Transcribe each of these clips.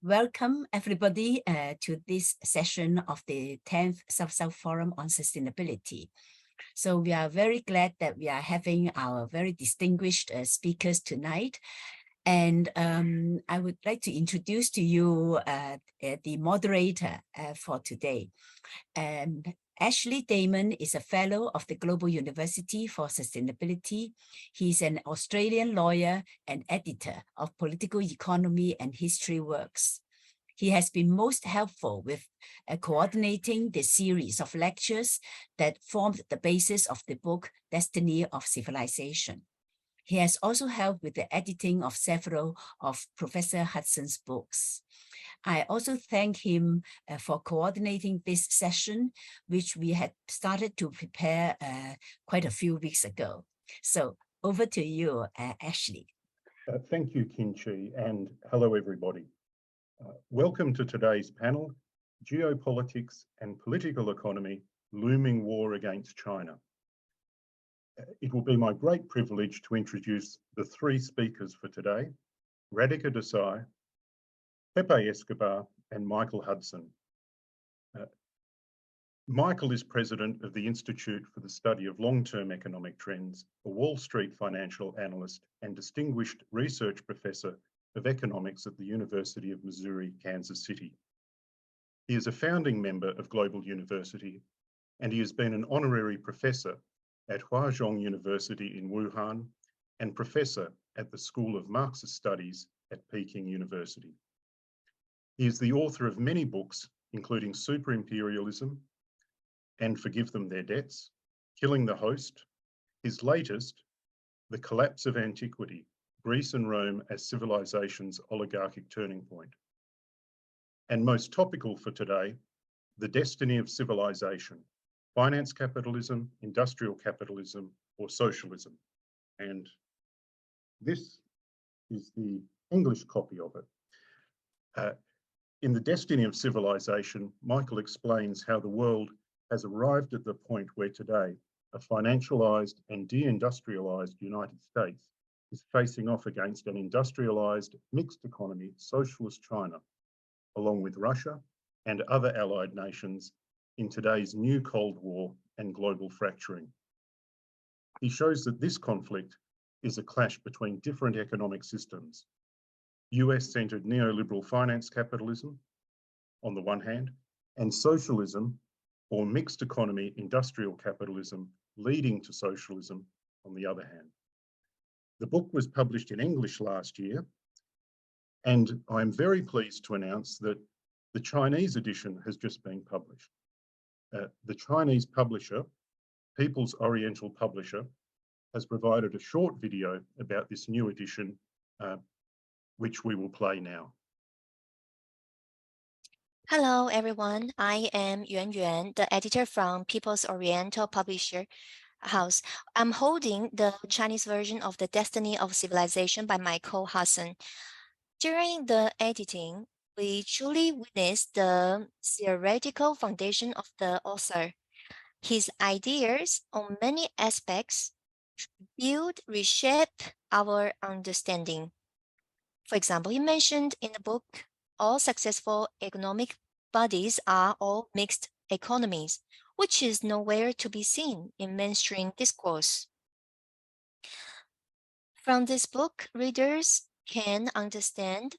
Welcome everybody to this session of the 10th South-South Forum on Sustainability. So we are very glad that we are having our very distinguished speakers tonight. And I would like to introduce to you the moderator for today. Ashley Damon is a fellow of the Global University for Sustainability. He's an Australian lawyer and editor of political economy and history works. He has been most helpful with coordinating the series of lectures that formed the basis of the book Destiny of Civilization. He has also helped with the editing of several of Professor Hudson's books. I also thank him for coordinating this session, which we had started to prepare quite a few weeks ago. So over to you, Ashley. Thank you, Kinchi, and hello, everybody. Welcome to today's panel, Geopolitics and Political Economy, Looming War Against China. It will be my great privilege to introduce the three speakers for today, Radhika Desai, Pepe Escobar, and Michael Hudson. Michael is president of the Institute for the Study of Long-Term Economic Trends, a Wall Street financial analyst and distinguished research professor of economics at the University of Missouri, Kansas City. He is a founding member of Global University, and he has been an honorary professor at Huazhong University in Wuhan and professor at the School of Marxist Studies at Peking University. He is the author of many books, including Super Imperialism and Forgive Them Their Debts, Killing the Host, his latest, The Collapse of Antiquity, Greece and Rome as Civilization's Oligarchic Turning Point. And most topical for today, The Destiny of Civilization, Finance Capitalism, Industrial Capitalism, or Socialism. And this is the English copy of it. In The Destiny of Civilization, Michael explains how the world has arrived at the point where today a financialized and deindustrialized United States is facing off against an industrialized mixed economy socialist China, along with Russia and other allied nations in today's new Cold War and global fracturing. He shows that this conflict is a clash between different economic systems, US-centered neoliberal finance capitalism on the one hand, and socialism or mixed economy industrial capitalism leading to socialism on the other hand. The book was published in English last year, and I'm very pleased to announce that the Chinese edition has just been published. The Chinese publisher, People's Oriental Publisher, has provided a short video about this new edition, which we will play now. Hello, everyone. I am Yuan, the editor from People's Oriental Publisher House. I'm holding the Chinese version of The Destiny of Civilization by Michael Hudson. During the editing, we truly witnessed the theoretical foundation of the author. His ideas on many aspects reshape our understanding. For example, he mentioned in the book, all successful economic bodies are all mixed economies, which is nowhere to be seen in mainstream discourse. From this book, readers can understand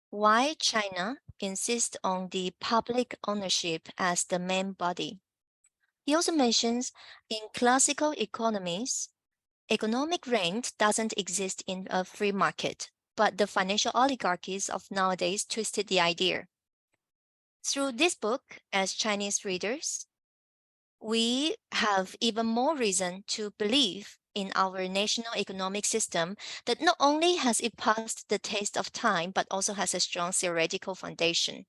why China insists on the public ownership as the main body. He also mentions in classical economies, economic rent doesn't exist in a free market, but the financial oligarchies of nowadays twisted the idea. Through this book, as Chinese readers, we have even more reason to believe in our national economic system that not only has it passed the test of time, but also has a strong theoretical foundation.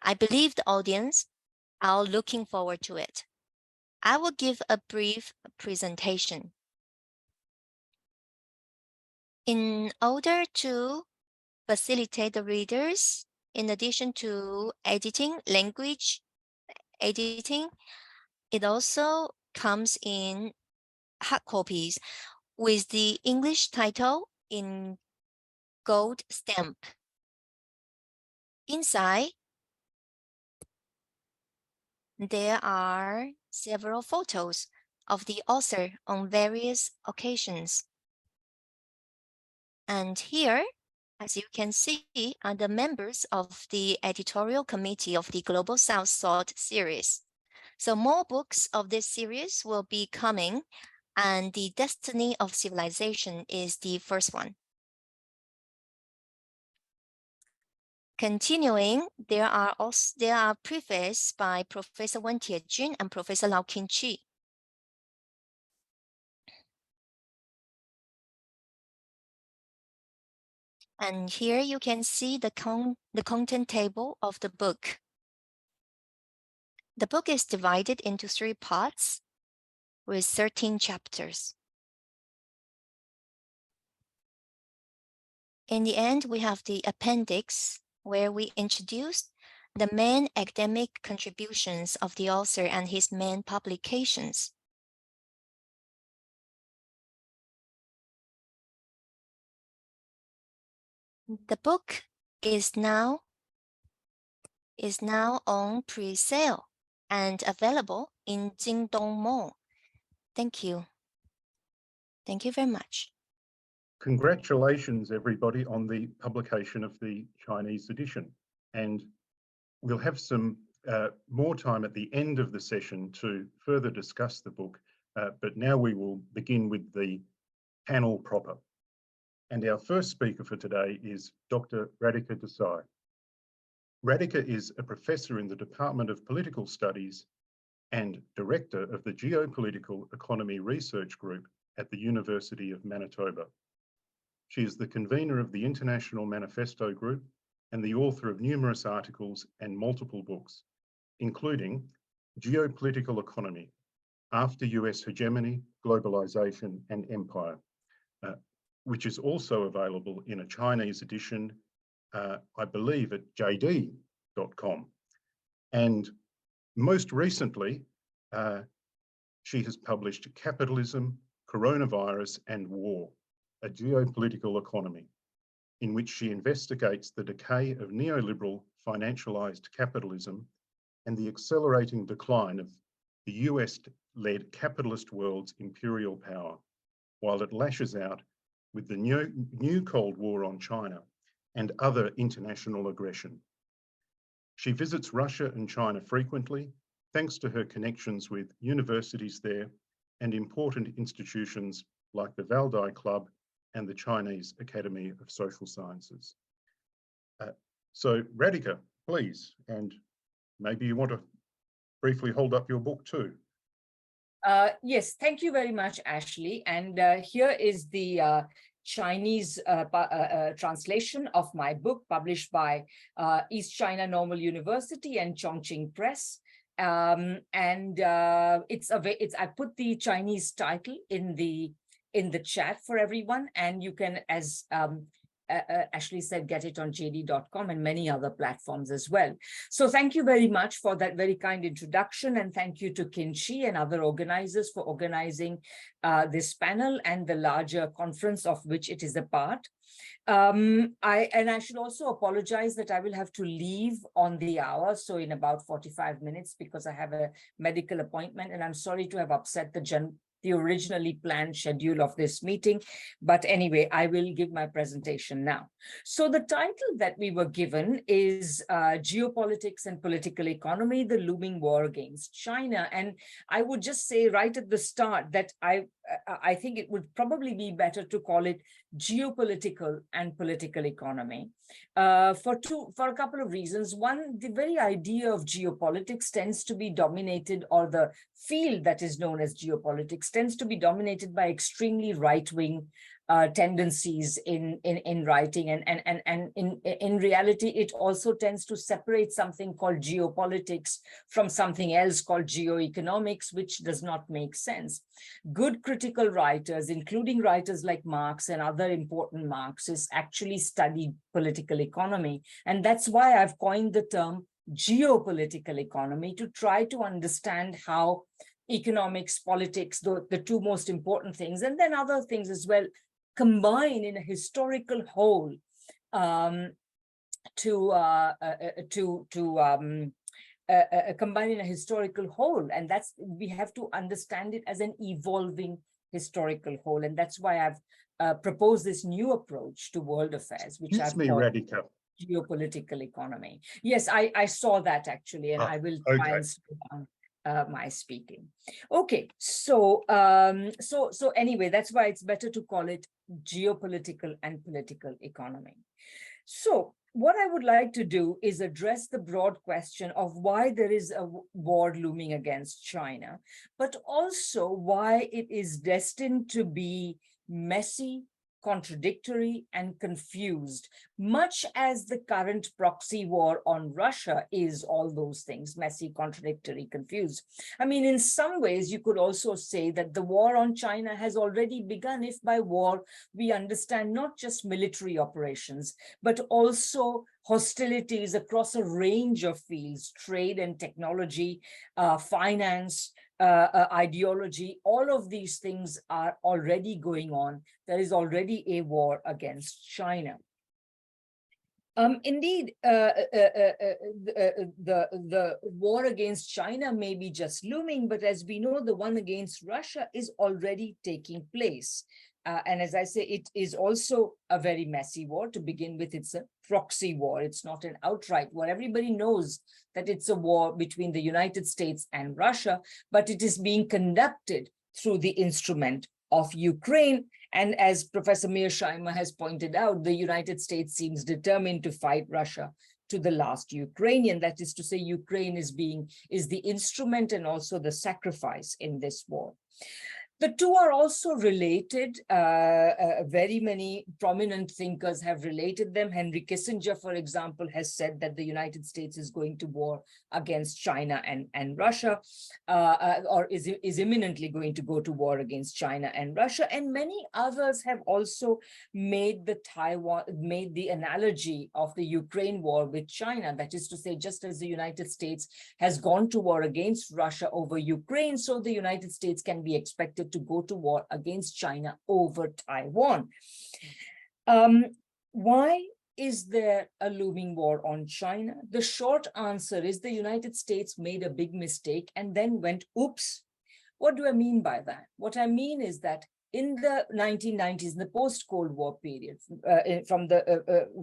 I believe the audience are looking forward to it. I will give a brief presentation. In order to facilitate the readers, in addition to editing, language editing, it also comes in hard copies with the English title in gold stamp. Inside, there are several photos of the author on various occasions. And here, as you can see, are the members of the editorial committee of the Global South Thought series. So more books of this series will be coming, and The Destiny of Civilization is the first one. Continuing, there are prefaces by Professor Wen Tiejun and Professor Lau Qinqi. And here you can see the content table of the book. The book is divided into 3 parts with 13 chapters. In the end, we have the appendix, where we introduce the main academic contributions of the author and his main publications. The book is now on pre-sale and available in Jingdong Mall. Thank you. Thank you very much. Congratulations, everybody, on the publication of the Chinese edition. And we'll have some more time at the end of the session to further discuss the book. But now we will begin with the panel proper. And our first speaker for today is Dr. Radhika Desai. Radhika is a professor in the Department of Political Studies and director of the Geopolitical Economy Research Group at the University of Manitoba. She is the convener of the International Manifesto Group and the author of numerous articles and multiple books, including Geopolitical Economy, After US Hegemony, Globalization and Empire, which is also available in a Chinese edition, I believe at jd.com. And most recently, she has published Capitalism, Coronavirus and War, a Geopolitical Economy, in which she investigates the decay of neoliberal financialized capitalism and the accelerating decline of the US-led capitalist world's imperial power, while it lashes out with the new Cold War on China and other international aggression. She visits Russia and China frequently, thanks to her connections with universities there and important institutions like the Valdai Club and the Chinese Academy of Social Sciences. So Radhika, please, and maybe you want to briefly hold up your book too. Yes, thank you very much, Ashley. And here is the Chinese translation of my book, published by East China Normal University and Chongqing Press. I put the Chinese title in the chat for everyone, and you can, as Ashley said, get it on jd.com and many other platforms as well. So thank you very much for that very kind introduction, and thank you to Qinqi and other organizers for organizing this panel and the larger conference of which it is a part. I should also apologize that I will have to leave on the hour, so in about 45 minutes, because I have a medical appointment, and I'm sorry to have upset the originally planned schedule of this meeting. But anyway, I will give my presentation now. So the title that we were given is Geopolitics and Political Economy, the Looming War Against China. And I would just say right at the start that I think it would probably be better to call it Geopolitical and Political Economy for a couple of reasons. One, the very idea of geopolitics tends to be dominated, or the field that is known as geopolitics tends to be dominated by extremely right-wing tendencies in writing, and in reality, it also tends to separate something called geopolitics from something else called geoeconomics, which does not make sense. Good critical writers, including writers like Marx and other important Marxists, actually study political economy, and that's why I've coined the term geopolitical economy, to try to understand how economics, politics, the two most important things, and then other things as well, combine in a historical whole combine in a historical whole, and we have to understand it as an evolving historical whole, and that's why I've proposed this new approach to world affairs, which I've called Radhika. Geopolitical economy. Yes, I saw that actually, and I will try and slow down my speaking. Okay, so anyway, that's why it's better to call it geopolitical and political economy. So what I would like to do is address the broad question of why there is a war looming against China, but also why it is destined to be messy, contradictory, and confused, much as the current proxy war on Russia is all those things: messy, contradictory, confused. I mean, in some ways, you could also say that the war on China has already begun, if by war we understand not just military operations, but also hostilities across a range of fields: trade and technology, finance, ideology. All of these things are already going on. There is already a war against China. Indeed, the war against China may be just looming, but as we know, the one against Russia is already taking place. And as I say, it is also a very messy war. To begin with, it's a proxy war. It's not an outright war. Everybody knows that it's a war between the United States and Russia, but it is being conducted through the instrument of Ukraine. And as Professor Mearsheimer has pointed out, the United States seems determined to fight Russia to the last Ukrainian. That is to say, Ukraine is the instrument and also the sacrifice in this war. The two are also related. Very many prominent thinkers have related them. Henry Kissinger, for example, has said that the United States is going to war against China and Russia, or is imminently going to go to war against China and Russia. And many others have also made the analogy of the Ukraine war with China. That is to say, just as the United States has gone to war against Russia over Ukraine, so the United States can be expected to go to war against China over Taiwan. Why is there a looming war on China? The short answer is the United States made a big mistake and then went, oops. What do I mean by that? What I mean is that in the 1990s, in the post-Cold War period, from the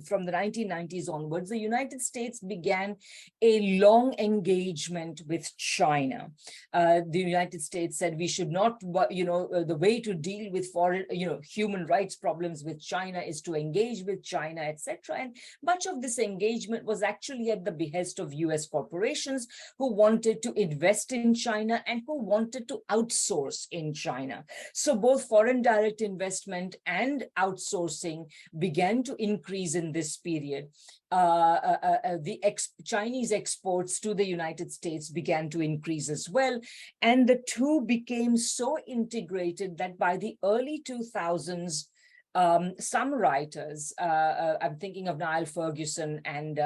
1990s onwards, the United States began a long engagement with China. The United States said we should not, the way to deal with foreign, human rights problems with China is to engage with China, etc. And much of this engagement was actually at the behest of US corporations who wanted to invest in China and who wanted to outsource in China. So both foreign direct investment and outsourcing began to increase in this period. Chinese exports to the United States began to increase as well. And the two became so integrated that by the early 2000s, some writers, I'm thinking of Niall Ferguson and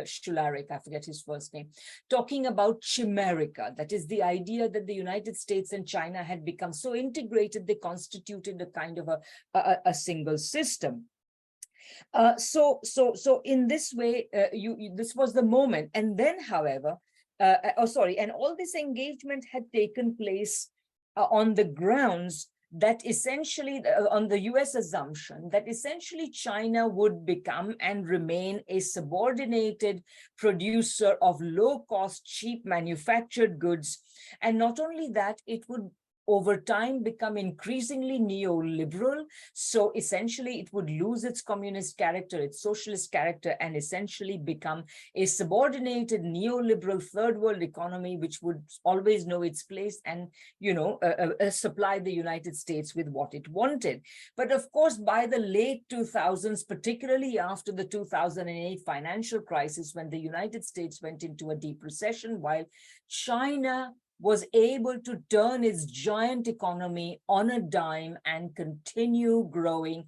Schularik, I forget his first name, talking about chimerica. That is the idea that the United States and China had become so integrated, they constituted a kind of a single system. So in this way, this was the moment. And then, however, and all this engagement had taken place on the grounds that essentially, on the US assumption, that essentially China would become and remain a subordinated producer of low-cost, cheap manufactured goods. And not only that, it would over time become increasingly neoliberal. So essentially it would lose its communist character, its socialist character, and essentially become a subordinated neoliberal third world economy, which would always know its place and, supply the United States with what it wanted. But of course, by the late 2000s, particularly after the 2008 financial crisis, when the United States went into a deep recession, while China was able to turn its giant economy on a dime and continue growing.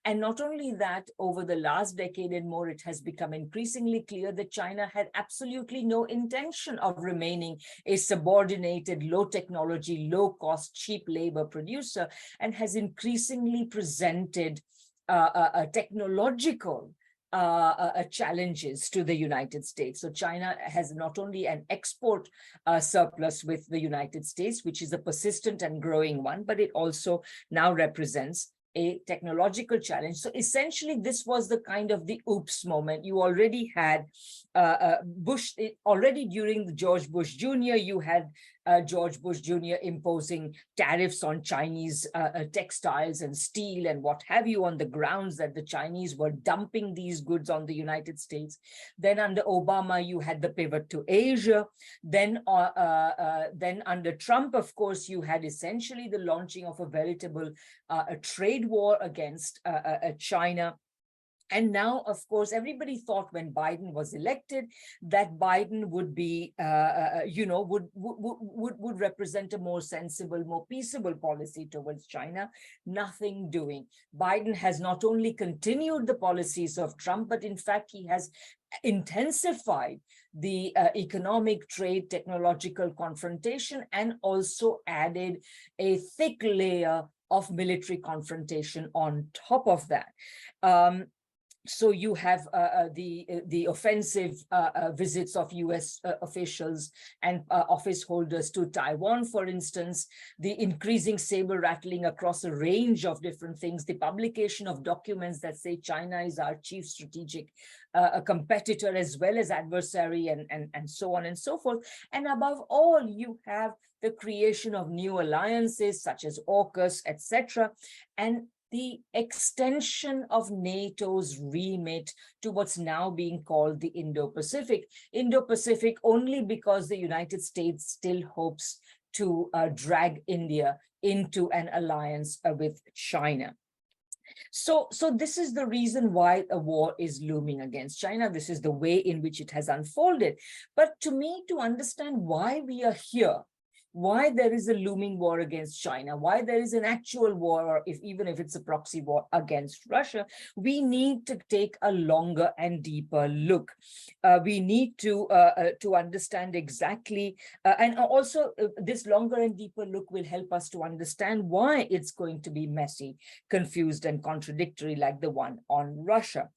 And not only that, over the last decade and more, it has become increasingly clear that China had absolutely no intention of remaining a subordinated, low technology, low cost, cheap labor producer, and has increasingly presented a technological challenges to the United States. So China has not only an export surplus with the United States, which is a persistent and growing one, but it also now represents a technological challenge. So essentially, this was the kind of the oops moment. You already had already during the George Bush Jr., you had George Bush Jr. imposing tariffs on Chinese textiles and steel and what have you, on the grounds that the Chinese were dumping these goods on the United States. Then under Obama, you had the pivot to Asia. Then under Trump, of course, you had essentially the launching of a veritable a trade war against China. And now, of course, everybody thought when Biden was elected that Biden would be, would represent a more sensible, more peaceable policy towards China. Nothing doing. Biden has not only continued the policies of Trump, but in fact, he has intensified the economic, trade, technological confrontation, and also added a thick layer of military confrontation on top of that. So you have the offensive visits of US officials and office holders to Taiwan, for instance, the increasing saber rattling across a range of different things, the publication of documents that say China is our chief strategic competitor as well as adversary, and so on and so forth. And above all, you have the creation of new alliances such as AUKUS, etc., and the extension of NATO's remit to what's now being called the Indo-Pacific. Indo-Pacific only because the United States still hopes to drag India into an alliance with China. So this is the reason why a war is looming against China. This is the way in which it has unfolded. But to me, to understand why we are here, why there is a looming war against China, why there is an actual war, or even if it's a proxy war against Russia, we need to take a longer and deeper look. We need to understand exactly, and also this longer and deeper look will help us to understand why it's going to be messy, confused, and contradictory like the one on Russia.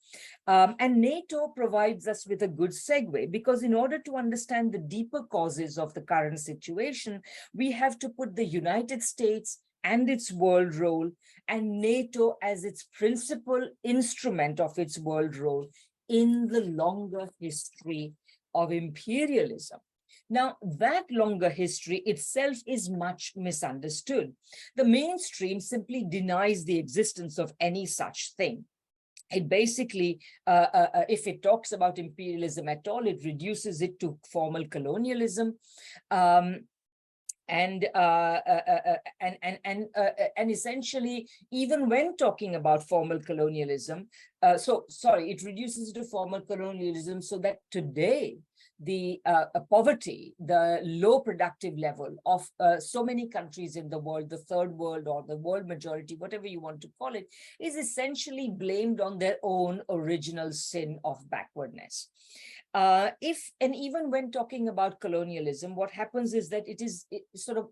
And NATO provides us with a good segue, because in order to understand the deeper causes of the current situation, we have to put the United States and its world role and NATO as its principal instrument of its world role in the longer history of imperialism. Now, that longer history itself is much misunderstood. The mainstream simply denies the existence of any such thing. It basically, if it talks about imperialism at all, it reduces it to formal colonialism. And essentially, even when talking about formal colonialism, it reduces it to formal colonialism so that today, the poverty, the low productive level of so many countries in the world, the third world or the world majority, whatever you want to call it, is essentially blamed on their own original sin of backwardness. Even when talking about colonialism, what happens is that it sort of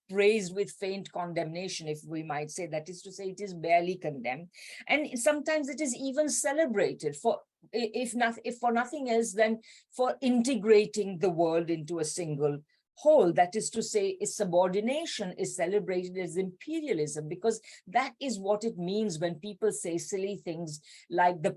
praised with faint condemnation, if we might say. That is to say, it is barely condemned, and sometimes it is even celebrated for, if for nothing else than for integrating the world into a single whole. That is to say, its subordination is celebrated as imperialism, because that is what it means when people say silly things like the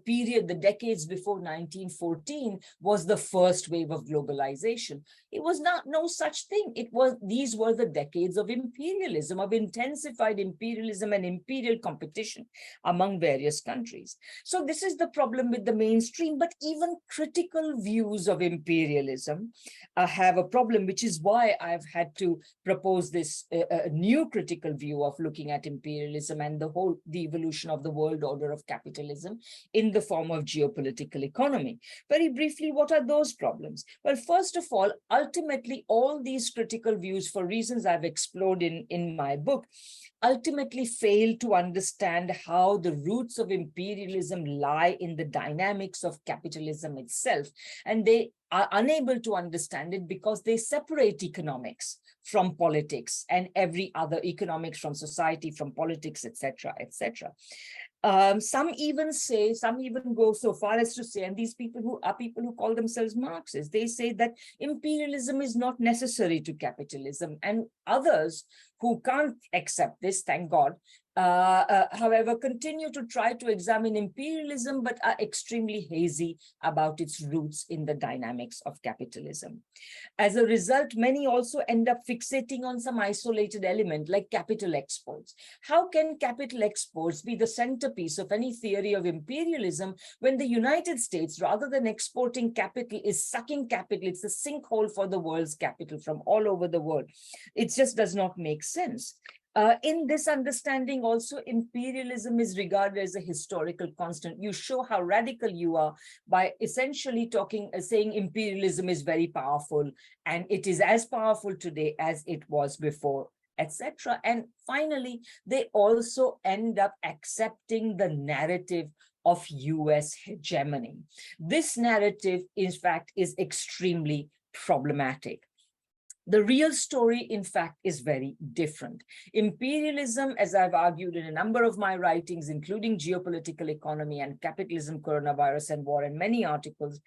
decades before 1914 was the first wave of globalization. It was no such thing. These were the decades of imperialism, of intensified imperialism and imperial competition among various countries. So this is the problem with the mainstream, but even critical views of imperialism have a problem, which is why I've had to propose this new critical view of looking at imperialism and the evolution of the world order of capitalism in the form of geopolitical economy. Very briefly, what are those problems? Well, first of all, ultimately, all these critical views, for reasons I've explored in my book, ultimately fail to understand how the roots of imperialism lie in the dynamics of capitalism itself. And they are unable to understand it because they separate economics from politics and every other, economics from society, from politics, etc., etc. Some even go so far as to say, and these people who call themselves Marxists, they say that imperialism is not necessary to capitalism, and others who can't accept this, thank God, however, continue to try to examine imperialism, but are extremely hazy about its roots in the dynamics of capitalism. As a result, many also end up fixating on some isolated element like capital exports. How can capital exports be the centerpiece of any theory of imperialism when the United States, rather than exporting capital, is sucking capital? It's a sinkhole for the world's capital from all over the world. It just does not make sense. In this understanding also, imperialism is regarded as a historical constant. You show how radical you are by essentially saying imperialism is very powerful, and it is as powerful today as it was before, etc. And finally, they also end up accepting the narrative of US hegemony. This narrative, in fact, is extremely problematic. The real story, in fact, is very different. Imperialism, as I've argued in a number of my writings, including Geopolitical Economy and Capitalism, Coronavirus and War, and many articles,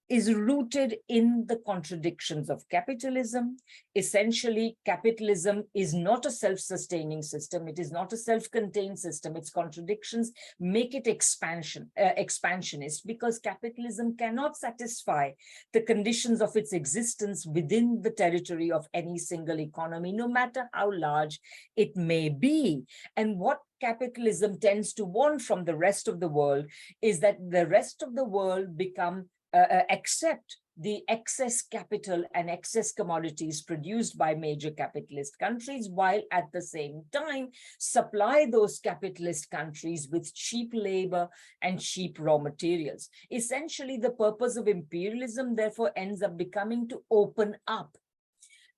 is rooted in the contradictions of capitalism. Essentially, capitalism is not a self-sustaining system. It is not a self-contained system. Its contradictions make it expansionist, because capitalism cannot satisfy the conditions of its existence within the territory of any single economy, no matter how large it may be. And what capitalism tends to want from the rest of the world is that the rest of the world accept the excess capital and excess commodities produced by major capitalist countries, while at the same time supply those capitalist countries with cheap labor and cheap raw materials. Essentially, the purpose of imperialism, therefore, ends up becoming to open up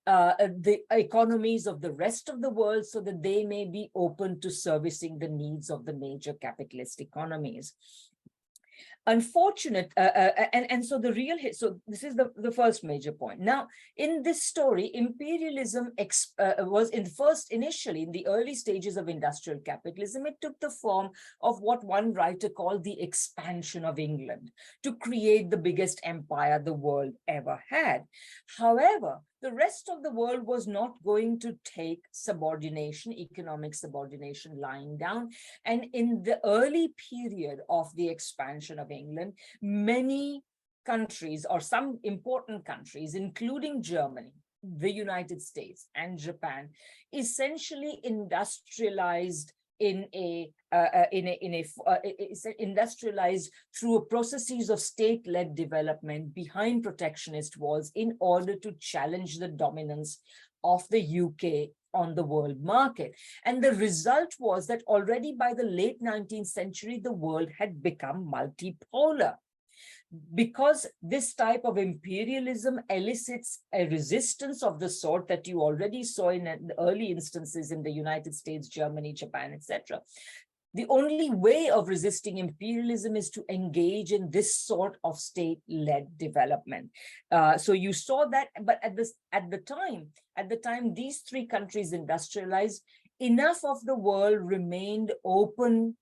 the economies of the rest of the world so that they may be open to servicing the needs of the major capitalist economies. Unfortunate, so this is the first major point. Now, in this story, imperialism was initially in the early stages of industrial capitalism. It took the form of what one writer called the expansion of England to create the biggest empire the world ever had. However, the rest of the world was not going to take subordination, economic subordination, lying down. And in the early period of the expansion of England, many countries, or some important countries, including Germany, the United States, and Japan, essentially industrialized industrialized through processes of state-led development behind protectionist walls in order to challenge the dominance of the UK on the world market. And the result was that already by the late 19th century, the world had become multipolar. Because this type of imperialism elicits a resistance of the sort that you already saw in the early instances in the United States, Germany, Japan, etc. The only way of resisting imperialism is to engage in this sort of state-led development. So you saw that, but at the time these three countries industrialized, enough of the world remained open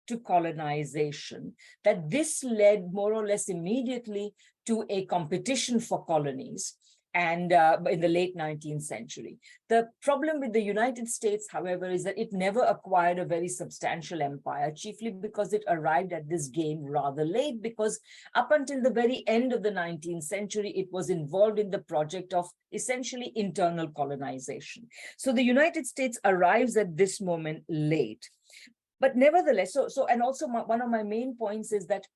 to colonization, that this led more or less immediately to a competition for colonies, and in the late 19th century. The problem with the United States, however, is that it never acquired a very substantial empire, chiefly because it arrived at this game rather late, because up until the very end of the 19th century, it was involved in the project of essentially internal colonization. So the United States arrives at this moment late. But nevertheless, and also one of my main points is that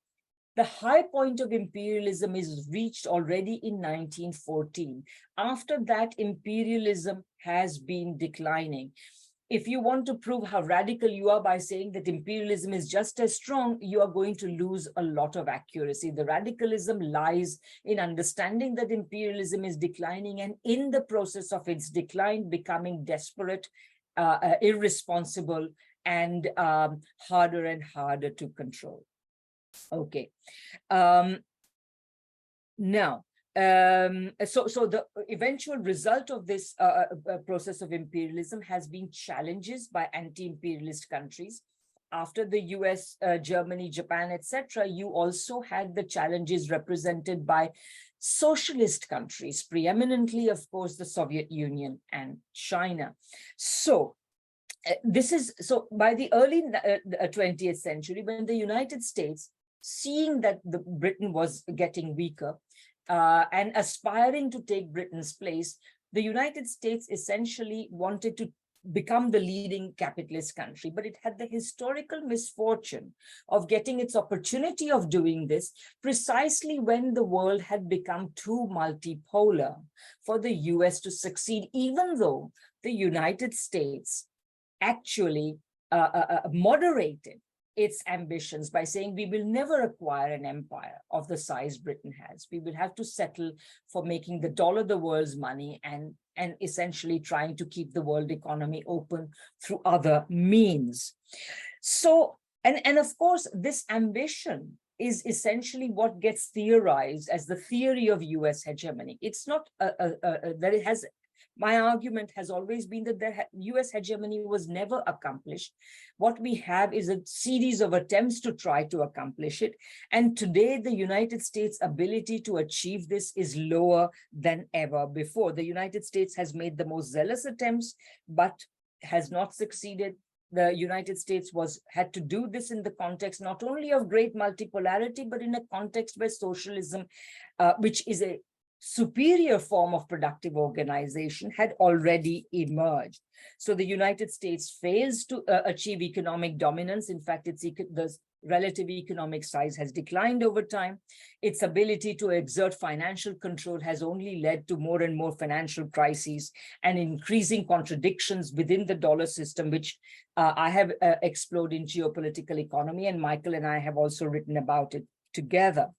the high point of imperialism is reached already in 1914. After that, imperialism has been declining. If you want to prove how radical you are by saying that imperialism is just as strong, you are going to lose a lot of accuracy. The radicalism lies in understanding that imperialism is declining, and in the process of its decline, becoming desperate, irresponsible, and harder and harder to control. Okay. So the eventual result of this process of imperialism has been challenges by anti-imperialist countries, after the US, Germany, Japan, etc., you also had the challenges represented by socialist countries, preeminently, of course, the Soviet Union and China. So by the early 20th century, when the United States, seeing that Britain was getting weaker and aspiring to take Britain's place, the United States essentially wanted to become the leading capitalist country, but it had the historical misfortune of getting its opportunity of doing this precisely when the world had become too multipolar for the US to succeed, even though the United States actually moderated its ambitions by saying we will never acquire an empire of the size Britain has. We will have to settle for making the dollar the world's money and essentially trying to keep the world economy open through other means. So, and of course, this ambition is essentially what gets theorized as the theory of US hegemony. It's not that it has. My argument has always been that the US hegemony was never accomplished. What we have is a series of attempts to try to accomplish it. And today, the United States' ability to achieve this is lower than ever before. The United States has made the most zealous attempts, but has not succeeded. The United States had to do this in the context not only of great multipolarity, but in a context where socialism, which is a superior form of productive organization, had already emerged. So the United States fails to achieve economic dominance. In fact, the relative economic size has declined over time. Its ability to exert financial control has only led to more and more financial crises and increasing contradictions within the dollar system, which I have explored in Geopolitical Economy, and Michael and I have also written about it together.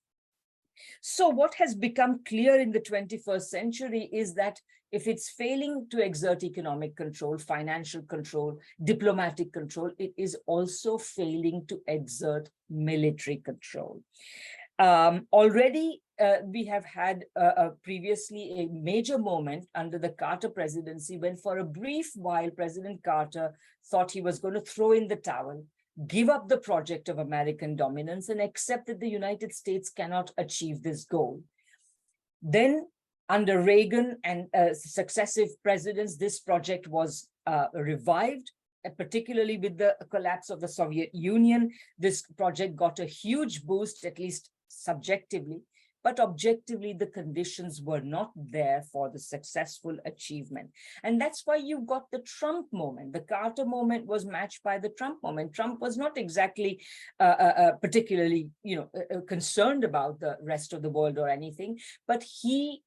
So what has become clear in the 21st century is that if it's failing to exert economic control, financial control, diplomatic control, it is also failing to exert military control. Already, we have had previously a major moment under the Carter presidency when for a brief while, President Carter thought he was going to throw in the towel, give up the project of American dominance and accept that the United States cannot achieve this goal. Then under Reagan and successive presidents, this project was revived, particularly with the collapse of the Soviet Union. This project got a huge boost, at least subjectively, but objectively, the conditions were not there for the successful achievement. And that's why you got the Trump moment. The Carter moment was matched by the Trump moment. Trump was not exactly particularly, concerned about the rest of the world or anything, but he,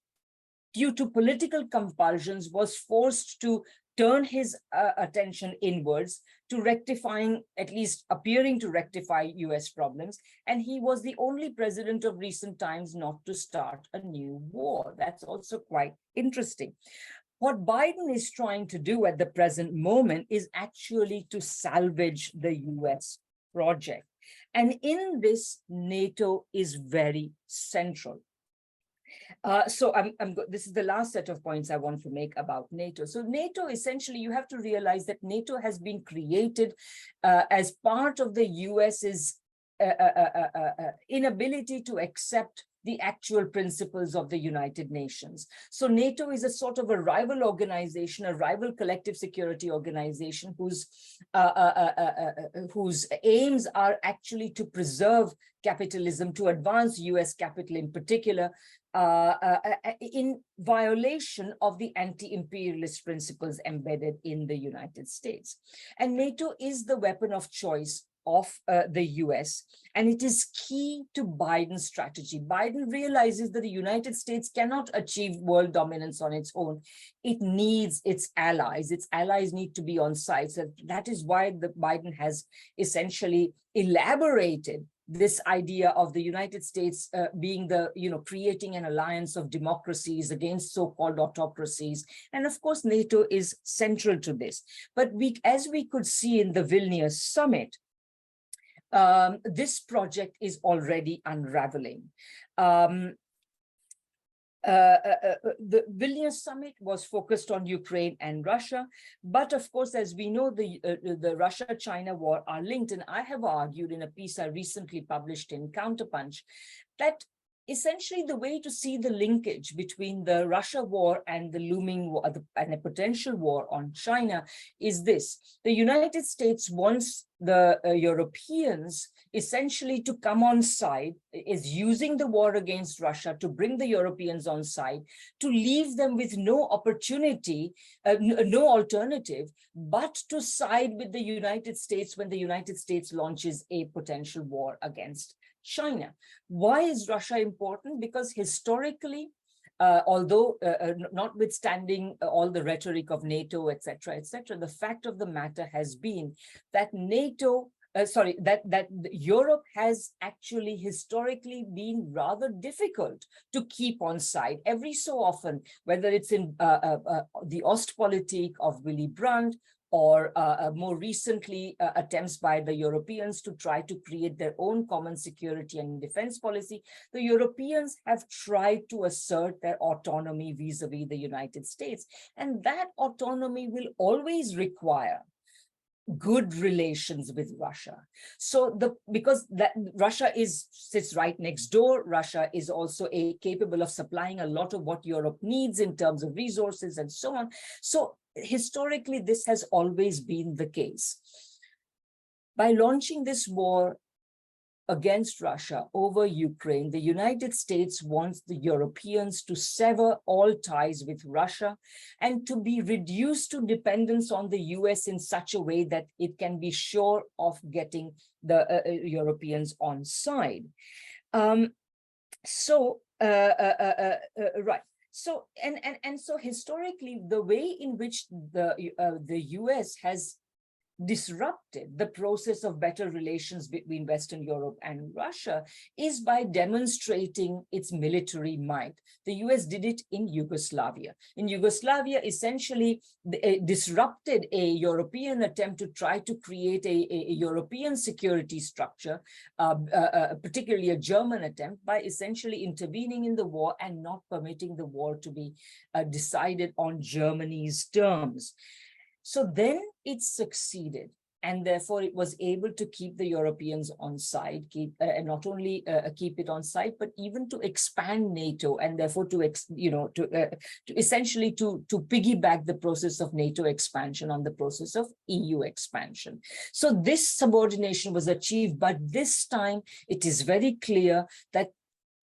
due to political compulsions, was forced to turn his attention inwards to rectifying, at least appearing to rectify US problems. And he was the only president of recent times not to start a new war. That's also quite interesting. What Biden is trying to do at the present moment is actually to salvage the US project. And in this, NATO is very central. This is the last set of points I want to make about NATO. So NATO, essentially, you have to realize that NATO has been created as part of the US's inability to accept the actual principles of the United Nations. So NATO is a sort of a rival organization, a rival collective security organization whose aims are actually to preserve capitalism, to advance US capital in particular, in violation of the anti-imperialist principles embedded in the United States. And NATO is the weapon of choice of the US, and it is key to Biden's strategy. Biden realizes that the United States cannot achieve world dominance on its own. It needs its allies. Its allies need to be on side. So that is why Biden has essentially elaborated this idea of the United States being creating an alliance of democracies against so-called autocracies. And of course, NATO is central to this. But as we could see in the Vilnius summit, this project is already unraveling. The Vilnius summit was focused on Ukraine and Russia, but of course, as we know, the Russia-China war are linked, and I have argued in a piece I recently published in Counterpunch that essentially the way to see the linkage between the Russia war and the looming war and a potential war on China is this. The United States wants the Europeans essentially to come on side, is using the war against Russia to bring the Europeans on side, to leave them with no opportunity, no alternative, but to side with the United States when the United States launches a potential war against China. Why is Russia important? Because historically, although notwithstanding all the rhetoric of NATO, etc., the fact of the matter has been that that Europe has actually historically been rather difficult to keep on side. Every so often, whether it's in the Ostpolitik of Willy Brandt, or more recently, attempts by the Europeans to try to create their own common security and defense policy, the Europeans have tried to assert their autonomy vis-a-vis the United States. And that autonomy will always require good relations with Russia. So because Russia sits right next door, Russia is also capable of supplying a lot of what Europe needs in terms of resources and so on. So historically, this has always been the case. By launching this war against Russia over Ukraine, the United States wants the Europeans to sever all ties with Russia and to be reduced to dependence on the US in such a way that it can be sure of getting the Europeans on side. Right. So so historically, the way in which the US has disrupted the process of better relations between Western Europe and Russia is by demonstrating its military might. The US did it in Yugoslavia. In Yugoslavia, essentially disrupted a European attempt to try to create a European security structure, particularly a German attempt, by essentially intervening in the war and not permitting the war to be decided on Germany's terms. So then it succeeded, and therefore it was able to keep the Europeans on side, not only keep it on side, but even to expand NATO, and therefore to essentially to piggyback the process of NATO expansion on the process of EU expansion. So this subordination was achieved, but this time it is very clear that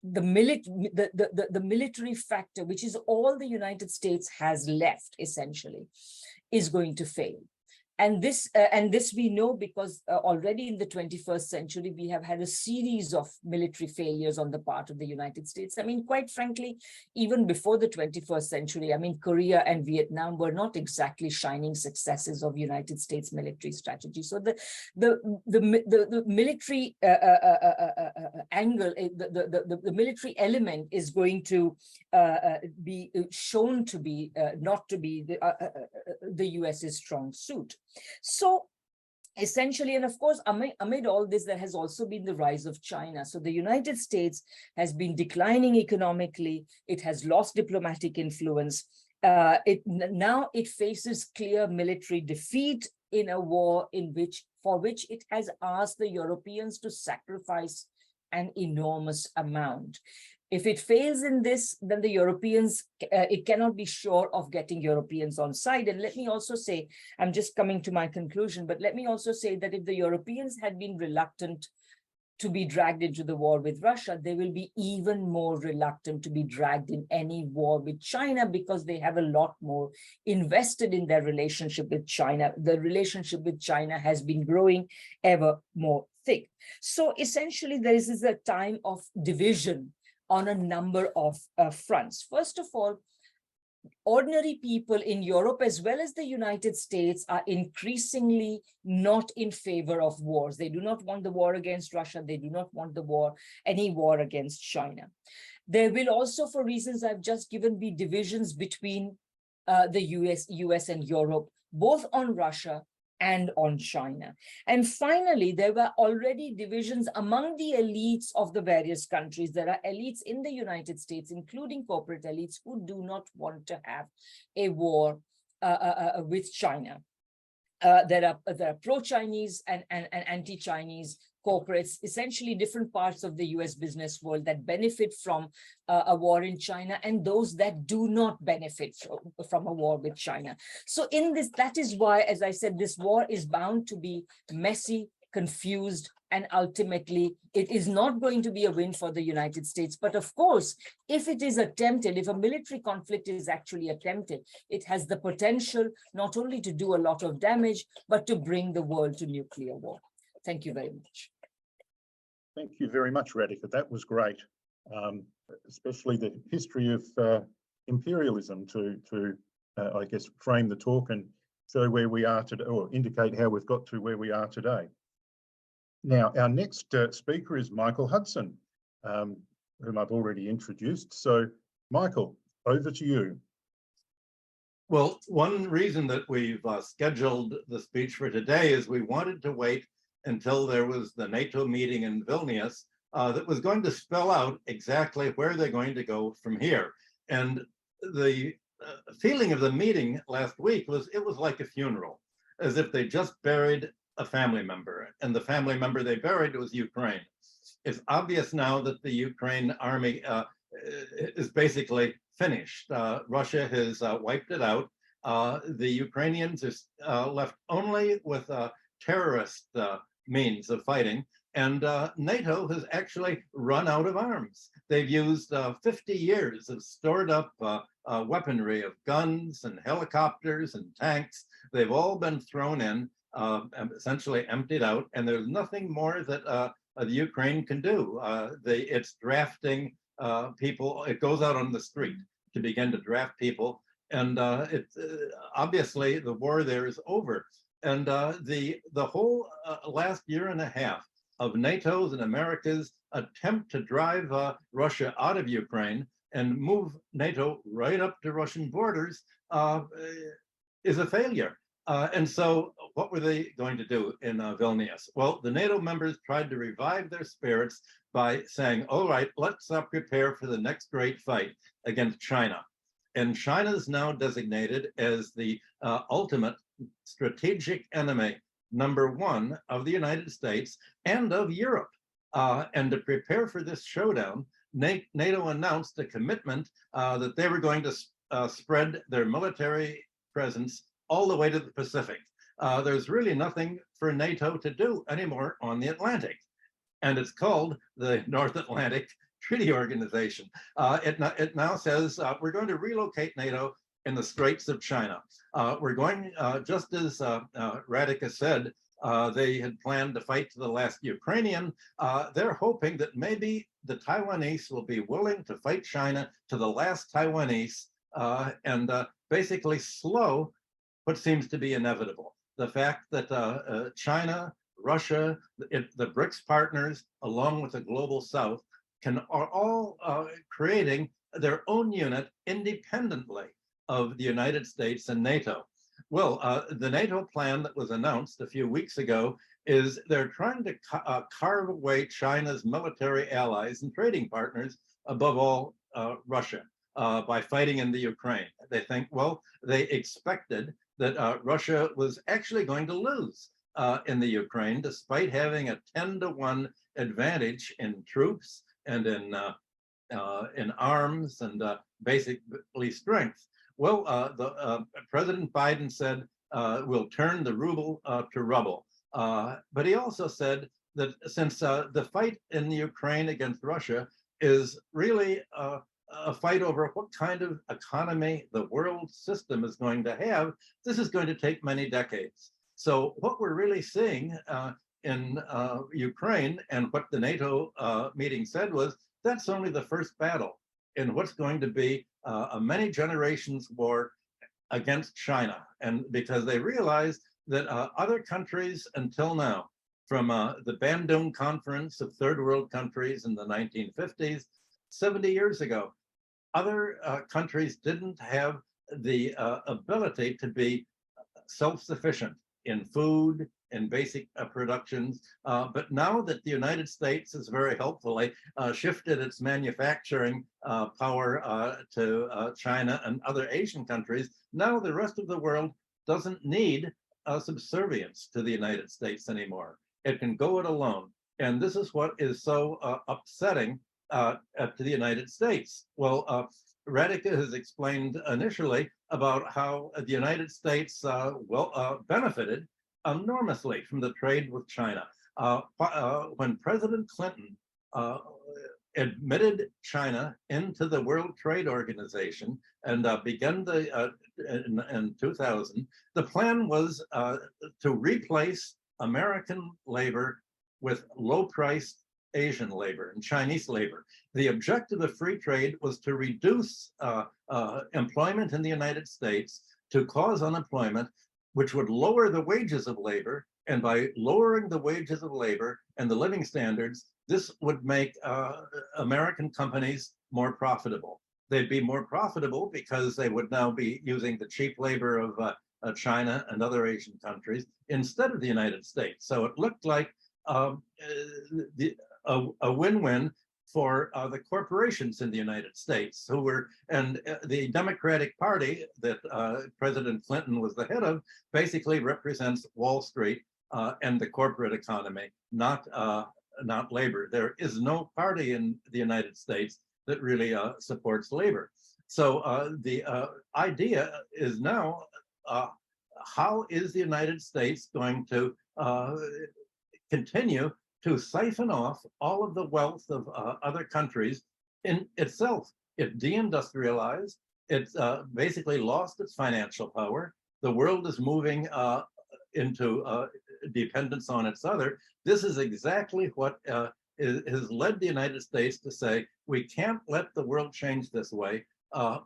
the military factor, which is all the United States has left, essentially, is going to fail. And this we know because already in the 21st century, we have had a series of military failures on the part of the United States. I mean, quite frankly, even before the 21st century, I mean, Korea and Vietnam were not exactly shining successes of United States military strategy. So the military angle, the military element is going to be shown to be not to be the US's strong suit. So essentially, and of course, amid all this, there has also been the rise of China. So the United States has been declining economically. It has lost diplomatic influence. Now it faces clear military defeat in a war for which it has asked the Europeans to sacrifice an enormous amount. If it fails in this, then the Europeans, it cannot be sure of getting Europeans on side. And let me also say, I'm just coming to my conclusion, but let me also say that if the Europeans had been reluctant to be dragged into the war with Russia, they will be even more reluctant to be dragged in any war with China, because they have a lot more invested in their relationship with China. The relationship with China has been growing ever more thick. So essentially, this is a time of division on a number of fronts. First of all, ordinary people in Europe as well as the United States are increasingly not in favor of wars. They do not want the war against Russia. They do not want any war against China. There will also, for reasons I've just given, be divisions between the US and Europe, both on Russia and on China. And finally, there were already divisions among the elites of the various countries. There are elites in the United States, including corporate elites, who do not want to have a war with China. There are pro-Chinese and anti-Chinese corporates, essentially different parts of the US business world that benefit from a war in China, and those that do not benefit from a war with China. So in this, that is why, as I said, this war is bound to be messy, confused, and ultimately it is not going to be a win for the United States. But of course, if it is attempted, if a military conflict is actually attempted, it has the potential not only to do a lot of damage, but to bring the world to nuclear war. Thank you very much. Thank you very much, Radhika. That was great, especially the history of imperialism to I guess, frame the talk and show where we are today, or indicate how we've got to where we are today. Now, our next speaker is Michael Hudson, whom I've already introduced. So, Michael, over to you. Well, one reason that we've scheduled the speech for today is we wanted to wait until there was the NATO meeting in Vilnius that was going to spell out exactly where they're going to go from here. And the feeling of the meeting last week was it was like a funeral, as if they just buried a family member, and the family member they buried was Ukraine. It's obvious now that the Ukraine army is basically finished. Russia has wiped it out. The Ukrainians are left only with terrorist means of fighting, and NATO has actually run out of arms. They've used 50 years of stored up weaponry of guns and helicopters and tanks. They've all been thrown in, essentially emptied out, and there's nothing more that the Ukraine can do. It's drafting people. It goes out on the street to begin to draft people, and obviously the war there is over. And the whole last year and a half of NATO's and America's attempt to drive Russia out of Ukraine and move NATO right up to Russian borders is a failure. And so what were they going to do in Vilnius? Well, the NATO members tried to revive their spirits by saying, all right, let's prepare for the next great fight against China. And China is now designated as the ultimate strategic enemy #1 of the United States and of Europe. And to prepare for this showdown, NATO announced a commitment that they were going to spread their military presence all the way to the Pacific. There's really nothing for NATO to do anymore on the Atlantic. And it's called the North Atlantic Treaty Organization. It now says we're going to relocate NATO in the Straits of China. We're going, just as Radhika said, they had planned to fight to the last Ukrainian. They're hoping that maybe the Taiwanese will be willing to fight China to the last Taiwanese and basically slow what seems to be inevitable. The fact that China, Russia, the BRICS partners, along with the global South, are all creating their own unit independently of the United States and NATO. Well, the NATO plan that was announced a few weeks ago is they're trying to carve away China's military allies and trading partners, above all Russia, by fighting in the Ukraine. They think, well, they expected that Russia was actually going to lose in the Ukraine, despite having a 10-to-1 advantage in troops and in arms and basically strength. Well, President Biden said, we'll turn the ruble to rubble. But he also said that since the fight in the Ukraine against Russia is really a fight over what kind of economy the world system is going to have, this is going to take many decades. So what we're really seeing in Ukraine, and what the NATO meeting said was, that's only the first battle in what's going to be a many generations war against China. And because they realized that other countries until now, from the Bandung Conference of Third World countries in the 1950s, 70 years ago, other countries didn't have the ability to be self-sufficient. in food, in basic productions. But now that the United States has very helpfully shifted its manufacturing power to China and other Asian countries, now the rest of the world doesn't need subservience to the United States anymore. It can go it alone. And this is what is so upsetting to the United States. Well, Radhika has explained initially about how the United States benefited enormously from the trade with China. When President Clinton admitted China into the World Trade Organization and began in 2000, the plan was to replace American labor with low-priced Asian labor and Chinese labor. The objective of free trade was to reduce employment in the United States, to cause unemployment, which would lower the wages of labor. And by lowering the wages of labor and the living standards, this would make American companies more profitable. They'd be more profitable because they would now be using the cheap labor of China and other Asian countries instead of the United States. So it looked like a win-win for the corporations in the United States who were, and the Democratic Party that President Clinton was the head of basically represents Wall Street and the corporate economy, not labor. There is no party in the United States that really supports labor. So the idea is now, how is the United States going to continue to siphon off all of the wealth of other countries in itself? It deindustrialized, it's basically lost its financial power. The world is moving into dependence on its other. This is exactly what has led the United States to say, we can't let the world change this way,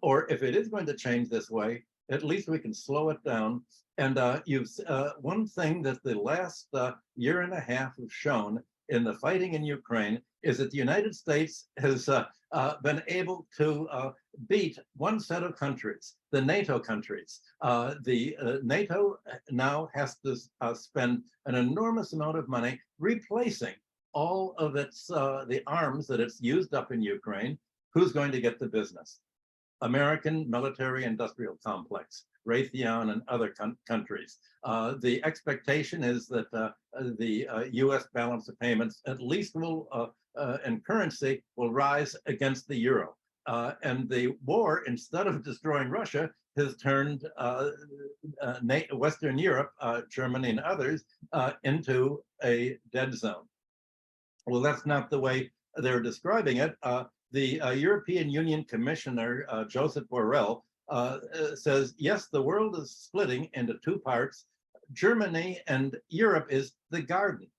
or if it is going to change this way, at least we can slow it down. And one thing that the last year and a half have shown in the fighting in Ukraine is that the United States has been able to beat one set of countries, the NATO countries. NATO now has to spend an enormous amount of money replacing all of its the arms that it's used up in Ukraine. Who's going to get the business? American military industrial complex, Raytheon and other countries. The expectation is that the US balance of payments at least will, in currency, will rise against the euro. And the war, instead of destroying Russia, has turned Western Europe, Germany and others, into a dead zone. Well, that's not the way they're describing it. The European Union Commissioner, Joseph Borrell, says, yes, the world is splitting into two parts. Germany and Europe is the garden.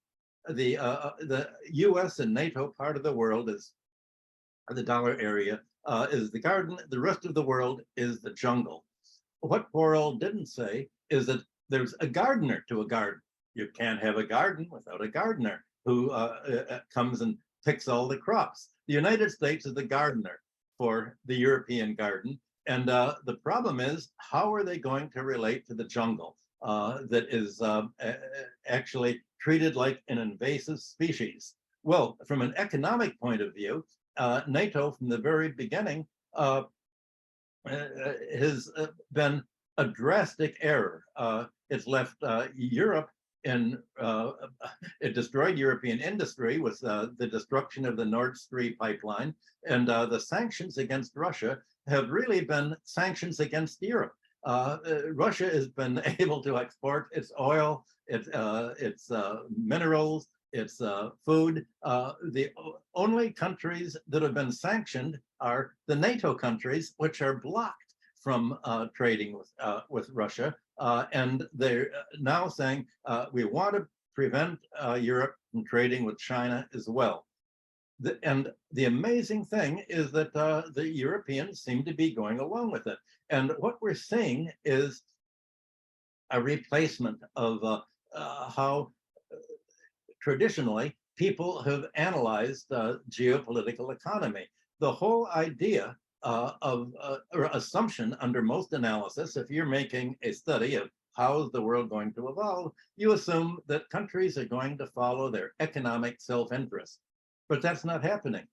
The US and NATO part of the world is the dollar area, is the garden. The rest of the world is the jungle. What Borrell didn't say is that there's a gardener to a garden. You can't have a garden without a gardener who comes and picks all the crops. The United States is the gardener for the European garden. And the problem is, how are they going to relate to the jungle that is actually treated like an invasive species? Well, from an economic point of view, NATO from the very beginning has been a drastic error. It's left Europe in, it destroyed European industry with the destruction of the Nord Stream pipeline, and the sanctions against Russia have really been sanctions against Europe. Russia has been able to export its oil, its minerals, its food. The only countries that have been sanctioned are the NATO countries, which are blocked from trading with Russia. And they're now saying, we want to prevent Europe from trading with China as well. And the amazing thing is that the Europeans seem to be going along with it. And what we're seeing is a replacement of how traditionally people have analyzed geopolitical economy. The whole idea or assumption under most analysis, if you're making a study of how is the world going to evolve, you assume that countries are going to follow their economic self-interest. But that's not happening.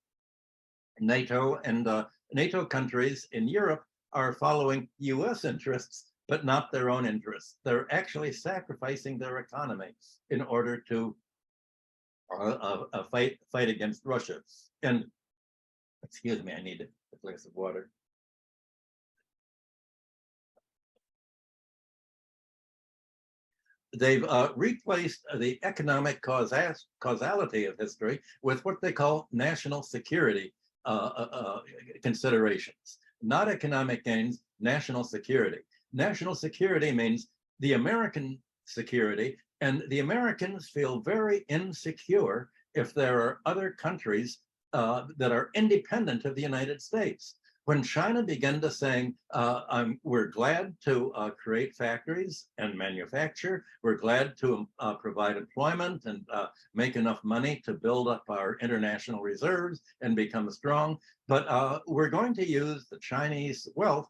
NATO and NATO countries in Europe are following US interests, but not their own interests. They're actually sacrificing their economy in order to fight against Russia. And excuse me, I need a glass of water. They've replaced the economic causality of history with what they call national security considerations. Not economic gains, national security. National security means the American security, and the Americans feel very insecure if there are other countries that are independent of the United States. When China began to saying, we're glad to create factories and manufacture, we're glad to provide employment and make enough money to build up our international reserves and become strong, but we're going to use the Chinese wealth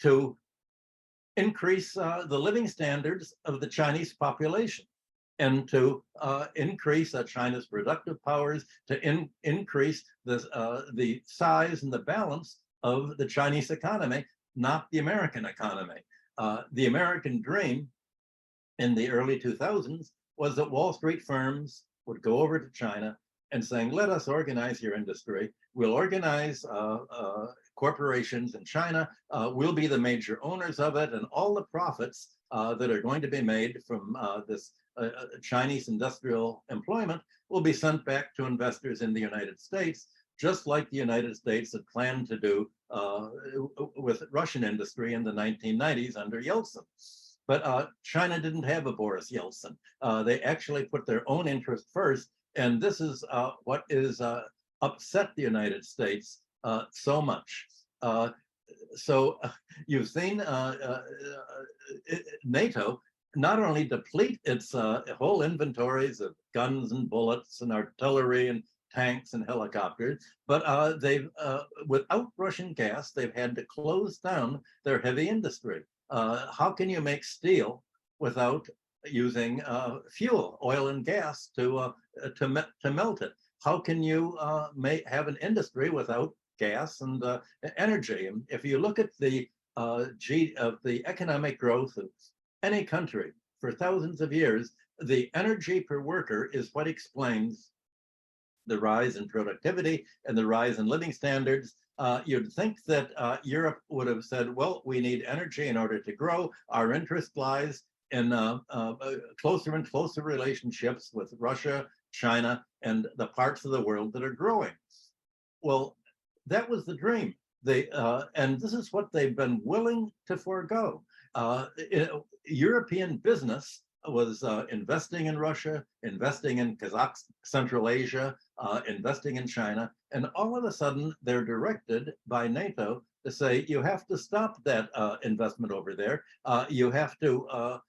to increase the living standards of the Chinese population and to increase China's productive powers, to increase the size and the balance of the Chinese economy, not the American economy. The American dream in the early 2000s was that Wall Street firms would go over to China and saying, let us organize your industry. We'll organize corporations in China. We'll be the major owners of it, and all the profits that are going to be made from this Chinese industrial employment will be sent back to investors in the United States, just like the United States had planned to do with Russian industry in the 1990s under Yeltsin. But China didn't have a Boris Yeltsin. They actually put their own interest first, and this is what is upset the United States so much. So you've seen NATO not only deplete its whole inventories of guns and bullets and artillery and tanks and helicopters, but they've, without Russian gas, they've had to close down their heavy industry. How can you make steel without using fuel, oil and gas to melt it? How can you have an industry without gas and energy? And if you look at the economic growth of any country for thousands of years, the energy per worker is what explains the rise in productivity and the rise in living standards. You'd think that Europe would have said, well, we need energy in order to grow. Our interest lies in closer and closer relationships with Russia, China, and the parts of the world that are growing. Well, that was the dream. And this is what they've been willing to forego. European business was investing in Russia, investing in Kazakhstan, Central Asia, investing in China, and all of a sudden they're directed by NATO to say, you have to stop that investment over there. You have to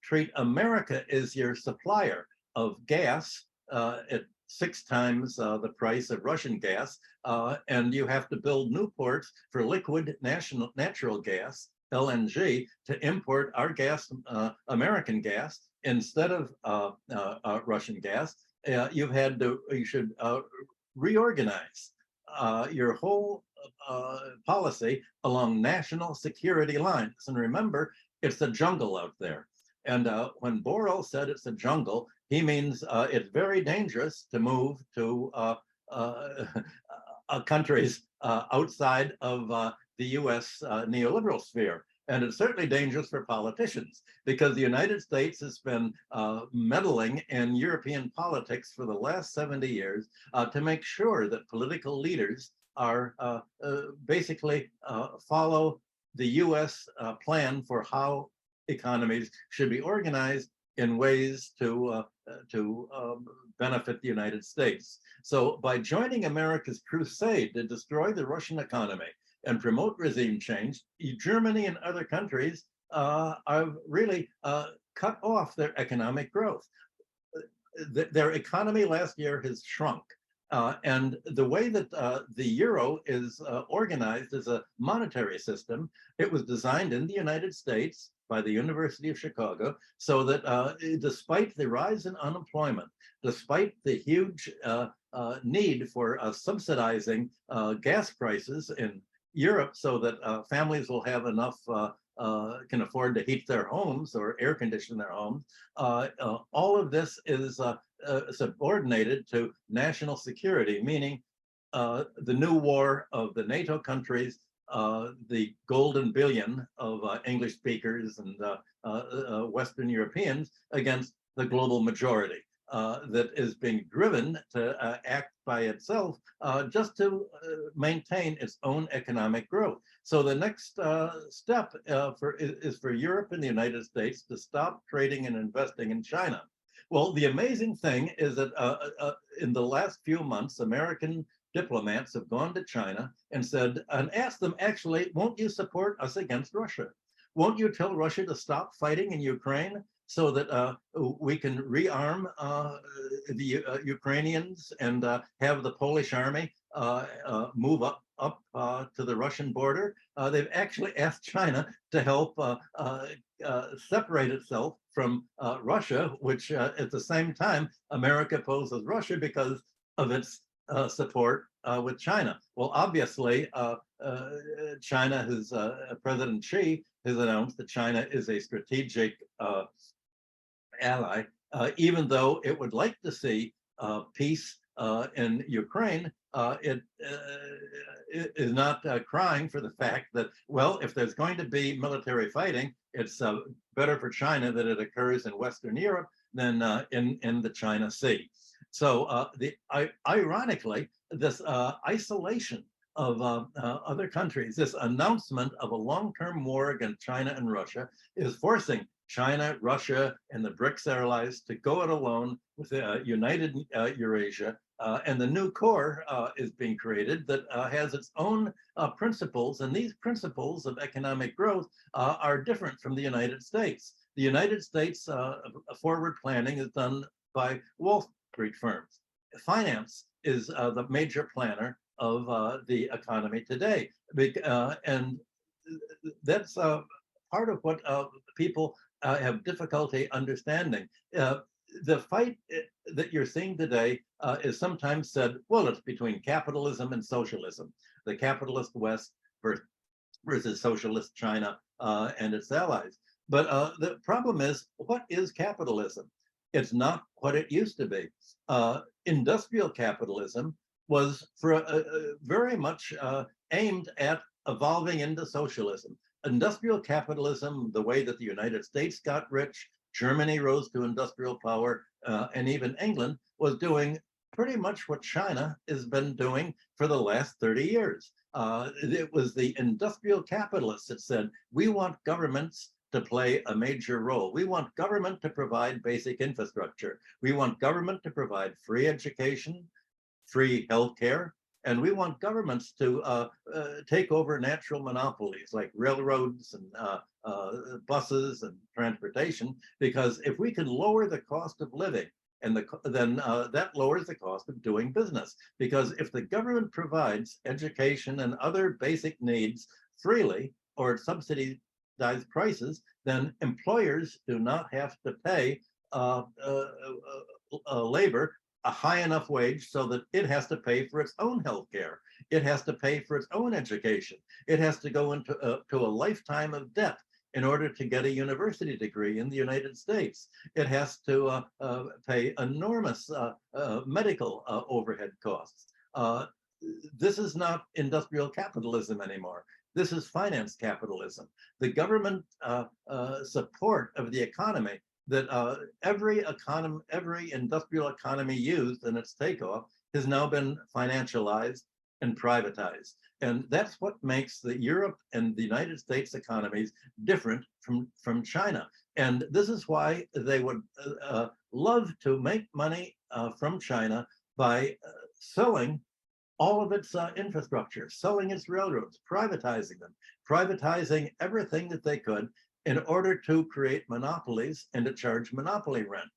treat America as your supplier of gas at 6 times the price of Russian gas, and you have to build new ports for liquid natural gas, LNG, to import our gas, American gas, instead of Russian gas. You should reorganize your whole policy along national security lines. And remember, it's a jungle out there. And when Borrell said it's a jungle, he means it's very dangerous to move to countries outside of the US neoliberal sphere. And it's certainly dangerous for politicians, because the United States has been meddling in European politics for the last 70 years to make sure that political leaders are basically follow the US plan for how economies should be organized in ways to benefit the United States. So by joining America's crusade to destroy the Russian economy and promote regime change, Germany and other countries have really cut off their economic growth. Their economy last year has shrunk. And the way that the euro is organized as a monetary system, it was designed in the United States by the University of Chicago, so that despite the rise in unemployment, despite the huge need for subsidizing gas prices in Europe so that families will have enough, can afford to heat their homes or air condition their homes, all of this is subordinated to national security, meaning the new war of the NATO countries, the golden billion of English speakers and Western Europeans against the global majority that is being driven to act by itself just to maintain its own economic growth. So the next step is for Europe and the United States to stop trading and investing in China. Well, the amazing thing is that in the last few months, American diplomats have gone to China and said, and asked them, actually, won't you support us against Russia? Won't you tell Russia to stop fighting in Ukraine so that we can rearm the Ukrainians and have the Polish army move up to the Russian border? They've actually asked China to help separate itself from Russia, which at the same time, America opposes Russia because of its support with China. Well, obviously, China President Xi has announced that China is a strategic ally, even though it would like to see peace in Ukraine. It is not crying for the fact that, well, if there's going to be military fighting, it's better for China that it occurs in Western Europe than in the China Sea. So ironically, this isolation of other countries, this announcement of a long-term war against China and Russia is forcing China, Russia, and the BRICS allies to go it alone with united Eurasia. And the new core is being created that has its own principles. And these principles of economic growth are different from the United States. The United States forward planning is done by Wall Street firms. Finance is the major planner of the economy today. And that's part of what people have difficulty understanding. The fight that you're seeing today is sometimes said, well, it's between capitalism and socialism, the capitalist West versus socialist China and its allies. But the problem is, what is capitalism? It's not what it used to be. Industrial capitalism was very much aimed at evolving into socialism. Industrial capitalism, the way that the United States got rich, Germany rose to industrial power, and even England was doing pretty much what China has been doing for the last 30 years. It was the industrial capitalists that said, we want governments to play a major role. We want government to provide basic infrastructure. We want government to provide free education, free healthcare, and we want governments to take over natural monopolies like railroads and buses and transportation, because if we can lower the cost of living, then that lowers the cost of doing business. Because if the government provides education and other basic needs freely or at subsidized prices, then employers do not have to pay labor a high enough wage so that it has to pay for its own health care. It has to pay for its own education. It has to go into to a lifetime of debt in order to get a university degree in the United States. It has to pay enormous medical overhead costs. This is not industrial capitalism anymore. This is finance capitalism. The government support of the economy that every industrial economy used in its takeoff has now been financialized and privatized. And that's what makes the Europe and the United States economies different from China. And this is why they would love to make money from China by selling all of its infrastructure, selling its railroads, privatizing them, privatizing everything that they could in order to create monopolies and to charge monopoly rent.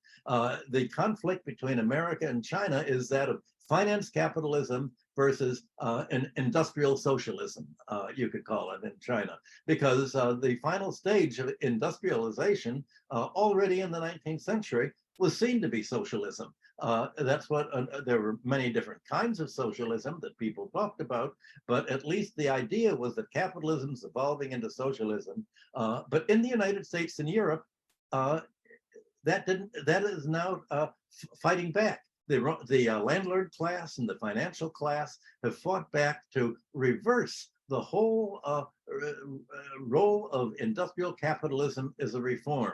The conflict between America and China is that of finance capitalism versus an industrial socialism, you could call it, in China, because the final stage of industrialization already in the 19th century was seen to be socialism. That's what, there were many different kinds of socialism that people talked about, but at least the idea was that capitalism's evolving into socialism. But in the United States and Europe, that is now fighting back. The landlord class and the financial class have fought back to reverse the whole role of industrial capitalism as a reform,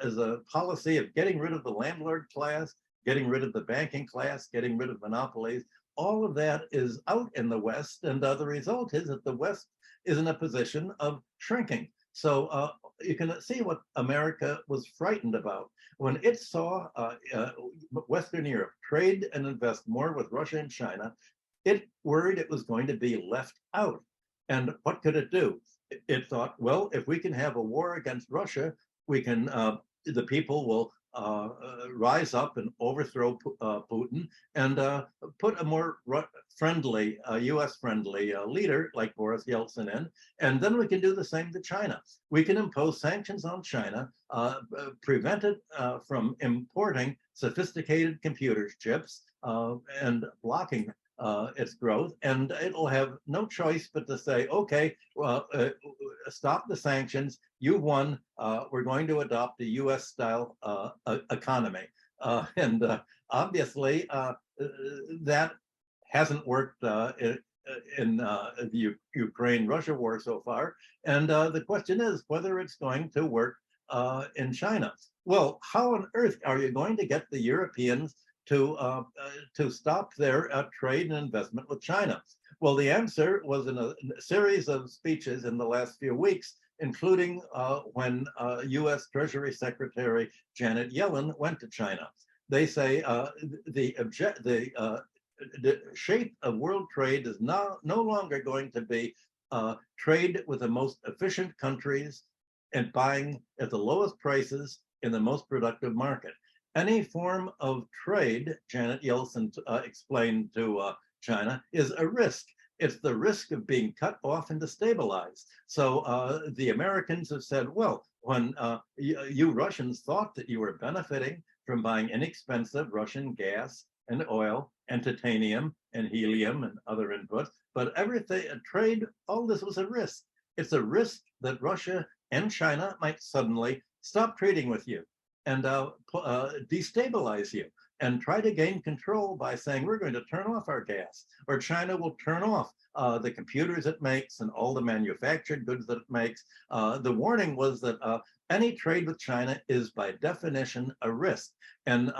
as a policy of getting rid of the landlord class, getting rid of the banking class, getting rid of monopolies. All of that is out in the West, and the result is that the West is in a position of shrinking. So you can see what America was frightened about. When it saw Western Europe trade and invest more with Russia and China, it worried it was going to be left out. And what could it do? It thought, well, if we can have a war against Russia, we can, the people will rise up and overthrow Putin and put a more friendly, US-friendly leader like Boris Yeltsin in, and then we can do the same to China. We can impose sanctions on China, prevent it from importing sophisticated computer chips and blocking its growth, and it'll have no choice but to say, okay, stop the sanctions, you won, we're going to adopt a US-style economy. And obviously, that hasn't worked in the Ukraine-Russia war so far. And the question is whether it's going to work in China. Well, how on earth are you going to get the Europeans to stop their trade and investment with China? Well, the answer was in a series of speeches in the last few weeks, including when US Treasury Secretary Janet Yellen went to China. They say the shape of world trade is no longer going to be trade with the most efficient countries and buying at the lowest prices in the most productive market. Any form of trade, Janet Yellen explained to China, is a risk. It's the risk of being cut off and destabilized. So the Americans have said, well, when you Russians thought that you were benefiting from buying inexpensive Russian gas and oil and titanium and helium and other inputs, but everything, trade, all this was a risk. It's a risk that Russia and China might suddenly stop trading with you and destabilize you and try to gain control by saying, we're going to turn off our gas, or China will turn off the computers it makes and all the manufactured goods that it makes. The warning was that any trade with China is by definition a risk. And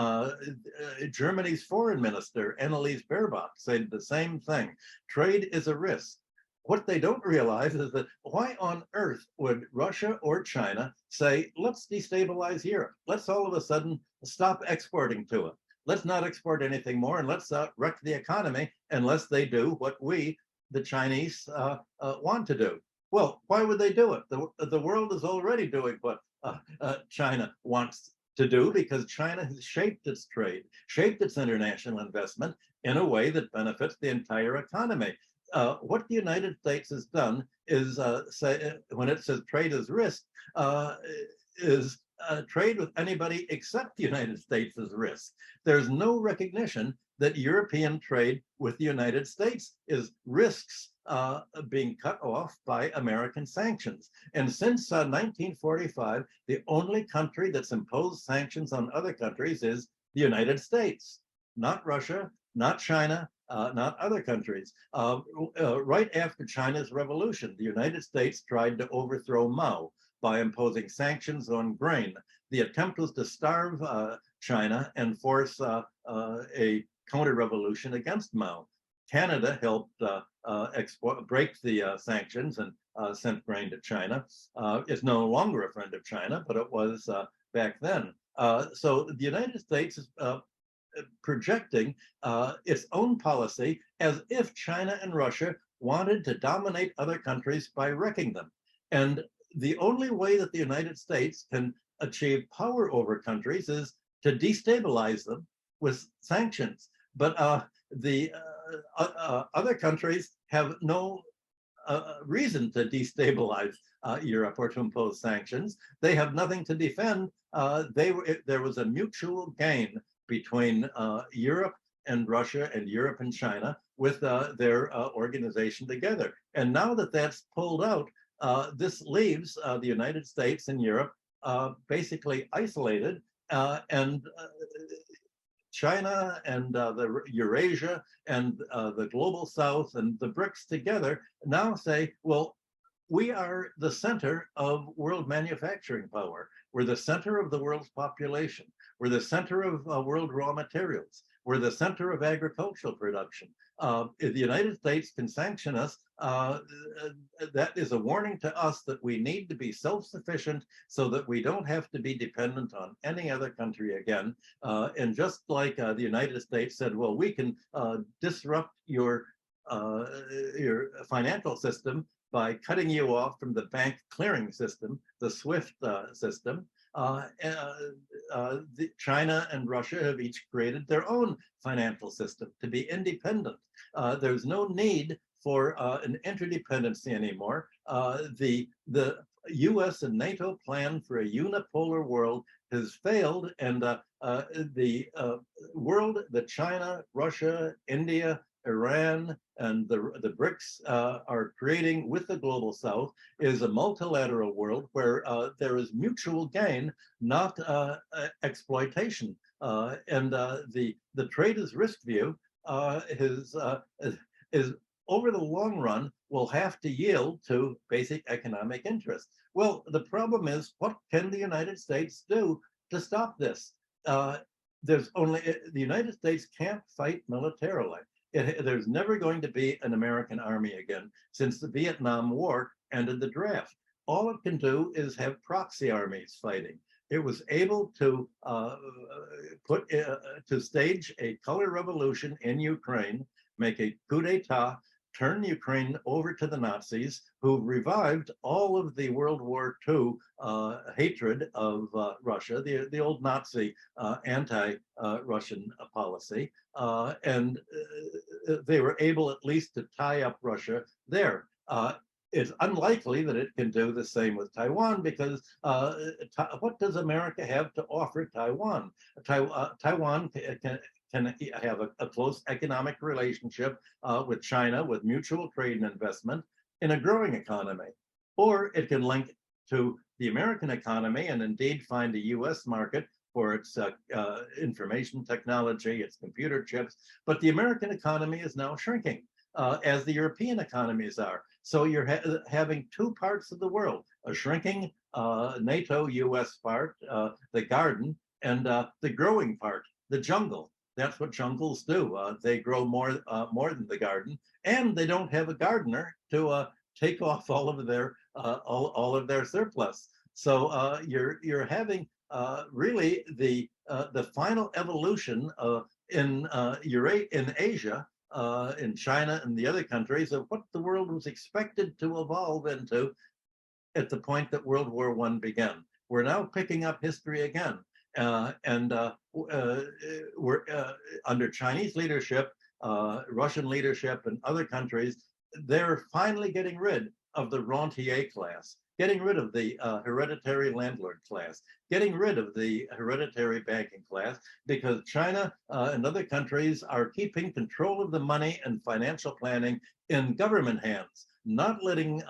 Germany's foreign minister, Annalise Baerbock, said the same thing. Trade is a risk. What they don't realize is that why on earth would Russia or China say, let's destabilize Europe. Let's all of a sudden stop exporting to it. Let's not export anything more, and let's wreck the economy unless they do what we, the Chinese, want to do. Well, why would they do it? The world is already doing what China wants to do, because China has shaped its trade, shaped its international investment in a way that benefits the entire economy. What the United States has done is say, when it says trade is risk, is trade with anybody except the United States is risk. There's no recognition that European trade with the United States is risks being cut off by American sanctions. And since 1945, the only country that's imposed sanctions on other countries is the United States, not Russia, not China, not other countries. Right after China's revolution, the United States tried to overthrow Mao by imposing sanctions on grain. The attempt was to starve China and force a counter-revolution against Mao. Canada helped break the sanctions and sent grain to China. It's no longer a friend of China, but it was back then. So the United States is projecting its own policy as if China and Russia wanted to dominate other countries by wrecking them. And the only way that the United States can achieve power over countries is to destabilize them with sanctions. But the other countries have no reason to destabilize Europe or to impose sanctions. They have nothing to defend. There was a mutual gain between Europe and Russia and Europe and China with their organization together. And now that that's pulled out, this leaves the United States and Europe basically isolated, and China and the Eurasia and the global South and the BRICS together now say, well, we are the center of world manufacturing power. We're the center of the world's population. We're the center of world raw materials. We're the center of agricultural production. If the United States can sanction us, that is a warning to us that we need to be self-sufficient so that we don't have to be dependent on any other country again. And just like the United States said, well, we can disrupt your financial system by cutting you off from the bank clearing system, the SWIFT system. China and Russia have each created their own financial system to be independent. There's no need for an interdependency anymore. The US and NATO plan for a unipolar world has failed, and the world that China, Russia, India, Iran, and the BRICS are creating with the global South is a multilateral world where there is mutual gain, not exploitation. And the trade as risk view is over the long run will have to yield to basic economic interest. Well, the problem is, what can the United States do to stop this? There's only, the United States can't fight militarily. There's never going to be an American army again since the Vietnam War ended the draft. All it can do is have proxy armies fighting. It was able to to stage a color revolution in Ukraine, make a coup d'etat, turn Ukraine over to the Nazis, who revived all of the World War II hatred of Russia, the old Nazi anti-Russian policy, and they were able at least to tie up Russia there. It's unlikely that it can do the same with Taiwan, because what does America have to offer Taiwan? Taiwan can have a close economic relationship with China, with mutual trade and investment in a growing economy. Or it can link to the American economy and indeed find a US market for its information technology, its computer chips. But the American economy is now shrinking, as the European economies are. So you're having two parts of the world, a shrinking NATO-US part, the garden, and the growing part, the jungle. That's what jungles do. They grow more than the garden, and they don't have a gardener to take off all of their surplus. So you're having really the final evolution in Asia, in China and the other countries, of what the world was expected to evolve into at the point that World War I began. We're now picking up history again. And we're under Chinese leadership, Russian leadership, and other countries, they're finally getting rid of the rentier class, getting rid of the hereditary landlord class, getting rid of the hereditary banking class, because China and other countries are keeping control of the money and financial planning in government hands, not letting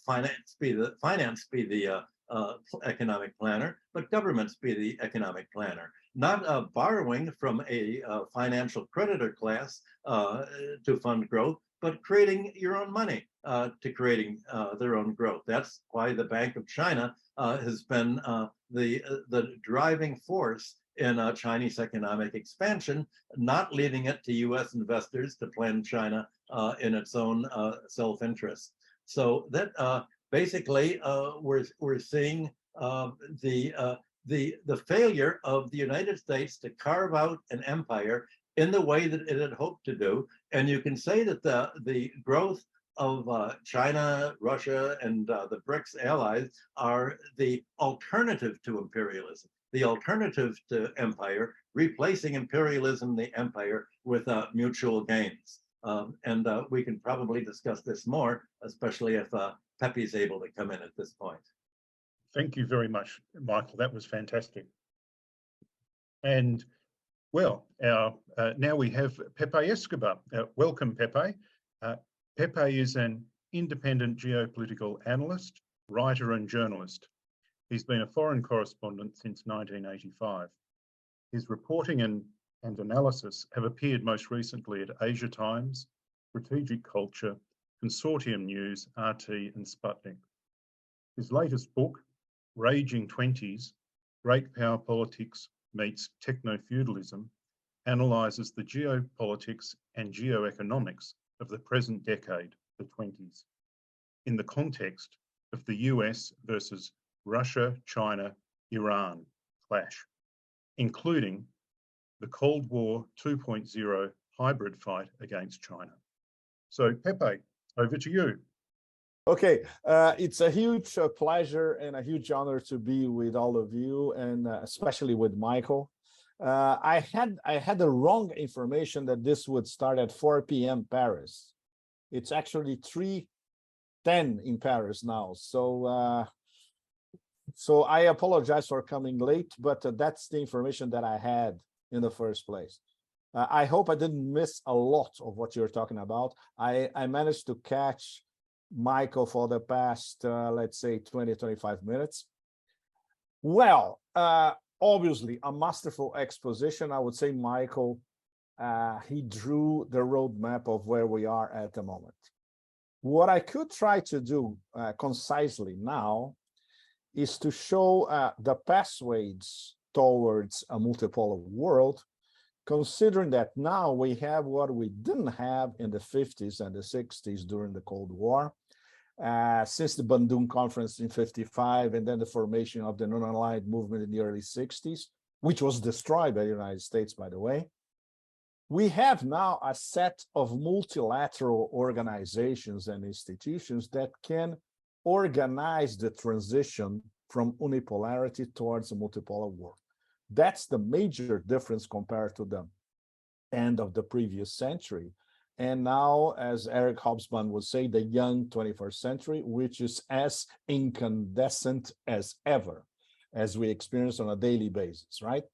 finance be the economic planner, but governments be the economic planner, not borrowing from a financial creditor class to fund growth, but creating your own money to creating their own growth. That's why the Bank of China has been the driving force in Chinese economic expansion, not leaving it to US investors to plan China in its own self-interest. So that basically, we're seeing the failure of the United States to carve out an empire in the way that it had hoped to do. And you can say that the growth of China, Russia, and the BRICS allies are the alternative to imperialism. the alternative to empire, replacing imperialism, the empire, with mutual gains. And we can probably discuss this more, especially if Pepe is able to come in at this point. Thank you very much, Michael. That was fantastic. And well, now we have Pepe Escobar. Welcome, Pepe. Pepe is an independent geopolitical analyst, writer and journalist. He's been a foreign correspondent since 1985. His reporting and analysis have appeared most recently at Asia Times, Strategic Culture, Consortium News, RT and Sputnik. His latest book, Raging 20s, Great Power Politics Meets Techno-Feudalism, analyses the geopolitics and geoeconomics of the present decade, the 20s, in the context of the US versus Russia, China, Iran clash, including the Cold War 2.0 hybrid fight against China. So Pepe, over to you. Okay, it's a huge pleasure and a huge honor to be with all of you, and especially with Michael. I had the wrong information that this would start at 4 p.m. Paris. It's actually 3:10 in Paris now. So I apologize for coming late, but that's the information that I had in the first place. I hope I didn't miss a lot of what you're talking about. I managed to catch Michael for the past, let's say, 20, 25 minutes. Well, obviously, a masterful exposition. I would say Michael, he drew the roadmap of where we are at the moment. What I could try to do concisely now is to show the pathways towards a multipolar world, considering that now we have what we didn't have in the 50s and the 60s during the Cold War, since the Bandung Conference in 55, and then the formation of the non-aligned movement in the early 60s, which was destroyed by the United States, by the way. We have now a set of multilateral organizations and institutions that can organize the transition from unipolarity towards a multipolar world. That's the major difference compared to the end of the previous century. And now, as Eric Hobsbawm would say, the young 21st century, which is as incandescent as ever, as we experience on a daily basis, right?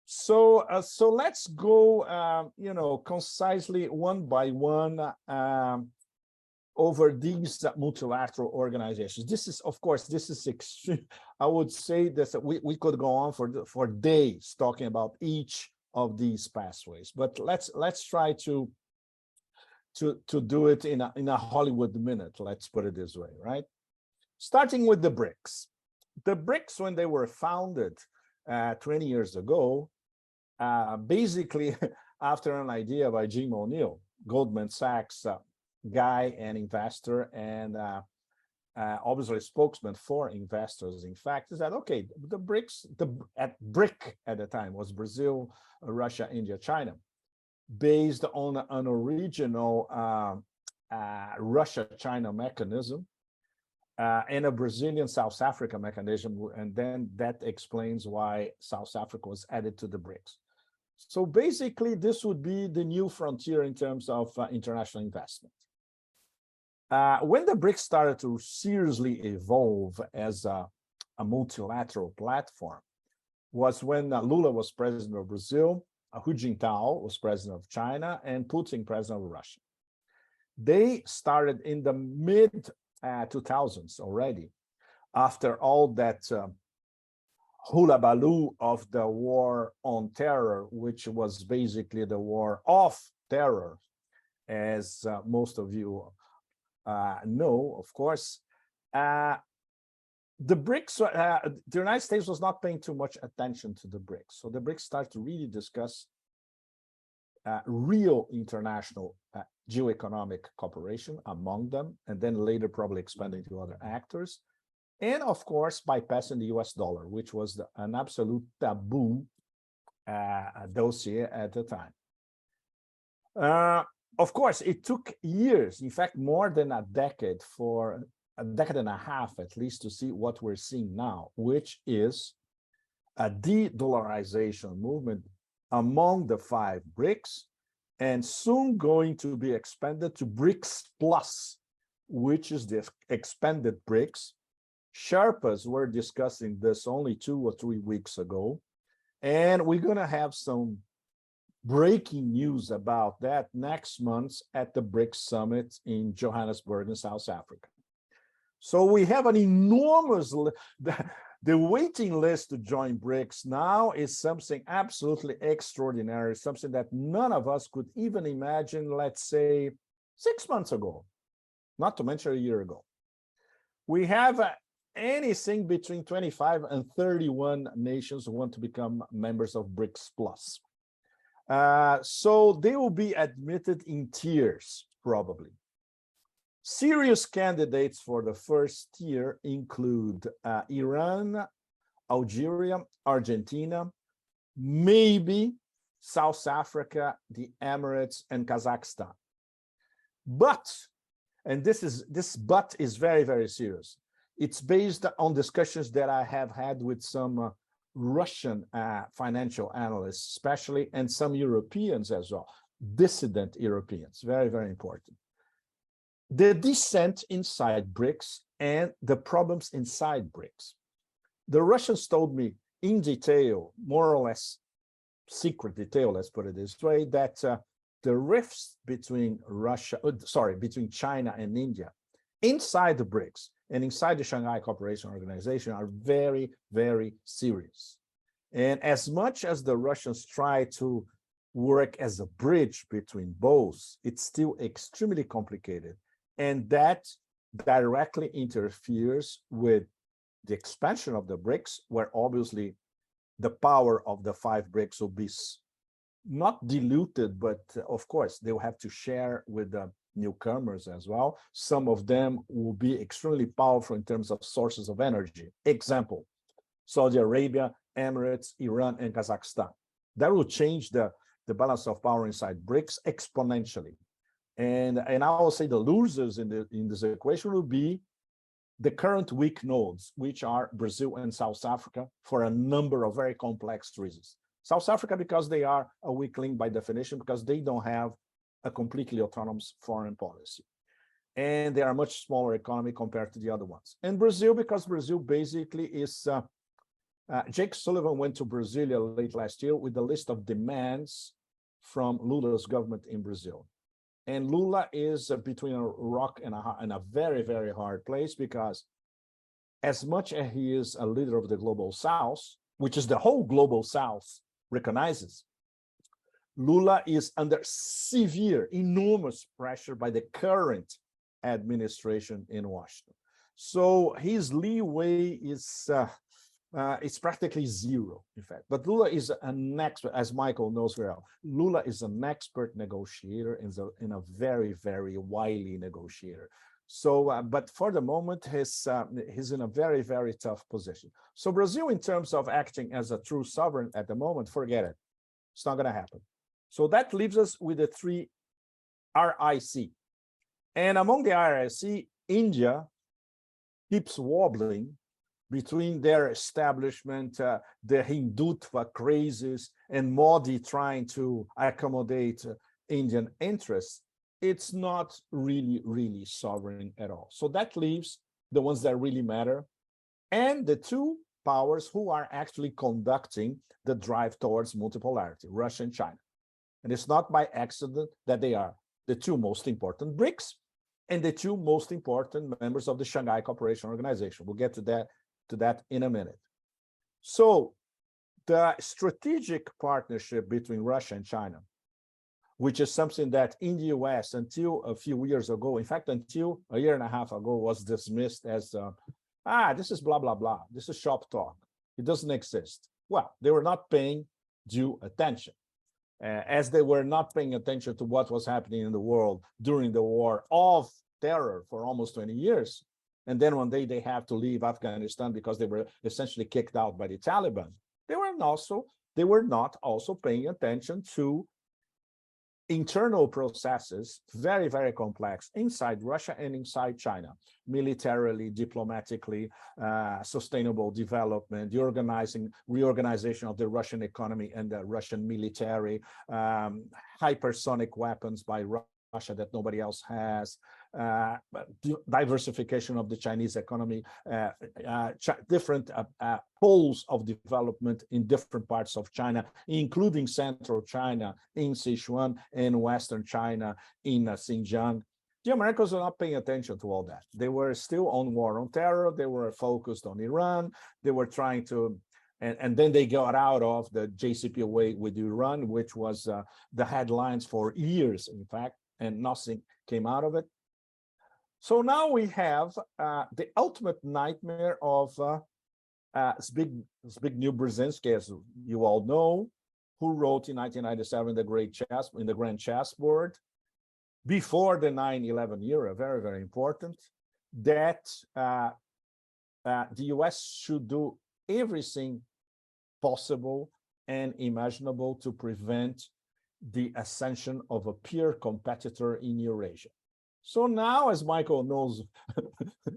So let's go, concisely one by one over these multilateral organizations. This is, of course, this is extreme. I would say that we could go on for days talking about each of these pathways, but let's try to do it in a Hollywood minute. Let's put it this way, right? Starting with the BRICS. The BRICS, when they were founded 20 years ago, basically after an idea by Jim O'Neill, Goldman Sachs guy and investor, and obviously a spokesman for investors, in fact, is that, okay, the BRICS, BRIC at the time was Brazil, Russia, India, China, based on an original Russia-China mechanism and a Brazilian-South Africa mechanism, and then that explains why South Africa was added to the BRICS. So basically, this would be the new frontier in terms of international investment. When the BRICS started to seriously evolve as a multilateral platform was when Lula was president of Brazil, Hu Jintao was president of China, and Putin president of Russia. They started in the mid-2000s already, after all that hula-baloo of the war on terror, which was basically the war of terror, as most of you know, of course. The BRICS, the United States was not paying too much attention to the BRICS. So the BRICS started to really discuss real international geoeconomic cooperation among them, and then later probably expanding to other actors. And of course, bypassing the US dollar, which was an absolute taboo dossier at the time. Of course, it took years, in fact, more than a decade, for a decade and a half at least, to see what we're seeing now, which is a de-dollarization movement among the 5 BRICS, and soon going to be expanded to BRICS Plus, which is the expanded BRICS. Sherpas were discussing this only 2 or 3 weeks ago, and we're going to have some breaking news about that next month at the BRICS Summit in Johannesburg in South Africa. So we have an enormous, the waiting list to join BRICS now is something absolutely extraordinary, something that none of us could even imagine, let's say, 6 months ago, not to mention a year ago. We have anything between 25 and 31 nations who want to become members of BRICS Plus. So they will be admitted in tiers, probably. Serious candidates for the first tier include Iran, Algeria, Argentina, maybe South Africa, the Emirates, and Kazakhstan. But, and this but is very, very serious. It's based on discussions that I have had with some Russian financial analysts, especially, and some Europeans as well, dissident Europeans, very, very important. The descent inside BRICS and the problems inside BRICS. The Russians told me in detail, more or less secret detail, let's put it this way, that the rifts between between China and India inside the BRICS and inside the Shanghai Cooperation Organization are very, very serious. And as much as the Russians try to work as a bridge between both, it's still extremely complicated. And that directly interferes with the expansion of the BRICS, where obviously the power of the 5 BRICS will be not diluted, but of course, they will have to share with the newcomers as well. Some of them will be extremely powerful in terms of sources of energy. Example, Saudi Arabia, Emirates, Iran, and Kazakhstan. That will change the balance of power inside BRICS exponentially. And I will say the losers in this equation will be the current weak nodes, which are Brazil and South Africa, for a number of very complex reasons. South Africa, because they are a weak link by definition, because they don't have a completely autonomous foreign policy. And they are a much smaller economy compared to the other ones. And Brazil, because Brazil basically is, Jake Sullivan went to Brasilia late last year with a list of demands from Lula's government in Brazil. And Lula is between a rock and a very, very hard place, because as much as he is a leader of the Global South, which is the whole Global South recognizes, Lula is under severe, enormous pressure by the current administration in Washington. So his leeway is it's practically zero, in fact. But Lula is an expert, as Michael knows very well. Lula is an expert negotiator and a very, very wily negotiator. So, but for the moment, he's in a very, very tough position. So Brazil, in terms of acting as a true sovereign at the moment, forget it. It's not going to happen. So that leaves us with the 3 RIC. And among the RIC, India keeps wobbling between their establishment, the Hindutva crazes, and Modi trying to accommodate Indian interests. It's not really, really sovereign at all. So that leaves the ones that really matter, and the 2 powers who are actually conducting the drive towards multipolarity, Russia and China. And it's not by accident that they are the 2 most important BRICS and the 2 most important members of the Shanghai Cooperation Organization. We'll get to that in a minute. So the strategic partnership between Russia and China, which is something that in the US until a few years ago, in fact, until a year and a half ago, was dismissed as, this is blah, blah, blah. This is shop talk. It doesn't exist. Well, they were not paying due attention. As they were not paying attention to what was happening in the world during the war of terror for almost 20 years. And then one day they have to leave Afghanistan because they were essentially kicked out by the Taliban. They were not also paying attention to internal processes, very, very complex, inside Russia and inside China, militarily, diplomatically, sustainable development, the reorganization of the Russian economy and the Russian military, hypersonic weapons by Russia that nobody else has, diversification of the Chinese economy, different poles of development in different parts of China, including central China in Sichuan and western China in Xinjiang. The Americans were not paying attention to all that. They were still on war on terror. They were focused on Iran. They were trying to, and then they got out of the JCPOA with Iran, which was the headlines for years, in fact, and nothing came out of it. So now we have the ultimate nightmare of Zbigniew Brzezinski, as you all know, who wrote in 1997 the Grand Chessboard, before the 9/11 era, very, very important, that the US should do everything possible and imaginable to prevent the ascension of a peer competitor in Eurasia. So now, as Michael knows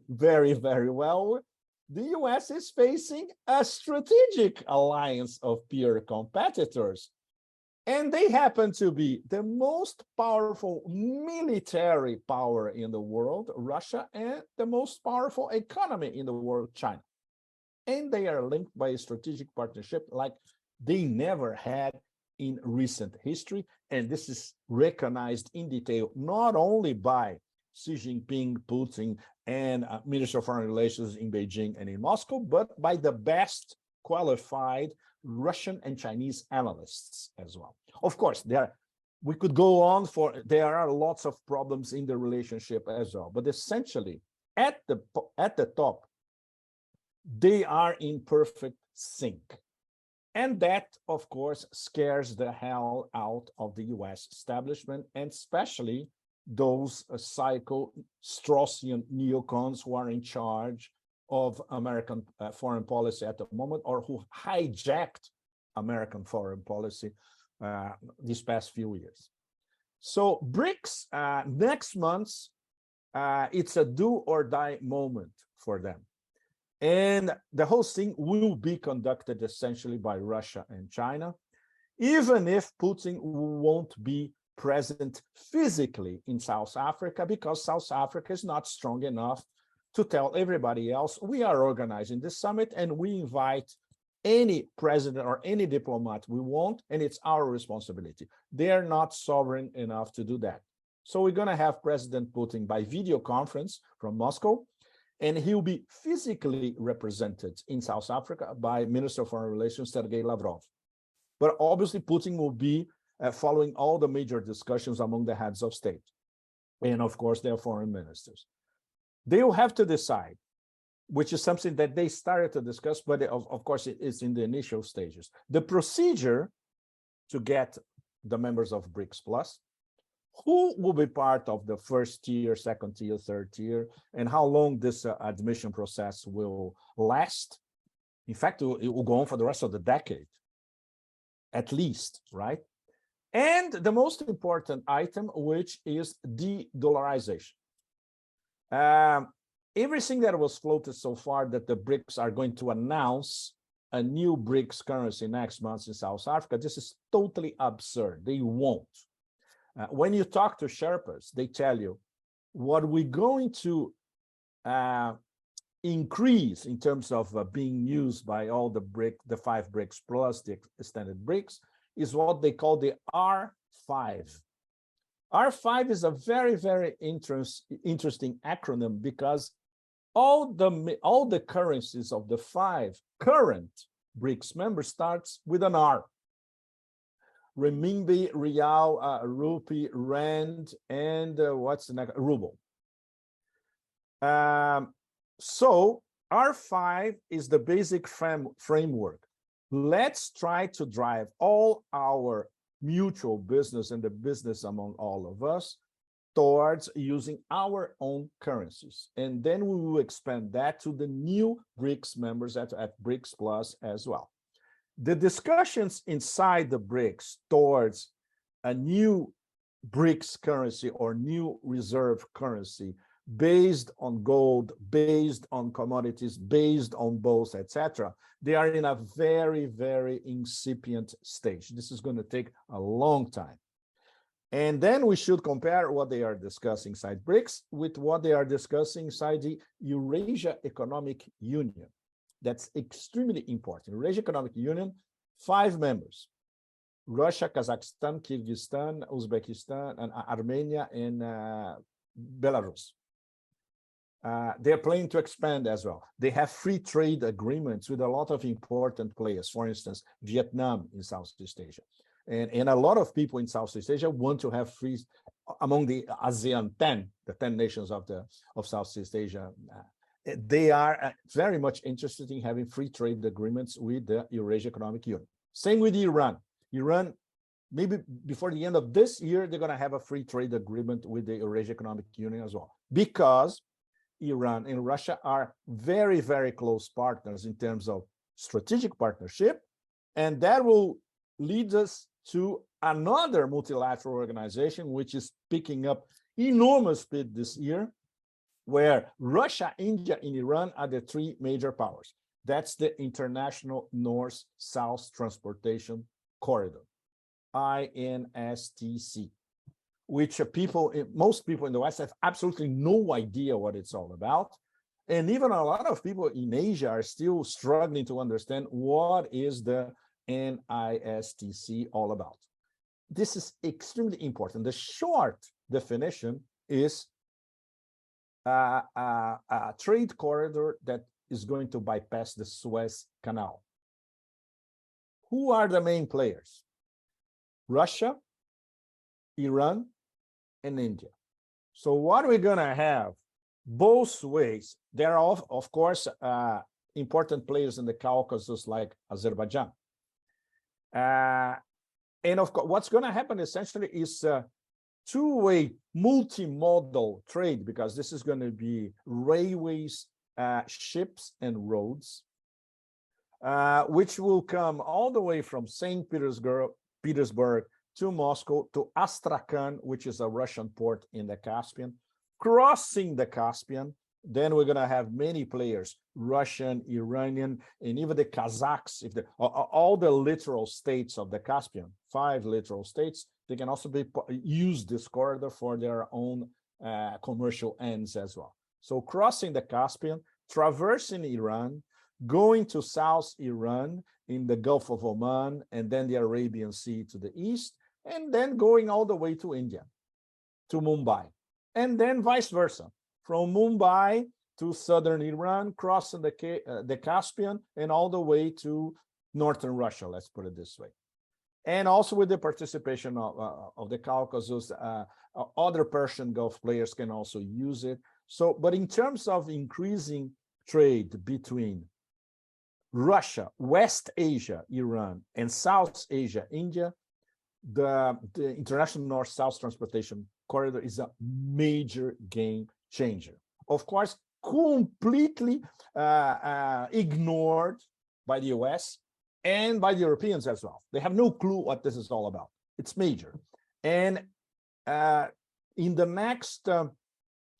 very, very well, the US is facing a strategic alliance of peer competitors. And they happen to be the most powerful military power in the world, Russia, and the most powerful economy in the world, China. And they are linked by a strategic partnership like they never had in recent history. And this is recognized in detail, not only by Xi Jinping, Putin, and Minister of Foreign Relations in Beijing and in Moscow, but by the best qualified Russian and Chinese analysts as well. Of course, we could go on there are lots of problems in the relationship as well, but essentially at the top, they are in perfect sync. And that, of course, scares the hell out of the US establishment, and especially those psycho-Straussian neocons who are in charge of American foreign policy at the moment, or who hijacked American foreign policy these past few years. So BRICS, next month, it's a do or die moment for them. And the whole thing will be conducted essentially by Russia and China, even if Putin won't be present physically in South Africa, because South Africa is not strong enough to tell everybody else, we are organizing this summit and we invite any president or any diplomat we want, and it's our responsibility. They are not sovereign enough to do that. So we're going to have President Putin by video conference from Moscow, and he'll be physically represented in South Africa by Minister of Foreign Relations Sergei Lavrov. But obviously Putin will be following all the major discussions among the heads of state, and of course their foreign ministers. They will have to decide, which is something that they started to discuss, but of course it is in the initial stages. The procedure to get the members of BRICS Plus, who will be part of the first tier, second tier, third tier, and how long this admission process will last. In fact, it will go on for the rest of the decade, at least, right? And the most important item, which is de-dollarization. Everything that was floated so far that the BRICS are going to announce a new BRICS currency next month in South Africa, this is totally absurd. They won't. When you talk to Sherpas, they tell you what we're going to increase in terms of being used by all the 5 BRICS plus the extended BRICS is what they call the R5. R5 is a very, very interesting acronym because all the currencies of the 5 current BRICS members starts with an R. Renminbi, Rial, Rupee, Rand, and what's the next? Ruble. So R5 is the basic framework. Let's try to drive all our mutual business and the business among all of us towards using our own currencies. And then we will expand that to the new BRICS members at BRICS Plus as well. The discussions inside the BRICS towards a new BRICS currency or new reserve currency based on gold, based on commodities, based on both, etc. They are in a very, very incipient stage. This is going to take a long time. And then we should compare what they are discussing inside BRICS with what they are discussing inside the Eurasia Economic Union. That's extremely important. Eurasia Economic Union, 5 members: Russia, Kazakhstan, Kyrgyzstan, Uzbekistan, and Armenia, and Belarus. They're planning to expand as well. They have free trade agreements with a lot of important players, for instance, Vietnam in Southeast Asia. And a lot of people in Southeast Asia want to have free, among the ASEAN 10, the 10 nations of Southeast Asia, they are very much interested in having free trade agreements with the Eurasia Economic Union. Same with Iran. Iran, maybe before the end of this year, they're going to have a free trade agreement with the Eurasia Economic Union as well, because Iran and Russia are very, very close partners in terms of strategic partnership, and that will lead us to another multilateral organization, which is picking up enormous speed this year, where Russia, India, and Iran are the 3 major powers. That's the International North-South Transportation Corridor, INSTC, which most people in the West have absolutely no idea what it's all about. And even a lot of people in Asia are still struggling to understand what is the NISTC all about. This is extremely important. The short definition is a trade corridor that is going to bypass the Suez Canal. Who are the main players? Russia, Iran, and India. So what we're going to have both ways, there are, of course, important players in the Caucasus like Azerbaijan. And of course, what's going to happen essentially is two-way multimodal trade, because this is going to be railways, ships, and roads, which will come all the way from St. Petersburg to Moscow to Astrakhan, which is a Russian port in the Caspian, crossing the Caspian. Then we're going to have many players, Russian, Iranian, and even the Kazakhs, all the littoral states of the Caspian, 5 littoral states, they can also use this corridor for their own commercial ends as well. So crossing the Caspian, traversing Iran, going to South Iran in the Gulf of Oman, and then the Arabian Sea to the east, and then going all the way to India, to Mumbai, and then vice versa. From Mumbai to southern Iran, crossing the Caspian, and all the way to northern Russia, let's put it this way. And also with the participation of the Caucasus, other Persian Gulf players can also use it. So, but in terms of increasing trade between Russia, West Asia, Iran, and South Asia, India, the International North-South Transportation Corridor is a major game changer. Of course, completely ignored by the US and by the Europeans as well. They have no clue what this is all about. It's major. And in the next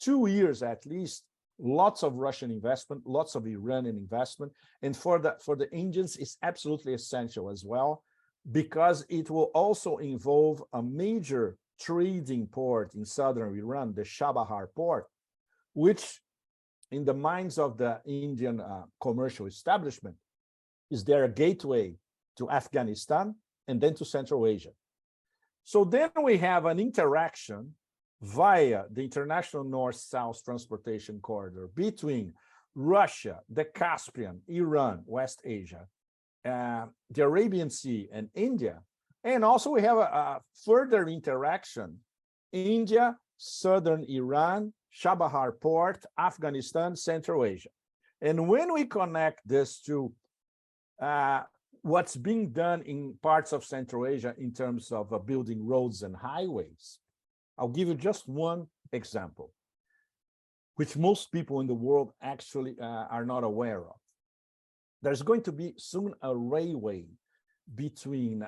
2 years at least, lots of Russian investment, lots of Iranian investment, and for the Indians, it's absolutely essential as well, because it will also involve a major trading port in southern Iran, the Chabahar port, which in the minds of the Indian commercial establishment is their gateway to Afghanistan and then to Central Asia. So then we have an interaction via the International North-South Transportation Corridor between Russia, the Caspian, Iran, West Asia, the Arabian Sea, and India. And also we have a further interaction, India, southern Iran, Chabahar port, Afghanistan, Central Asia. And when we connect this to what's being done in parts of Central Asia in terms of building roads and highways, I'll give you just one example, which most people in the world actually are not aware of. There's going to be soon a railway between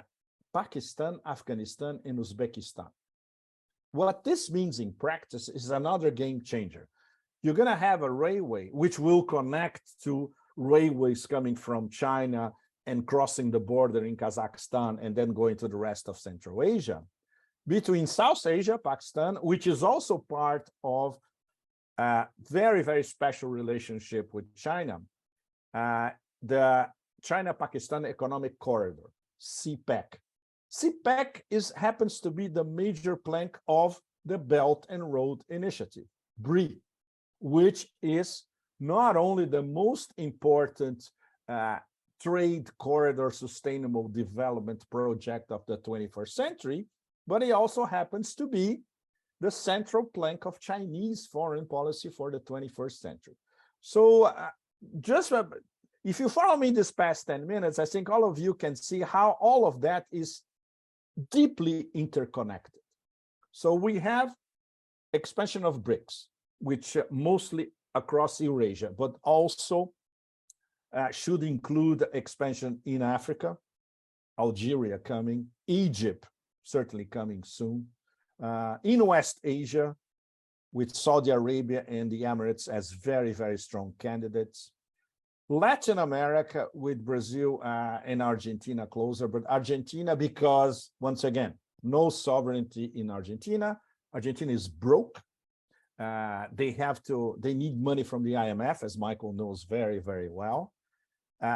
Pakistan, Afghanistan, and Uzbekistan. What this means in practice is another game changer. You're going to have a railway which will connect to railways coming from China and crossing the border in Kazakhstan and then going to the rest of Central Asia. Between South Asia, Pakistan, which is also part of a very, very special relationship with China, the China-Pakistan Economic Corridor, CPEC. CPEC happens to be the major plank of the Belt and Road Initiative, BRI, which is not only the most important trade corridor sustainable development project of the 21st century, but it also happens to be the central plank of Chinese foreign policy for the 21st century. So if you follow me this past 10 minutes, I think all of you can see how all of that is deeply interconnected. So we have expansion of BRICS, which mostly across Eurasia, but also should include expansion in Africa, Algeria coming, Egypt certainly coming soon, in West Asia, with Saudi Arabia and the Emirates as very, very strong candidates. Latin America with Brazil and Argentina closer, but Argentina because, once again, no sovereignty in Argentina. Argentina is broke. They need money from the IMF, as Michael knows very, very well.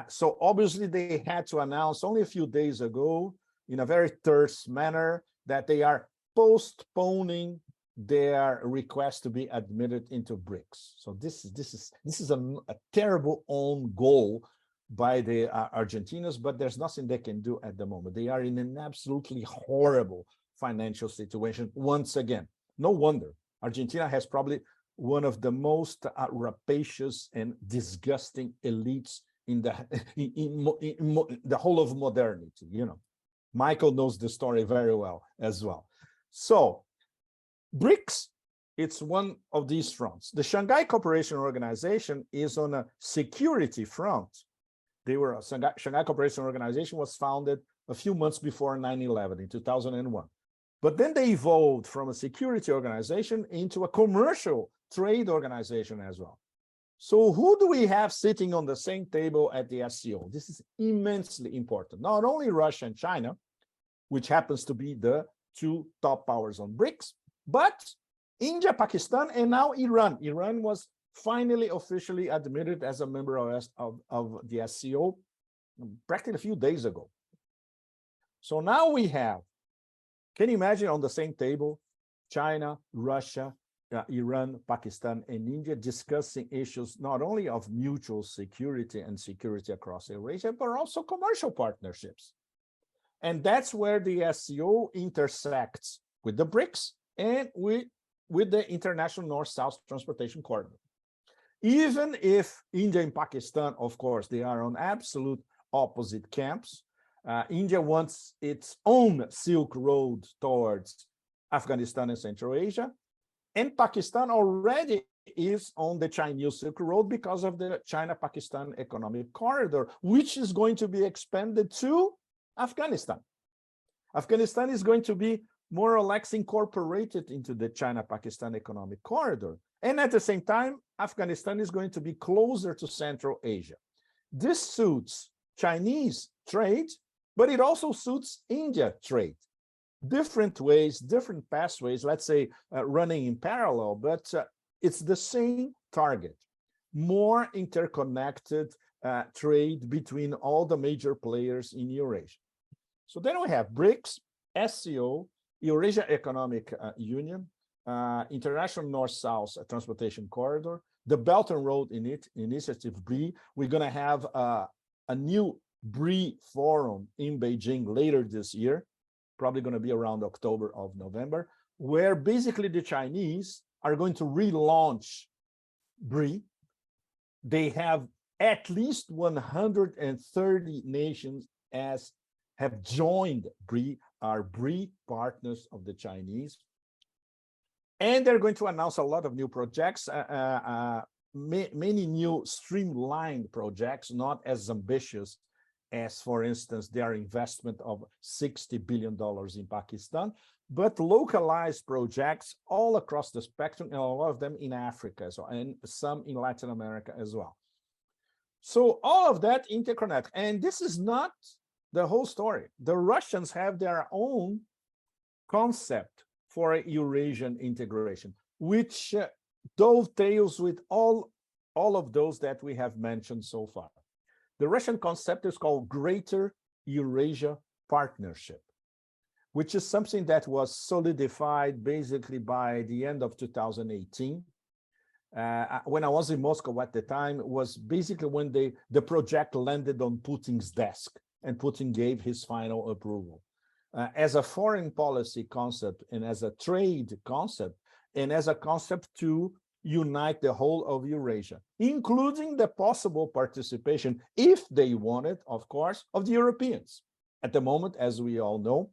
So obviously they had to announce only a few days ago in a very terse manner that they are postponing their request to be admitted into BRICS. So this is a terrible own goal by the Argentinians, but there's nothing they can do at the moment. They are in an absolutely horrible financial situation once again. No wonder. Argentina has probably one of the most rapacious and disgusting elites in the whole of modernity. You know, Michael knows the story very well as well. So BRICS, it's one of these fronts. The Shanghai Cooperation Organization is on a security front. Shanghai Cooperation Organization was founded a few months before 9/11 in 2001. But then they evolved from a security organization into a commercial trade organization as well. So who do we have sitting on the same table at the SCO? This is immensely important. Not only Russia and China, which happens to be the two top powers on BRICS, but India, Pakistan, and now Iran. Iran was finally officially admitted as a member of the SCO practically a few days ago. So now we have, can you imagine on the same table, China, Russia, Iran, Pakistan, and India discussing issues not only of mutual security and security across Eurasia, but also commercial partnerships. And that's where the SCO intersects with the BRICS and with the International North-South Transportation Corridor. Even if India and Pakistan, of course, they are on absolute opposite camps. India wants its own Silk Road towards Afghanistan and Central Asia. And Pakistan already is on the Chinese Silk Road because of the China-Pakistan Economic Corridor, which is going to be expanded to Afghanistan. Afghanistan is going to be more or less incorporated into the China-Pakistan Economic Corridor. And at the same time, Afghanistan is going to be closer to Central Asia. This suits Chinese trade, but it also suits India trade. Different ways, different pathways, let's say running in parallel, but it's the same target. More interconnected trade between all the major players in Eurasia. So then we have BRICS, SCO, Eurasia Economic Union, International North-South Transportation Corridor, the Belt and Road Initiative, BRI. We're going to have a new BRI forum in Beijing later this year, probably going to be around October or November, where basically the Chinese are going to relaunch BRI. They have at least 130 nations have joined BRI, are BRI partners of the Chinese. And they're going to announce a lot of new projects, many new streamlined projects, not as ambitious as, for instance, their investment of $60 billion in Pakistan, but localized projects all across the spectrum, and a lot of them in Africa as well, and some in Latin America as well. So all of that interconnect, and this is not the whole story. The Russians have their own concept for Eurasian integration, which dovetails with all of those that we have mentioned so far. The Russian concept is called Greater Eurasia Partnership, which is something that was solidified basically by the end of 2018. When I was in Moscow at the time, was basically when the project landed on Putin's desk, and Putin gave his final approval. As a foreign policy concept, and as a trade concept, and as a concept to unite the whole of Eurasia, including the possible participation, if they wanted, of course, of the Europeans. At the moment, as we all know,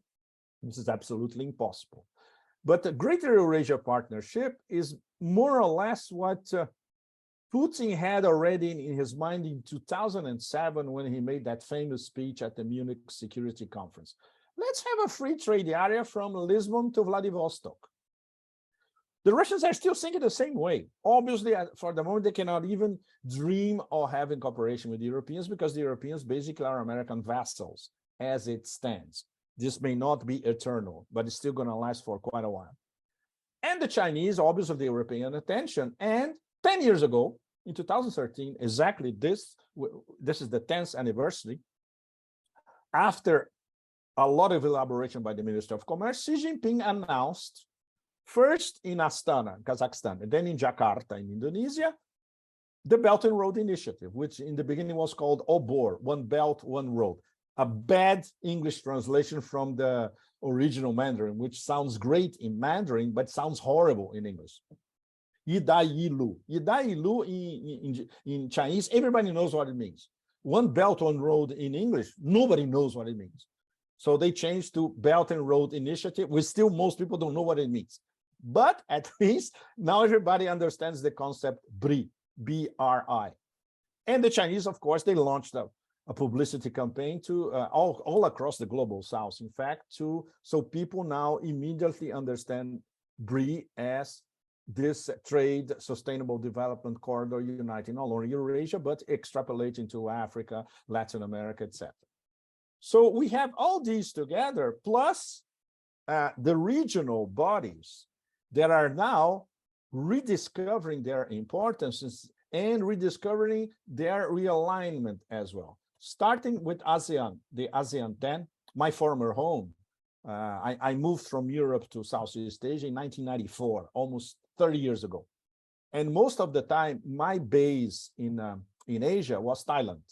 this is absolutely impossible. But the Greater Eurasia Partnership is more or less what Putin had already in his mind in 2007 when he made that famous speech at the Munich Security Conference. Let's have a free trade area from Lisbon to Vladivostok. The Russians are still thinking the same way. Obviously, for the moment, they cannot even dream of having cooperation with the Europeans because the Europeans basically are American vassals as it stands. This may not be eternal, but it's still going to last for quite a while. And the Chinese, obviously, they were paying attention. And 10 years ago, in 2013, exactly this is the 10th anniversary, after a lot of elaboration by the Minister of Commerce, Xi Jinping announced, first in Astana, Kazakhstan, and then in Jakarta, in Indonesia, the Belt and Road Initiative, which in the beginning was called OBOR, One Belt, One Road, a bad English translation from the original Mandarin, which sounds great in Mandarin, but sounds horrible in English. Yidai-Yilu. Yidai-Yilu in Chinese, everybody knows what it means. One Belt, One Road in English, nobody knows what it means. So they changed to Belt and Road Initiative, which still most people don't know what it means. But at least now everybody understands the concept BRI, B-R-I. And the Chinese, of course, they launched a publicity campaign to all across the global south, in fact, so people now immediately understand BRI as this trade sustainable development corridor uniting not only Eurasia, but extrapolating to Africa, Latin America, etc. So we have all these together, plus the regional bodies that are now rediscovering their importance and rediscovering their realignment as well. Starting with ASEAN, the ASEAN 10, my former home. I moved from Europe to Southeast Asia in 1994, almost 30 years ago. And most of the time, my base in Asia was Thailand.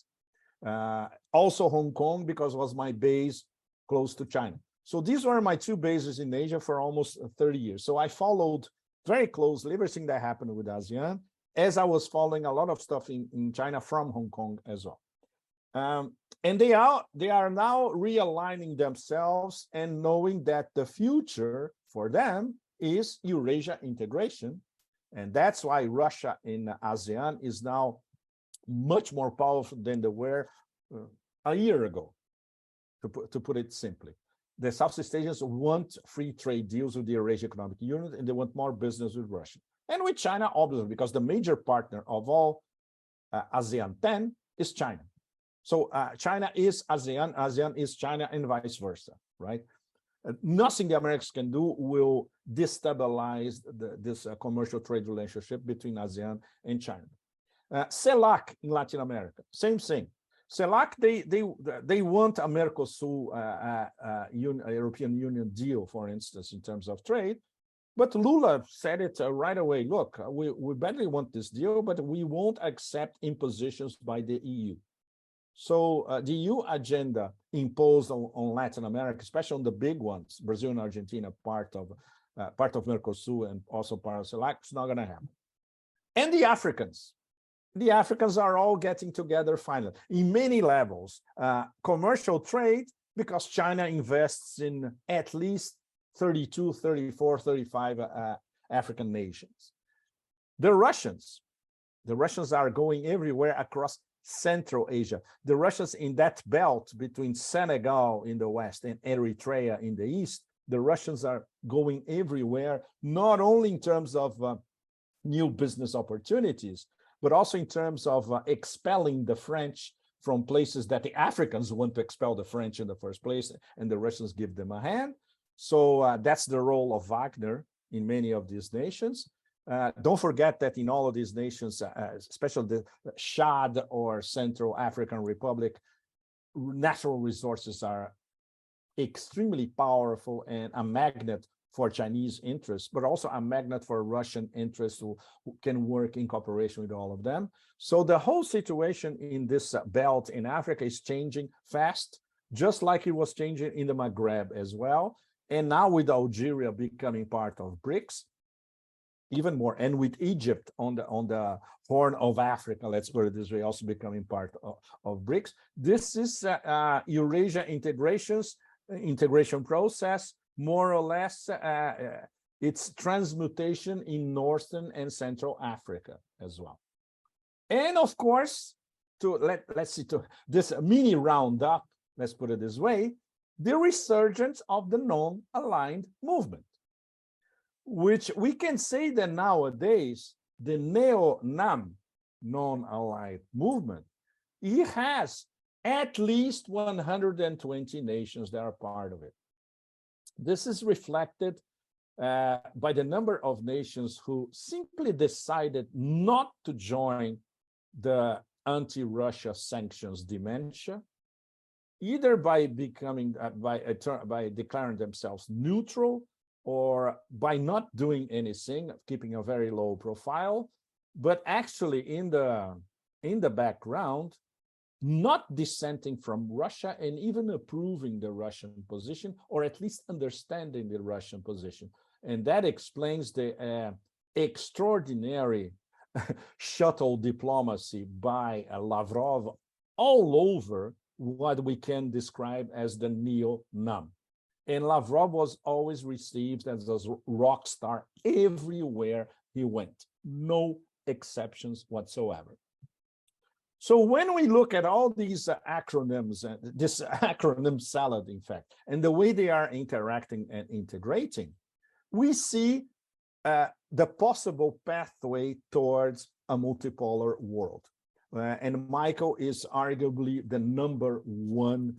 Also Hong Kong, because it was my base close to China. So these were my two bases in Asia for almost 30 years. So I followed very closely everything that happened with ASEAN, as I was following a lot of stuff in China from Hong Kong as well. And they are now realigning themselves and knowing that the future for them is Eurasia integration. And that's why Russia in ASEAN is now much more powerful than they were a year ago, to put it simply. The Southeast Asians want free trade deals with the Eurasia Economic Union, and they want more business with Russia. And with China, obviously, because the major partner of all ASEAN 10 is China. So China is ASEAN, ASEAN is China, and vice versa, right? Nothing the Americans can do will destabilize this commercial trade relationship between ASEAN and China. CELAC in Latin America, same thing. CELAC, they want a Mercosur European Union deal, for instance, in terms of trade. But Lula said it right away. Look, we badly want this deal, but we won't accept impositions by the EU. So the EU agenda imposed on Latin America, especially on the big ones, Brazil and Argentina, part of Mercosur and also part of CELAC, it's not going to happen. And the Africans are all getting together finally in many levels. Commercial trade, because China invests in at least 32, 34, 35 African nations. The Russians are going everywhere across Central Asia. The Russians in that belt between Senegal in the west and Eritrea in the east, the Russians are going everywhere, not only in terms of new business opportunities, but also in terms of expelling the French from places that the Africans want to expel the French in the first place, and the Russians give them a hand. So that's the role of Wagner in many of these nations. Don't forget that in all of these nations, especially the Chad or Central African Republic, natural resources are extremely powerful and a magnet for Chinese interests, but also a magnet for Russian interests who can work in cooperation with all of them. So the whole situation in this belt in Africa is changing fast, just like it was changing in the Maghreb as well. And now with Algeria becoming part of BRICS, even more, and with Egypt on the Horn of Africa, let's put it this way, also becoming part of BRICS. This is Eurasia integration process, more or less, it's transmutation in Northern and Central Africa as well. And of course, let's see, to this mini roundup, let's put it this way, the resurgence of the non-aligned movement, which we can say that nowadays, the neo-NAM, non-aligned movement, it has at least 120 nations that are part of it. This is reflected by the number of nations who simply decided not to join the anti-Russia sanctions dementia, either by becoming by declaring themselves neutral or by not doing anything, keeping a very low profile, but actually in the background, not dissenting from Russia and even approving the Russian position, or at least understanding the Russian position. And that explains the extraordinary shuttle diplomacy by Lavrov all over what we can describe as the neo-NAM. And Lavrov was always received as a rock star everywhere he went, no exceptions whatsoever. So when we look at all these acronyms, this acronym salad, in fact, and the way they are interacting and integrating, we see the possible pathway towards a multipolar world. And Michael is arguably the #1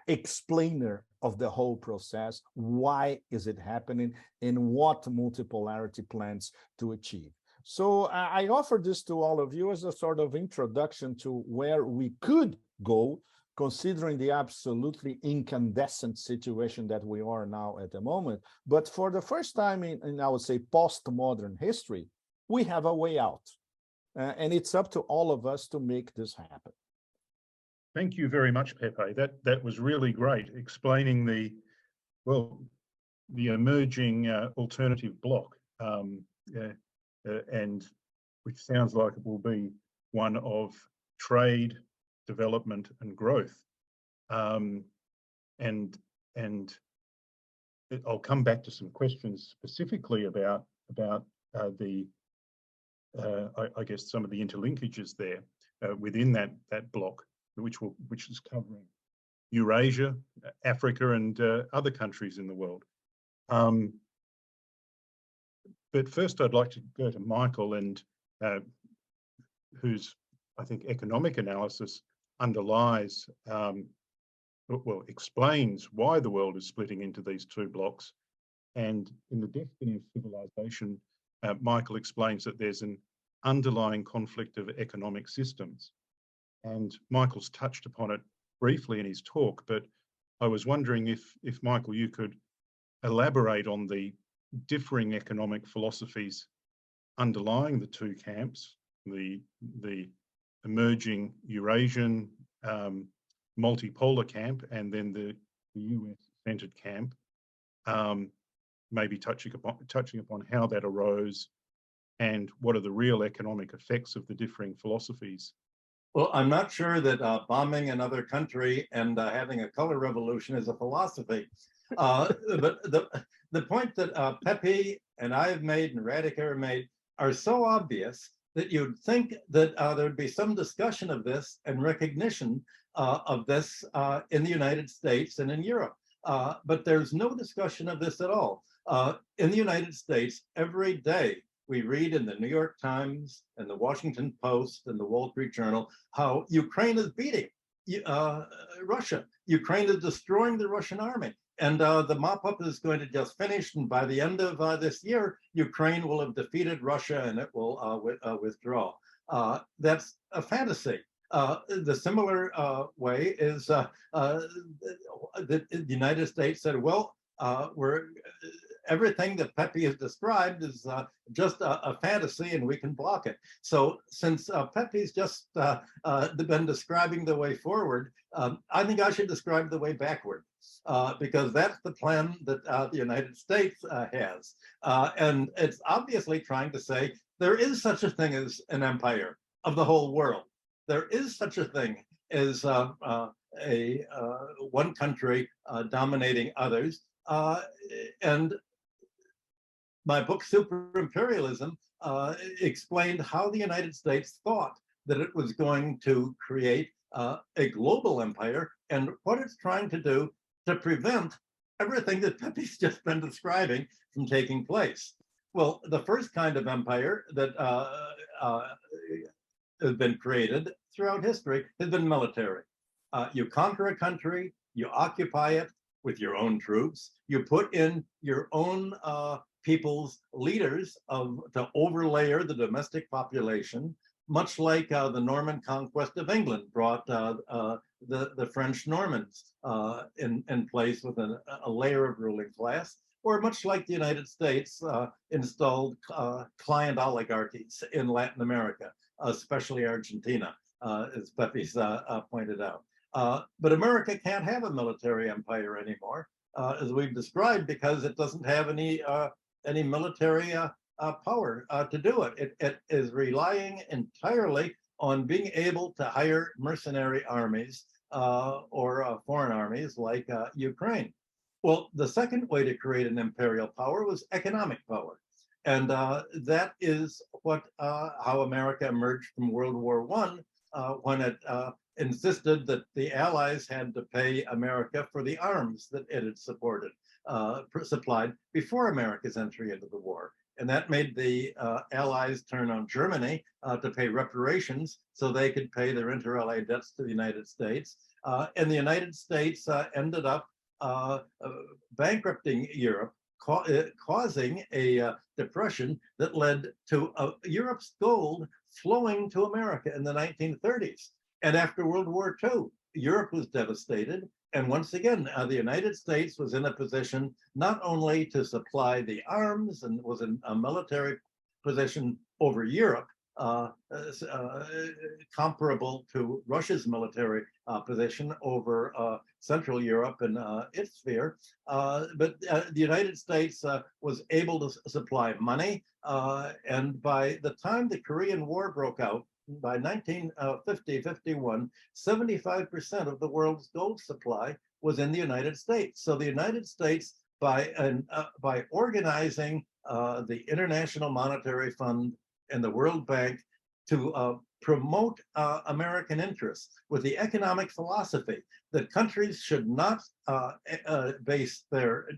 explainer of the whole process. Why is it happening and what multipolarity plans to achieve? So I offer this to all of you as a sort of introduction to where we could go, considering the absolutely incandescent situation that we are now at the moment. But for the first time in I would say, postmodern history, we have a way out. And it's up to all of us to make this happen. Thank you very much, Pepe. That was really great, explaining the emerging alternative bloc, and which sounds like it will be one of trade, development, and growth. And I'll come back to some questions specifically about I guess some of the interlinkages there within that bloc, which is covering Eurasia, Africa, and other countries in the world. But first, I'd like to go to Michael, and whose, I think, economic analysis underlies, explains why the world is splitting into these two blocks. And in the Destiny of Civilization, Michael explains that there's an underlying conflict of economic systems. And Michael's touched upon it briefly in his talk, but I was wondering if Michael, you could elaborate on the differing economic philosophies underlying the two camps, the emerging Eurasian multipolar camp, and then the US-centered camp, maybe touching upon how that arose and what are the real economic effects of the differing philosophies. Well, I'm not sure that bombing another country and having a color revolution is a philosophy. But the point that Pepe and I have made and Radhika made are so obvious that you'd think that there'd be some discussion of this and recognition of this in the United States and in Europe. But there's no discussion of this at all. In the United States, every day we read in the New York Times and the Washington Post and the Wall Street Journal how Ukraine is beating Russia. Ukraine is destroying the Russian army. And the mop-up is going to just finish. And by the end of this year, Ukraine will have defeated Russia and it will withdraw. That's a fantasy. The similar way is the United States said, well, everything that Pepe has described is just a fantasy and we can block it. So since Pepe's just been describing the way forward, I think I should describe the way backward. Because that's the plan that the United States has. And it's obviously trying to say there is such a thing as an empire of the whole world. There is such a thing as one country dominating others. And my book, Super Imperialism, explained how the United States thought that it was going to create a global empire and what it's trying to do to prevent everything that Pepe's just been describing from taking place. Well, the first kind of empire that has been created throughout history has been military. You conquer a country, you occupy it with your own troops, you put in your own people's leaders to overlayer the domestic population, much like the Norman conquest of England brought the French Normans in place with a layer of ruling class, or much like the United States installed client oligarchies in Latin America, especially Argentina, as Pepe's pointed out. But America can't have a military empire anymore, as we've described, because it doesn't have any military power to do it. It is relying entirely on being able to hire mercenary armies or foreign armies like Ukraine. Well, the second way to create an imperial power was economic power. And that is how America emerged from World War I when it insisted that the Allies had to pay America for the arms that it had supplied before America's entry into the war. And that made the Allies turn on Germany to pay reparations so they could pay their inter-allied debts to the United States. And the United States ended up bankrupting Europe, causing a depression that led to Europe's gold flowing to America in the 1930s. And after World War II, Europe was devastated. And once again, the United States was in a position not only to supply the arms and was in a military position over Europe, comparable to Russia's military position over Central Europe and its sphere, but the United States was able to supply money. And by the time the Korean War broke out, by 1950-51, 75% of the world's gold supply was in the United States. So the United States, by organizing the International Monetary Fund and the World Bank to promote American interests with the economic philosophy that countries should not base their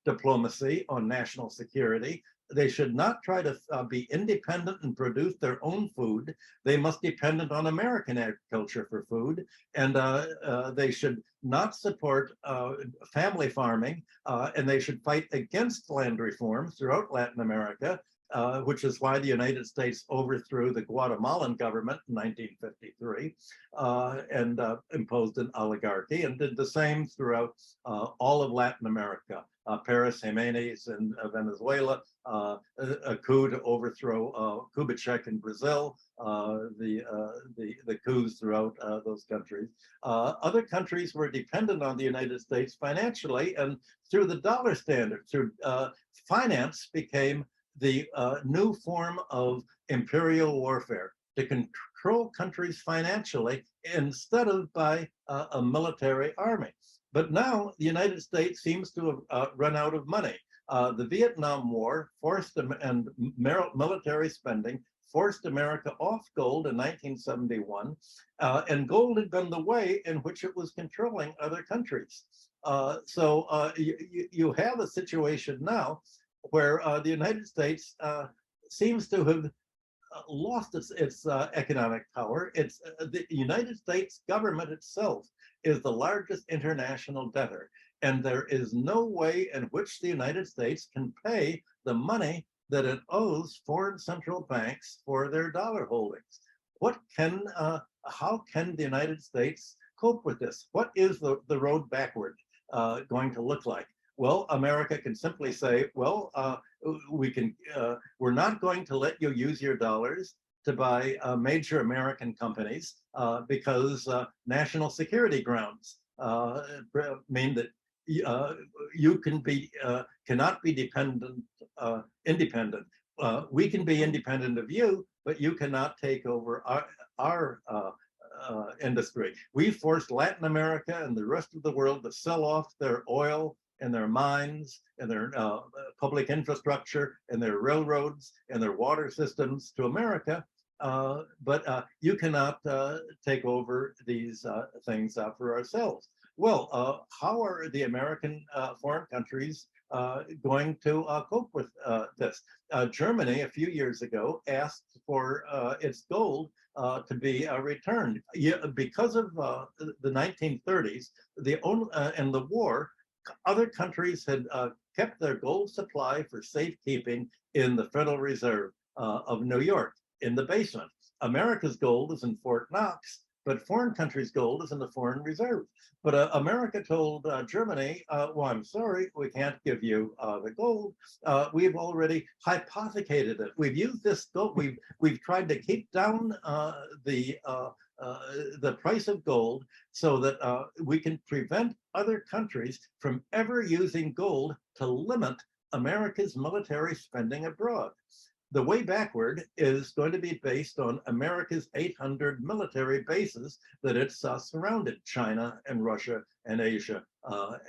diplomacy on national security. They should not try to be independent and produce their own food. They must depend on American agriculture for food. And they should not support family farming. And they should fight against land reforms throughout Latin America, which is why the United States overthrew the Guatemalan government in 1953 and imposed an oligarchy, and did the same throughout all of Latin America. Paris Jimenez in Venezuela, a coup to overthrow Kubitschek in Brazil, the coups throughout those countries. Other countries were dependent on the United States financially, and through the dollar standard, through finance became the new form of imperial warfare, to control countries financially instead of by a military army. But now the United States seems to have run out of money. The Vietnam War forced and military spending forced America off gold in 1971, and gold had been the way in which it was controlling other countries. You have a situation now where the United States seems to have lost its economic power. It's the United States government itself is the largest international debtor, and there is no way in which the United States can pay the money that it owes foreign central banks for their dollar holdings. How can the United States cope with this? What is the road backward going to look like? Well, America can simply say, well, we're not going to let you use your dollars to buy major American companies because national security grounds mean that you cannot be independent. We can be independent of you, but you cannot take over our industry. We forced Latin America and the rest of the world to sell off their oil and their mines and their public infrastructure and their railroads and their water systems to America. But you cannot take over these things for ourselves. Well, how are the American foreign countries going to cope with this? Germany, a few years ago, asked for its gold to be returned. Because of the 1930s and the war, other countries had kept their gold supply for safekeeping in the Federal Reserve of New York in the basement. America's gold is in Fort Knox, but foreign countries' gold is in the Foreign Reserve. But America told Germany, well, I'm sorry, we can't give you the gold. We've already hypothecated it. We've used this gold. We've tried to keep down the price of gold so that we can prevent other countries from ever using gold to limit America's military spending abroad. The way backward is going to be based on America's 800 military bases that it's surrounded China and Russia and Asia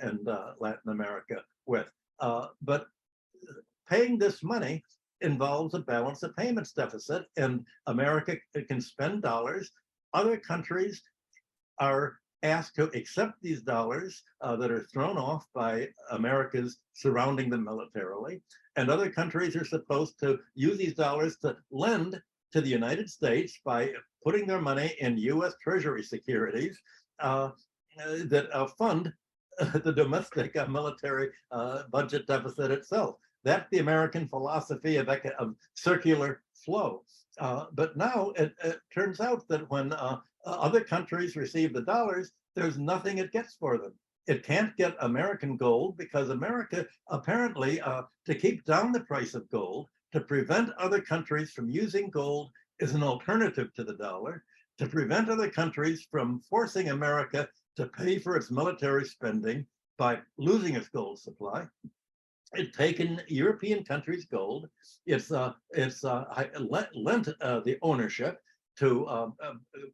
and Latin America with. But paying this money involves a balance of payments deficit, and America can spend dollars. Other countries are asked to accept these dollars that are thrown off by America's surrounding them militarily. And other countries are supposed to use these dollars to lend to the United States by putting their money in US Treasury securities that fund the domestic military budget deficit itself. That's the American philosophy of circular flow. But now it turns out that when other countries receive the dollars, there's nothing it gets for them. It can't get American gold because America apparently, to keep down the price of gold, to prevent other countries from using gold is an alternative to the dollar, to prevent other countries from forcing America to pay for its military spending by losing its gold supply. It's taken European countries' gold. It's lent the ownership to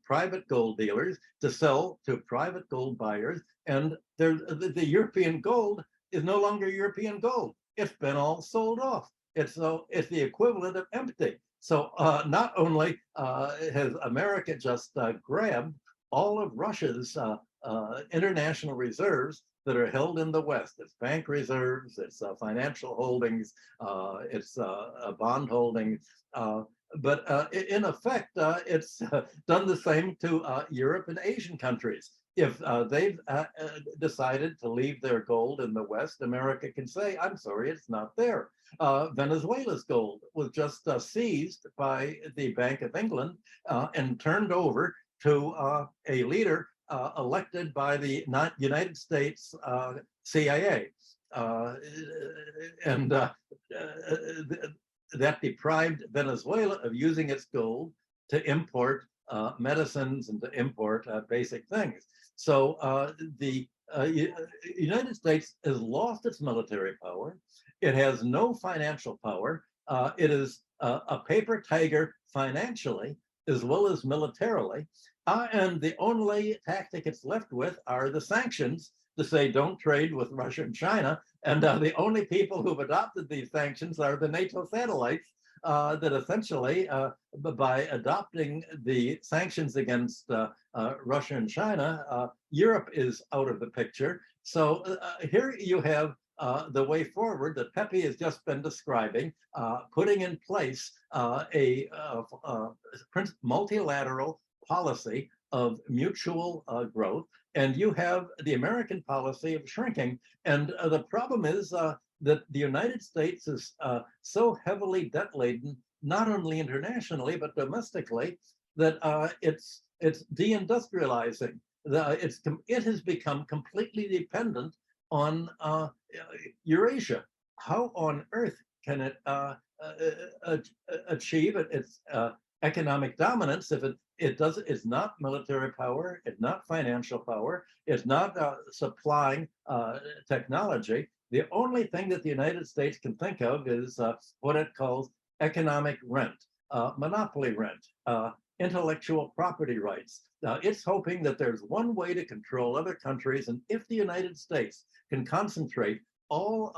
private gold dealers to sell to private gold buyers, and the European gold is no longer European gold. It's been all sold off. It's the equivalent of empty. So not only has America just grabbed all of Russia's international reserves that are held in the West, its bank reserves, its financial holdings, its bond holdings, but in effect, it's done the same to Europe and Asian countries. If they've decided to leave their gold in the West, America can say, I'm sorry, it's not there. Venezuela's gold was just seized by the Bank of England and turned over to a leader elected by the United States CIA. That deprived Venezuela of using its gold to import medicines and to import basic things. So the United States has lost its military power. It has no financial power. It is a paper tiger financially as well as militarily. And the only tactic it's left with are the sanctions to say don't trade with Russia and China, And the only people who've adopted these sanctions are the NATO satellites that essentially, by adopting the sanctions against Russia and China, Europe is out of the picture. So here you have the way forward that Pepe has just been describing, putting in place a multilateral policy of mutual growth. And you have the American policy of shrinking. And the problem is that the United States is so heavily debt laden, not only internationally, but domestically, that it's deindustrializing. It has become completely dependent on Eurasia. How on earth can it achieve its economic dominance if it's not military power, it's not financial power, it's not supplying technology? The only thing that the United States can think of is what it calls economic rent, monopoly rent, intellectual property rights. It's hoping that there's one way to control other countries, and if the United States can concentrate all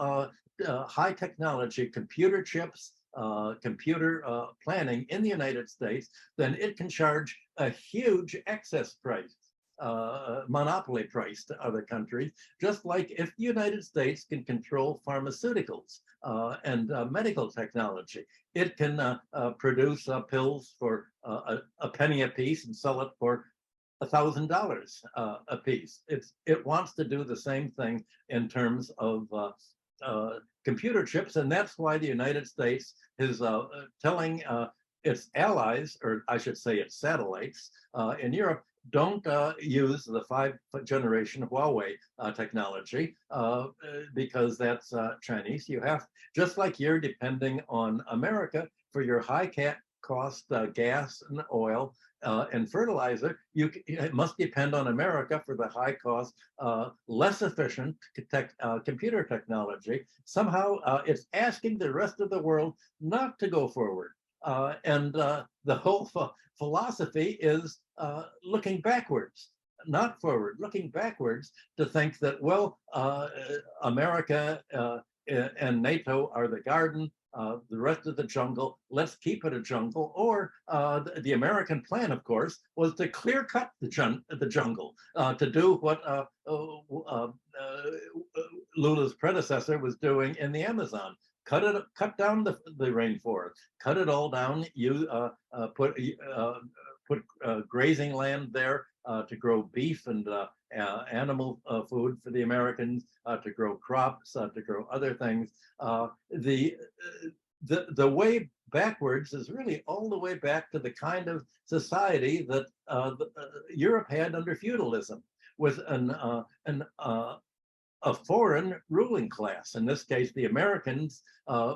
high technology, computer chips, computer planning in the United States, then it can charge a huge excess price, monopoly price to other countries, just like if the United States can control pharmaceuticals and medical technology. It can produce pills for a penny a piece and sell it for $1,000 a piece. It wants to do the same thing in terms of computer chips, and that's why the United States is telling its allies, or I should say its satellites in Europe, don't use the 5th generation Huawei technology because that's Chinese. You have, just like you're depending on America for your high cost gas and oil and fertilizer, it must depend on America for the high cost, less efficient computer technology. Somehow it's asking the rest of the world not to go forward. And the whole philosophy is looking backwards, not forward, looking backwards to think that, well, America and NATO are the garden, the rest of the jungle, let's keep it a jungle. Or the American plan, of course, was to clear cut the jungle, to do what Lula's predecessor was doing in the Amazon. Cut down the rainforest, cut it all down. You put grazing land there to grow beef and animal food for the Americans, to grow crops, to grow other things. The way backwards is really all the way back to the kind of society that Europe had under feudalism, with a foreign ruling class. In this case, the Americans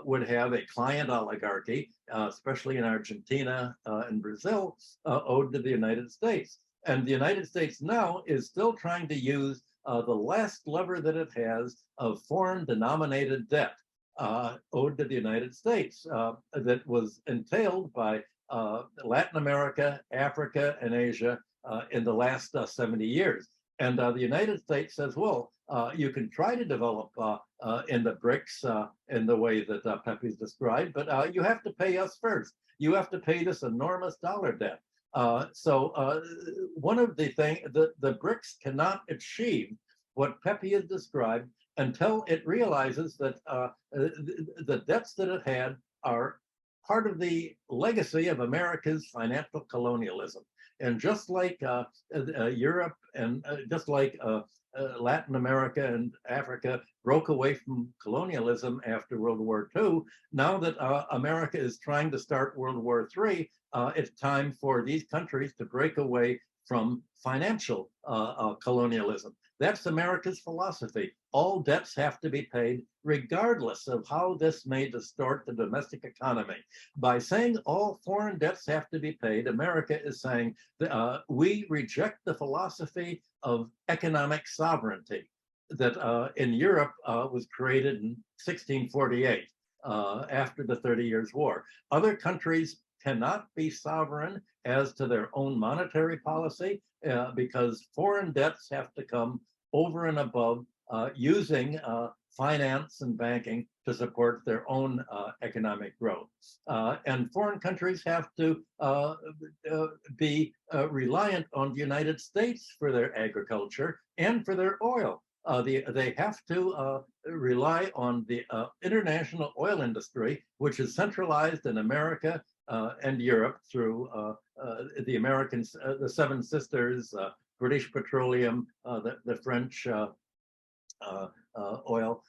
would have a client oligarchy, especially in Argentina and Brazil, owed to the United States. And the United States now is still trying to use the last lever that it has of foreign denominated debt owed to the United States that was entailed by Latin America, Africa, and Asia in the last 70 years. And the United States says, well, you can try to develop in the BRICS in the way that Pepe's described, but you have to pay us first. You have to pay this enormous dollar debt. So one of the things, the BRICS cannot achieve what Pepe has described until it realizes that the debts that it had are part of the legacy of America's financial colonialism. And just like Europe and just like Latin America and Africa broke away from colonialism after World War II, now that America is trying to start World War III, it's time for these countries to break away from financial colonialism. That's America's philosophy. All debts have to be paid, regardless of how this may distort the domestic economy. By saying all foreign debts have to be paid, America is saying that we reject the philosophy of economic sovereignty that in Europe was created in 1648 after the 30 Years' War. Other countries cannot be sovereign as to their own monetary policy because foreign debts have to come over and above using finance and banking to support their own economic growth. And foreign countries have to be reliant on the United States for their agriculture and for their oil. They have to rely on the international oil industry, which is centralized in America and Europe through the Americans, the Seven Sisters, British Petroleum, the French oil,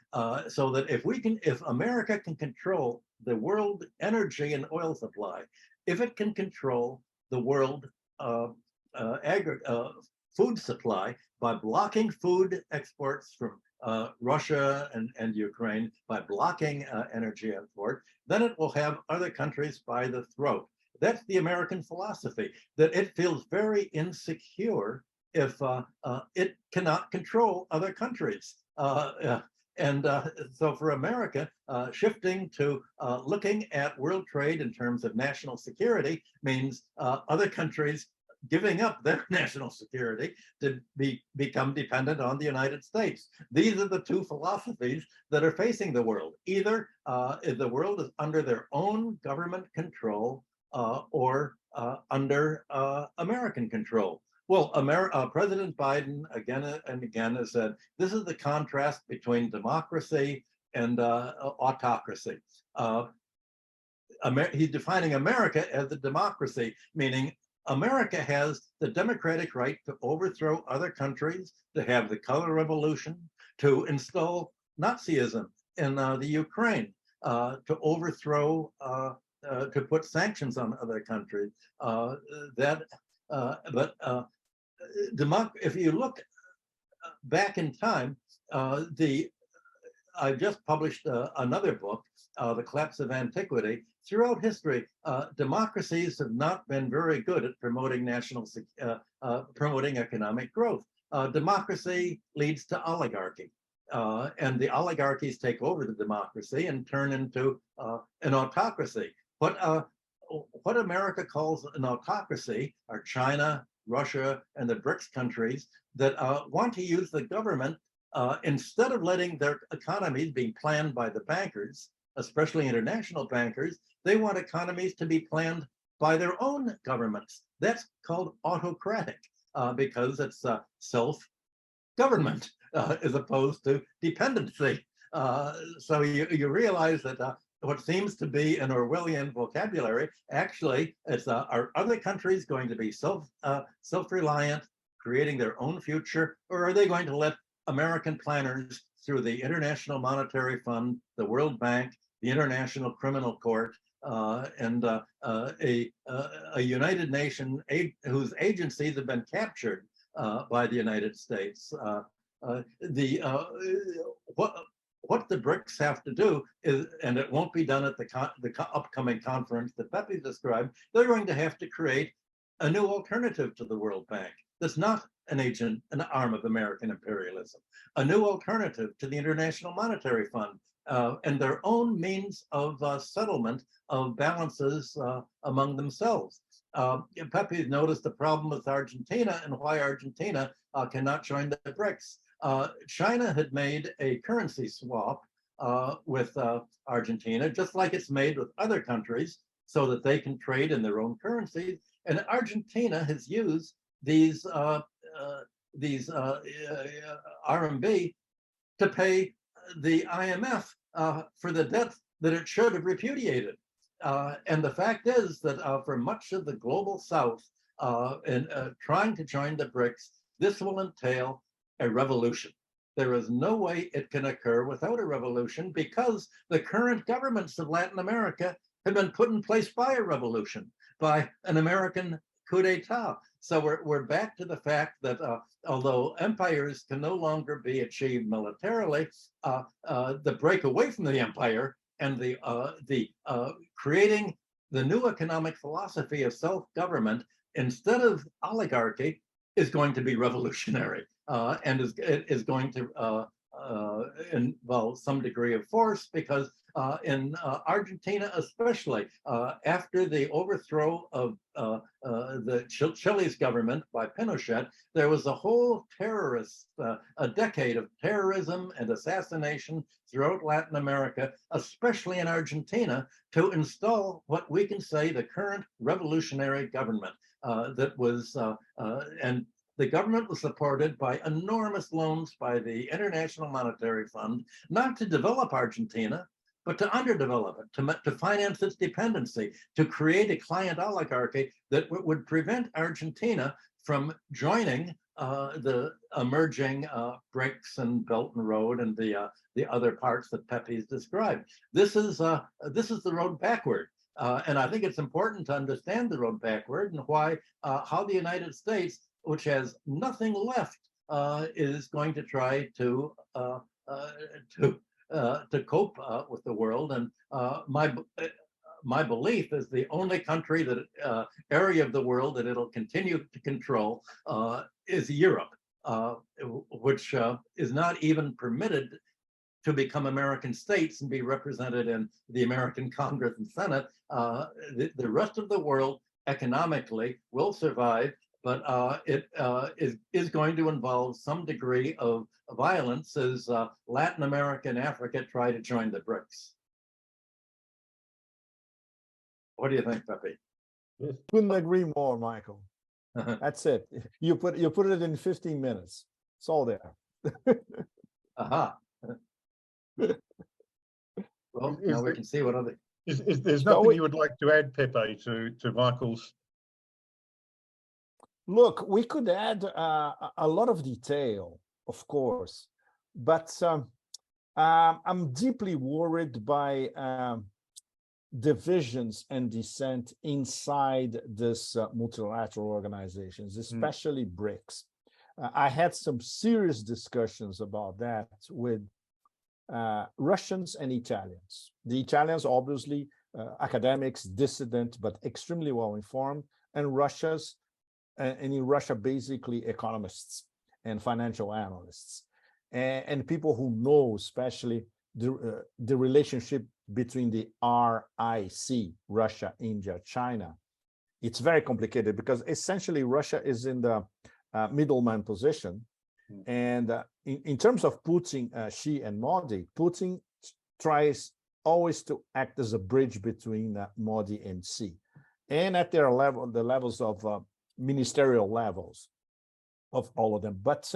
so that if America can control the world energy and oil supply, if it can control the world food supply by blocking food exports from Russia and Ukraine, by blocking energy export, then it will have other countries by the throat. That's the American philosophy, that it feels very insecure if it cannot control other countries. So for America, shifting to looking at world trade in terms of national security means other countries giving up their national security to become dependent on the United States. These are the two philosophies that are facing the world. Either the world is under their own government control or under American control. Well, President Biden again and again has said, this is the contrast between democracy and autocracy. He's defining America as a democracy, meaning America has the democratic right to overthrow other countries, to have the color revolution, to install Nazism in the Ukraine, to overthrow, to put sanctions on other countries. If you look back in time, I just published another book, The Collapse of Antiquity. Throughout history, democracies have not been very good at promoting promoting economic growth. Democracy leads to oligarchy, and the oligarchies take over the democracy and turn into an autocracy. What America calls an autocracy are China, Russia, and the BRICS countries that want to use the government instead of letting their economies be planned by the bankers, especially international bankers. They want economies to be planned by their own governments. That's called autocratic because it's self-government as opposed to dependency. So you realize that what seems to be an Orwellian vocabulary, actually, it's are other countries going to be self-reliant, creating their own future, or are they going to let American planners through the International Monetary Fund, the World Bank, the International Criminal Court, and a United Nations whose agencies have been captured by the United States. What the BRICS have to do is, and it won't be done at the upcoming conference that Pepe described, they're going to have to create a new alternative to the World Bank that's not an arm of American imperialism, a new alternative to the International Monetary Fund, and their own means of settlement of balances among themselves. Pepe noticed the problem with Argentina and why Argentina cannot join the BRICS. China had made a currency swap with Argentina, just like it's made with other countries, so that they can trade in their own currencies. And Argentina has used these RMB to pay the IMF for the debt that it should have repudiated. And the fact is that for much of the global South, in trying to join the BRICS, this will entail a revolution. There is no way it can occur without a revolution because the current governments of Latin America have been put in place by a revolution, by an American coup d'etat. So we're back to the fact that although empires can no longer be achieved militarily, the break away from the empire and the creating the new economic philosophy of self-government instead of oligarchy is going to be revolutionary and is going to involve some degree of force, because in Argentina, especially after the overthrow of the Chile's government by Pinochet, there was a whole a decade of terrorism and assassination throughout Latin America, especially in Argentina, to install what we can say the current revolutionary government that was, and the government was supported by enormous loans by the International Monetary Fund, not to develop Argentina, but to underdevelop it, to finance its dependency, to create a client oligarchy that would prevent Argentina from joining the emerging BRICS and Belt and Road and the other parts that Pepe's described. This is the road backward. And I think it's important to understand the road backward and why, how the United States, which has nothing left, is going to try to cope with the world. And my belief is the only country that area of the world that it'll continue to control is Europe, which is not even permitted to become American states and be represented in the American Congress and Senate. The rest of the world economically will survive, but it is going to involve some degree of violence as Latin America and Africa try to join the BRICS. What do you think, Pepe? Couldn't agree more, Michael. That's it. You put it in 15 minutes. It's all there. Well, now we can see what other. There's nothing you would like to add, Pepe, to Michael's? Look, we could add a lot of detail, of course, but I'm deeply worried by divisions and dissent inside this multilateral organizations, especially BRICS. I had some serious discussions about that with Russians and Italians. The Italians, obviously, academics, dissident, but extremely well informed, and in Russia, basically economists and financial analysts, and people who know, especially the relationship between the RIC, Russia, India, China. It's very complicated because essentially Russia is in the middleman position. And in terms of Putin, Xi, and Modi, Putin tries always to act as a bridge between Modi and Xi. And at their level, the levels of ministerial levels of all of them. But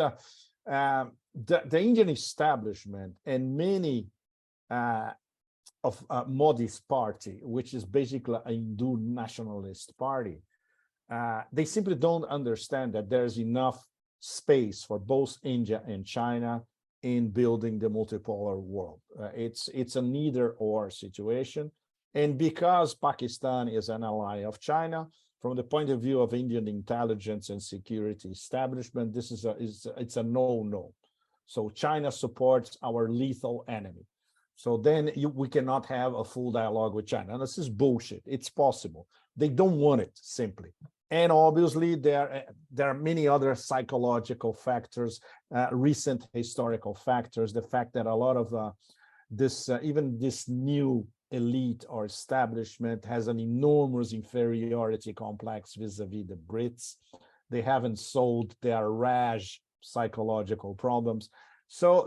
the Indian establishment and many of Modi's party, which is basically a Hindu nationalist party, they simply don't understand that there's enough space for both India and China in building the multipolar world. It's a neither-or situation. And because Pakistan is an ally of China, from the point of view of Indian intelligence and security establishment, this is it's a no-no. So China supports our lethal enemy. So then we cannot have a full dialogue with China. And this is bullshit. It's possible. They don't want it, simply. And obviously, there are many other psychological factors, recent historical factors, the fact that a lot of even this new elite or establishment has an enormous inferiority complex vis-a-vis the Brits. They haven't solved their Raj psychological problems. So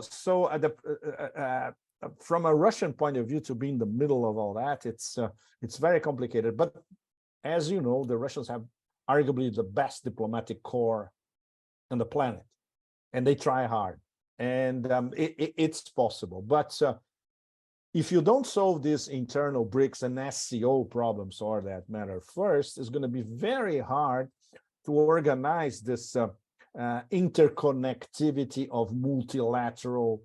from a Russian point of view, to be in the middle of all that, it's very complicated. But as you know, the Russians have arguably the best diplomatic corps on the planet, and they try hard, and it's possible. But if you don't solve these internal BRICS and SCO problems, or that matter first, it's going to be very hard to organize this interconnectivity of multilateral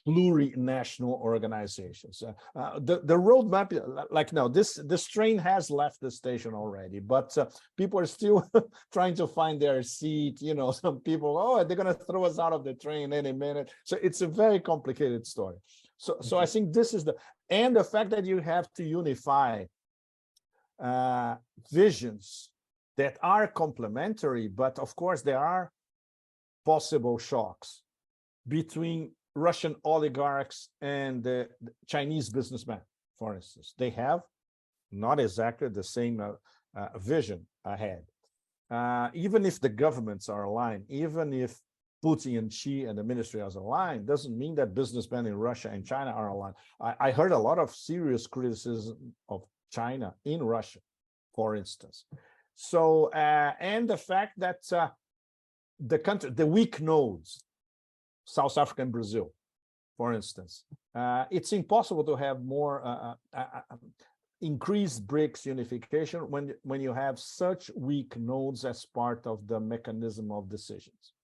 plurinational organizations. The roadmap, like now, this train has left the station already, but people are still trying to find their seat. You know, some people, oh, they're going to throw us out of the train any minute. So it's a very complicated story. So I think this is and the fact that you have to unify visions that are complementary, but of course there are possible shocks between Russian oligarchs and the Chinese businessmen, for instance. They have not exactly the same vision ahead. Even if the governments are aligned, even if Putin and Xi and the ministry are aligned, doesn't mean that businessmen in Russia and China are aligned. I heard a lot of serious criticism of China in Russia, for instance. So, and the fact that the weak nodes, South Africa and Brazil, for instance, it's impossible to have more increased BRICS unification when you have such weak nodes as part of the mechanism of decisions.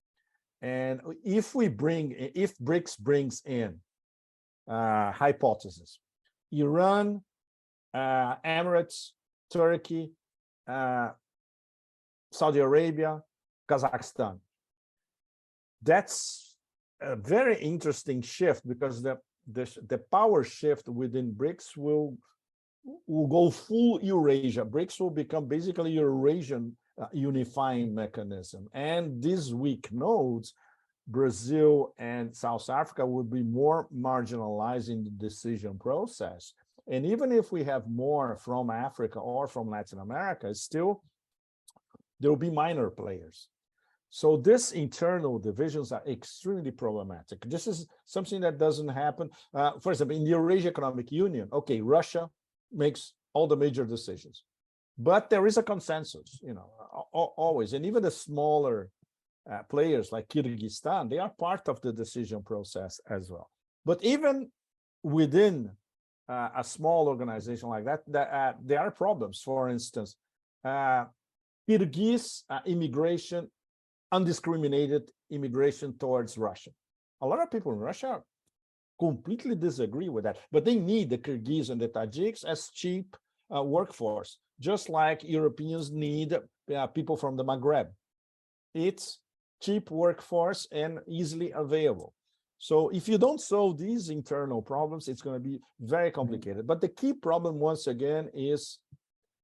And if BRICS brings in hypothesis, Iran, Emirates, Turkey, Saudi Arabia, Kazakhstan, that's a very interesting shift, because the power shift within BRICS will go full Eurasia. BRICS will become basically Eurasian unifying mechanism. And these weak nodes, Brazil and South Africa, would be more marginalized in the decision process. And even if we have more from Africa or from Latin America, still there will be minor players. So these internal divisions are extremely problematic. This is something that doesn't happen. For example, in the Eurasia Economic Union, okay, Russia makes all the major decisions, but there is a consensus, you know, always. And even the smaller players like Kyrgyzstan, they are part of the decision process as well. But even within a small organization like that, there are problems. For instance, Kyrgyz immigration, undiscriminated immigration towards Russia. A lot of people in Russia completely disagree with that, but they need the Kyrgyz and the Tajiks as cheap workforce, just like Europeans need people from the Maghreb. It's cheap workforce and easily available. So if you don't solve these internal problems, it's going to be very complicated. But the key problem, once again, is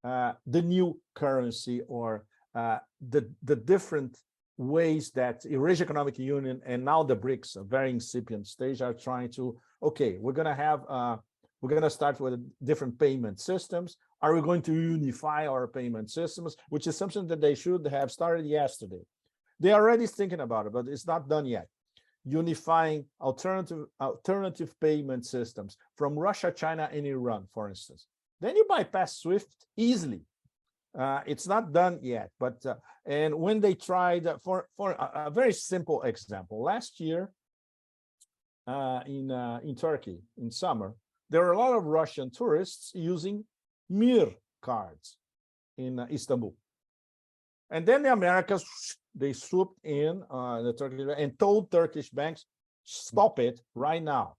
the new currency, or the different ways that Eurasia Economic Union and now the BRICS, a very incipient stage, are trying to, okay, we're going to start with different payment systems. Are we going to unify our payment systems, which is something that they should have started yesterday. They are already thinking about it, but it's not done yet. Unifying alternative payment systems from Russia, China, and Iran, for instance. Then you bypass SWIFT easily. It's not done yet, but and when they tried, for a very simple example, last year in Turkey in summer, there were a lot of Russian tourists using Mir cards in Istanbul, and then the Americans, they swooped in the Turkish and told Turkish banks, stop it right now.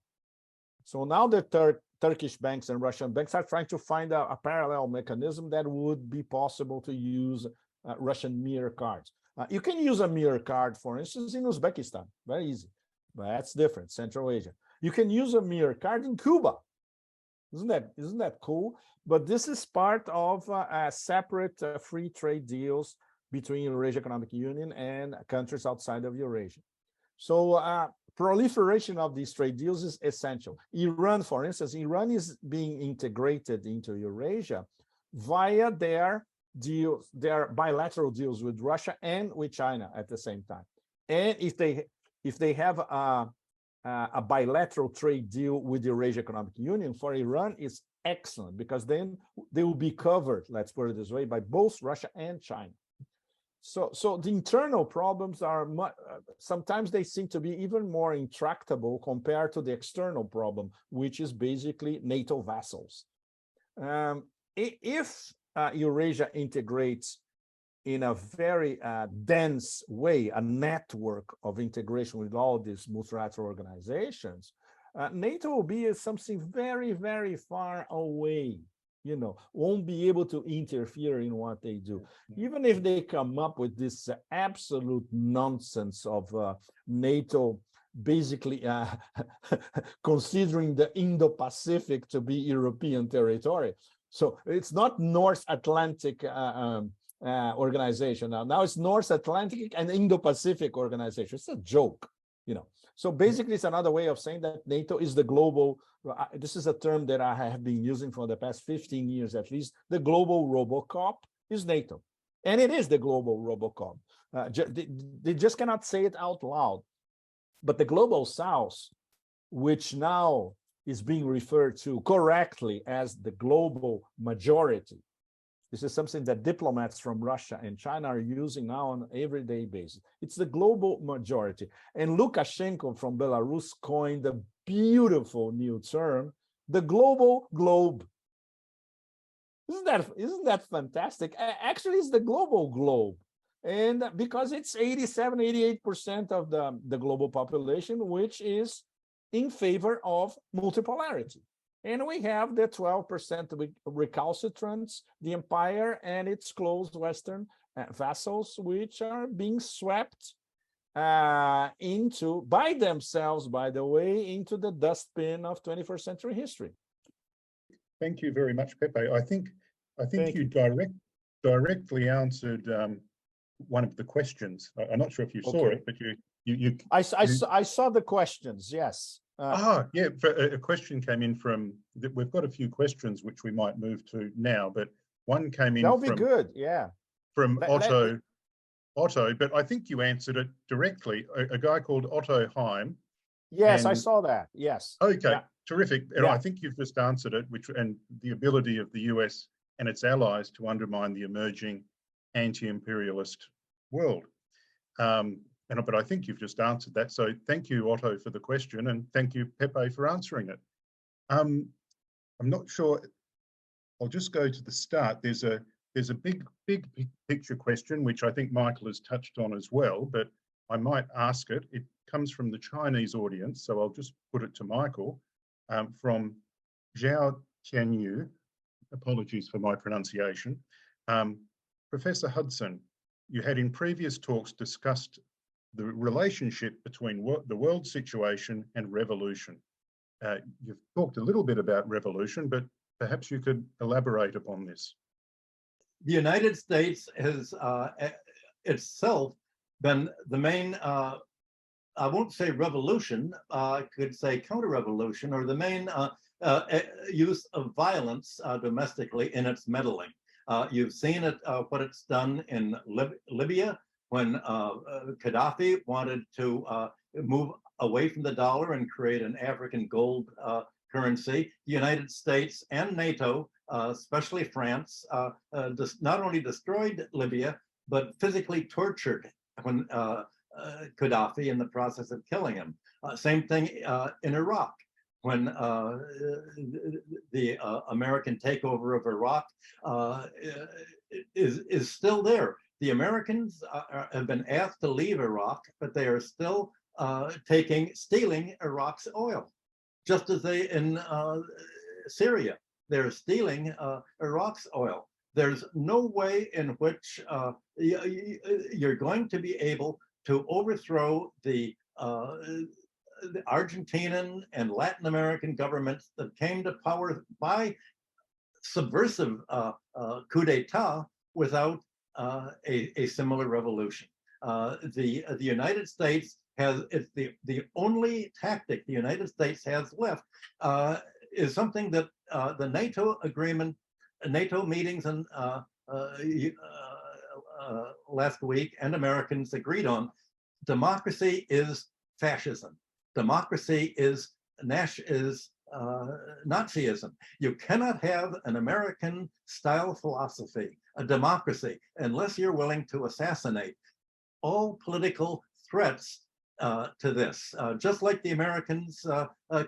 So now the Turkish banks and Russian banks are trying to find a parallel mechanism that would be possible to use Russian Mir cards. You can use a Mir card, for instance, in Uzbekistan, very easy. But that's different, Central Asia. You can use a Mir card in Cuba. Isn't that cool? But this is part of separate free trade deals between Eurasia Economic Union and countries outside of Eurasia. So proliferation of these trade deals is essential. Iran, for instance, Iran is being integrated into Eurasia via their deals, their bilateral deals with Russia and with China at the same time. And if they have a bilateral trade deal with the Eurasia Economic Union, for Iran, is excellent, because then they will be covered, let's put it this way, by both Russia and China. So the internal problems are sometimes they seem to be even more intractable compared to the external problem, which is basically NATO vassals. If Eurasia integrates in a very dense way, a network of integration with all these multilateral organizations, NATO will be something very, very far away. You know, won't be able to interfere in what they do. Even if they come up with this absolute nonsense of NATO basically considering the Indo-Pacific to be European territory. So it's not North Atlantic organization now. Now it's North Atlantic and Indo-Pacific organization. It's a joke. So basically, it's another way of saying that NATO is the global. This is a term that I have been using for the past 15 years at least. The global Robocop is NATO, and it is the global Robocop. They just cannot say it out loud. But the global South, which now is being referred to correctly as the global majority, this is something that diplomats from Russia and China are using now on an everyday basis. It's the global majority. And Lukashenko from Belarus coined a beautiful new term, the global globe. Isn't that fantastic? Actually, it's the global globe. And because it's 87, 88% of the global population, which is in favor of multipolarity. And we have the 12% recalcitrants, the empire and its close Western vassals, which are being swept into, by themselves, by the way, into the dustbin of 21st century history. Thank you very much, Pepe. I think Thank you directly answered one of the questions. I'm not sure if you saw it, but I saw the questions, yes. Yeah, a question came in from, we've got a few questions which we might move to now, but one came in That'll be good, yeah. From Otto, but I think you answered it directly. A guy called Otto Heim. Yes, I saw that, yes. Okay, yeah. Terrific. And I think you've just answered it, and the ability of the US and its allies to undermine the emerging anti-imperialist world. But I think you've just answered that. So thank you, Otto, for the question, and thank you, Pepe, for answering it. I'm not sure. I'll just go to the start. There's a big picture question, which I think Michael has touched on as well, but I might ask it. It comes from the Chinese audience, so I'll just put it to Michael, from Zhao Tianyu. Apologies for my pronunciation. Professor Hudson, you had in previous talks discussed the relationship between the world situation and revolution. You've talked a little bit about revolution, but perhaps you could elaborate upon this. The United States has itself been the main, I won't say revolution, I could say counter-revolution, or the main use of violence domestically in its meddling. You've seen it, what it's done in Libya, when Gaddafi wanted to move away from the dollar and create an African gold currency. The United States and NATO, especially France, not only destroyed Libya, but physically tortured when Gaddafi in the process of killing him. Same thing in Iraq, when the American takeover of Iraq is still there. The Americans have been asked to leave Iraq, but they are still stealing Iraq's oil, just as they in Syria. They're stealing Iraq's oil. There's no way in which you're going to be able to overthrow the Argentinian and Latin American governments that came to power by subversive coup d'etat without a similar revolution. The United States it's the only tactic the United States has left is something that the NATO agreement, NATO meetings and last week and Americans agreed on. Democracy is fascism. Democracy is Nazism. You cannot have an American style philosophy, a democracy, unless you're willing to assassinate all political threats to this, just like the Americans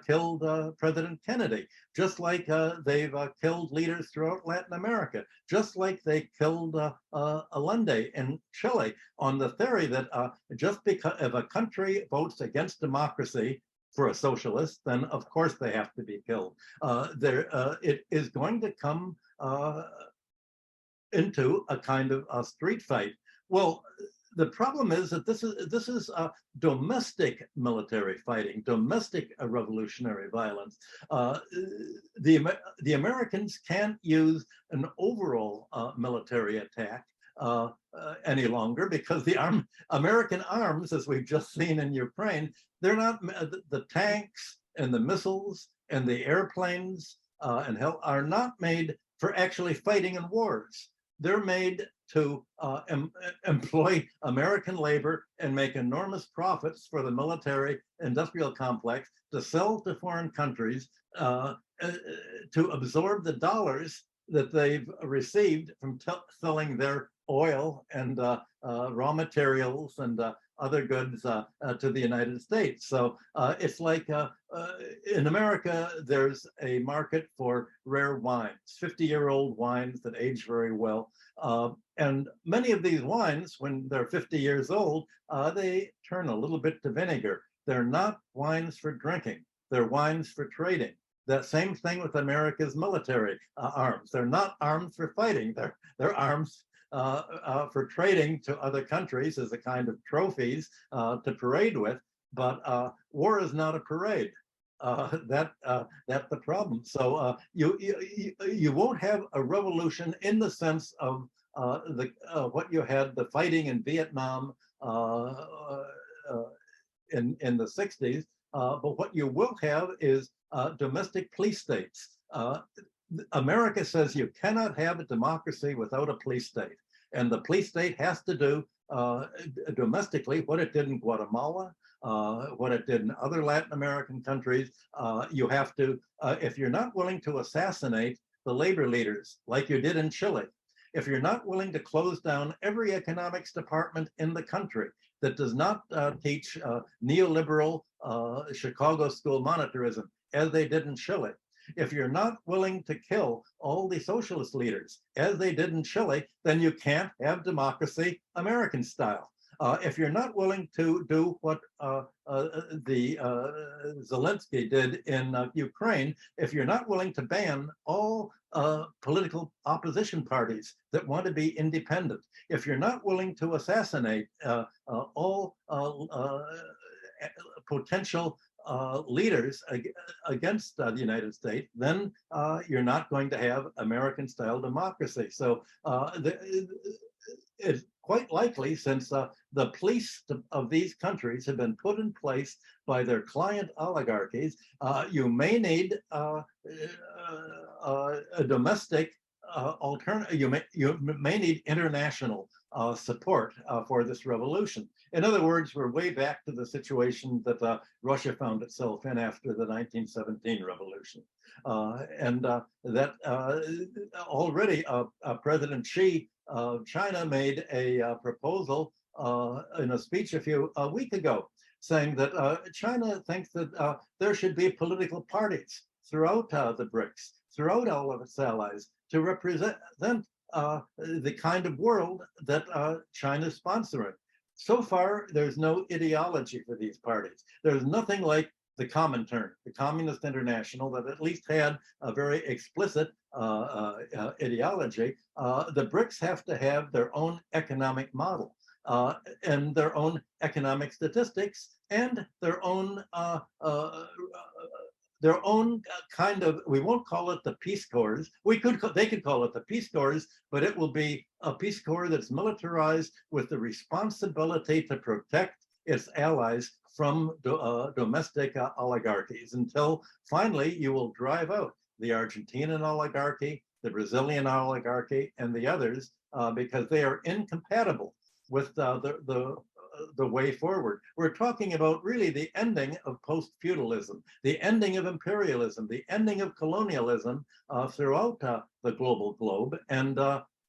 killed President Kennedy, just like they've killed leaders throughout Latin America, just like they killed Allende in Chile, on the theory that just because if a country votes against democracy for a socialist, then of course they have to be killed. It is going to come into a kind of a street fight. Well, the problem is that this is domestic military fighting, domestic revolutionary violence. The Americans can't use an overall military attack any longer, because the American arms, as we've just seen in Ukraine, they're not, the tanks and the missiles and the airplanes and hell are not made for actually fighting in wars. They're made to employ American labor and make enormous profits for the military industrial complex to sell to foreign countries to absorb the dollars that they've received from selling their oil and raw materials and other goods to the United States. So it's like in America, there's a market for rare wines, 50-year-old wines that age very well. And many of these wines, when they're 50 years old, they turn a little bit to vinegar. They're not wines for drinking. They're wines for trading. That same thing with America's military arms. They're not arms for fighting. They're arms for trading to other countries as a kind of trophies to parade with. But war is not a parade. That's the problem. So you won't have a revolution in the sense of what you had, the fighting in Vietnam in the 60s. But what you will have is domestic police states. America says you cannot have a democracy without a police state. And the police state has to do domestically what it did in Guatemala, what it did in other Latin American countries. You have to, if you're not willing to assassinate the labor leaders like you did in Chile, if you're not willing to close down every economics department in the country that does not teach neoliberal Chicago school monetarism, as they did in Chile, if you're not willing to kill all the socialist leaders, as they did in Chile, then you can't have democracy American style. If you're not willing to do what Zelensky did in Ukraine, if you're not willing to ban all political opposition parties that want to be independent, if you're not willing to assassinate all potential leaders against the United States, then you're not going to have American-style democracy. So it's quite likely, since the police of these countries have been put in place by their client oligarchies, you may need a domestic alternative. You may need international support for this revolution. In other words, we're way back to the situation that Russia found itself in after the 1917 revolution. And that already President Xi of China made a proposal in a speech a week ago, saying that China thinks that there should be political parties throughout the BRICS, throughout all of its allies, to represent the kind of world that China's sponsoring. So far, there's no ideology for these parties. There's nothing like the Comintern, the Communist International, that at least had a very explicit ideology. The BRICS have to have their own economic model and their own economic statistics and their own kind of, we won't call it the Peace Corps. They could call it the Peace Corps, but it will be a Peace Corps that's militarized with the responsibility to protect its allies from domestic oligarchies, until finally you will drive out the Argentinian oligarchy, the Brazilian oligarchy, and the others, because they are incompatible with the way forward. We're talking about really the ending of post-feudalism, the ending of imperialism, the ending of colonialism throughout the global globe. And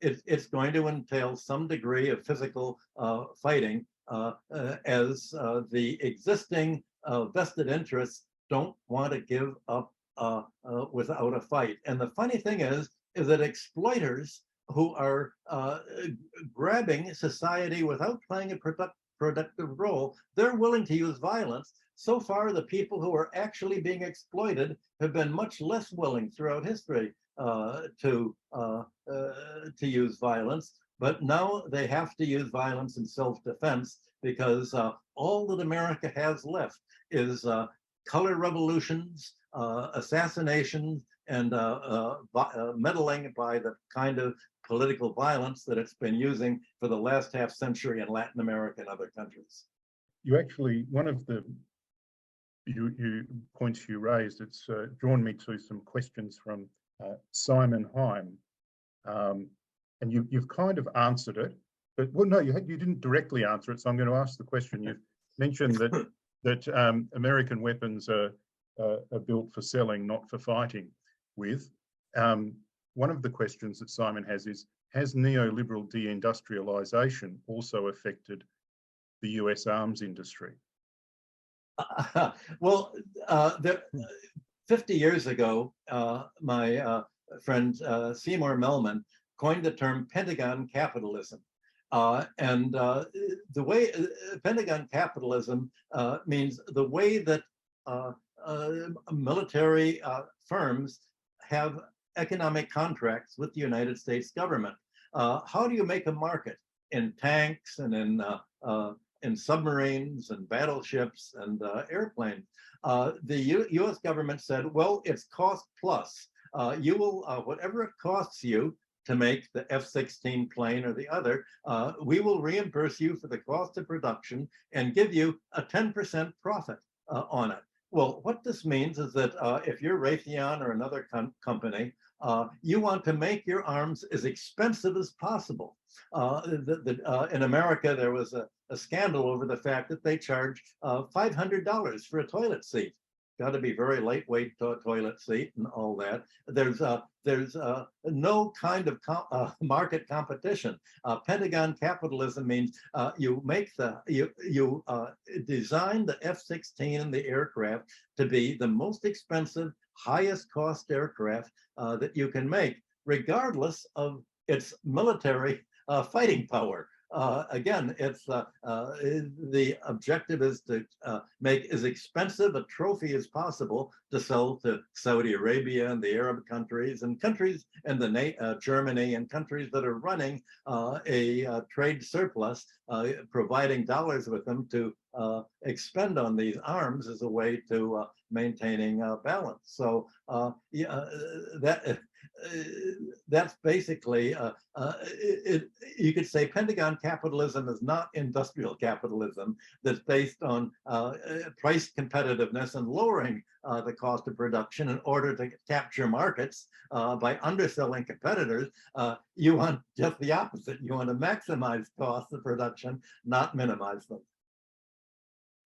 it's going to entail some degree of physical fighting as the existing vested interests don't want to give up without a fight. And the funny thing is that exploiters who are grabbing society without playing a productive role, they're willing to use violence. So far, the people who are actually being exploited have been much less willing throughout history to use violence. But now they have to use violence in self-defense, because all that America has left is color revolutions, assassinations, and meddling by the kind of political violence that it's been using for the last half century in Latin America and other countries. You actually, one of the points you raised, it's drawn me to some questions from Simon Heim. And you've kind of answered it, but well, no, you didn't directly answer it. So I'm going to ask the question. You've mentioned that American weapons are built for selling, not for fighting with. One of the questions that Simon has is, has neoliberal deindustrialization also affected the US arms industry? Well, 50 years ago, my friend Seymour Melman coined the term Pentagon capitalism. The way Pentagon capitalism means the way that military firms have economic contracts with the United States government. How do you make a market in tanks and in submarines and battleships and airplanes? The U.S. government said, well, it's cost plus. You will, whatever it costs you to make the F-16 plane or the other, we will reimburse you for the cost of production and give you a 10% profit on it. Well, what this means is that if you're Raytheon or another company, you want to make your arms as expensive as possible. In America, there was a scandal over the fact that they charge $500 for a toilet seat. Got to be very lightweight toilet seat and all that. There's no kind of market competition. Pentagon capitalism means you design the F-16 and the aircraft to be the most expensive, highest cost aircraft that you can make, regardless of its military fighting power. Again, it's the objective is to make as expensive a trophy as possible to sell to Saudi Arabia and the Arab countries and countries in the Germany and countries that are running a trade surplus, providing dollars with them to expend on these arms as a way to maintaining balance. So that's basically, you could say Pentagon capitalism is not industrial capitalism that's based on price competitiveness and lowering the cost of production in order to capture markets by underselling competitors. You want just the opposite. You want to maximize costs of production, not minimize them.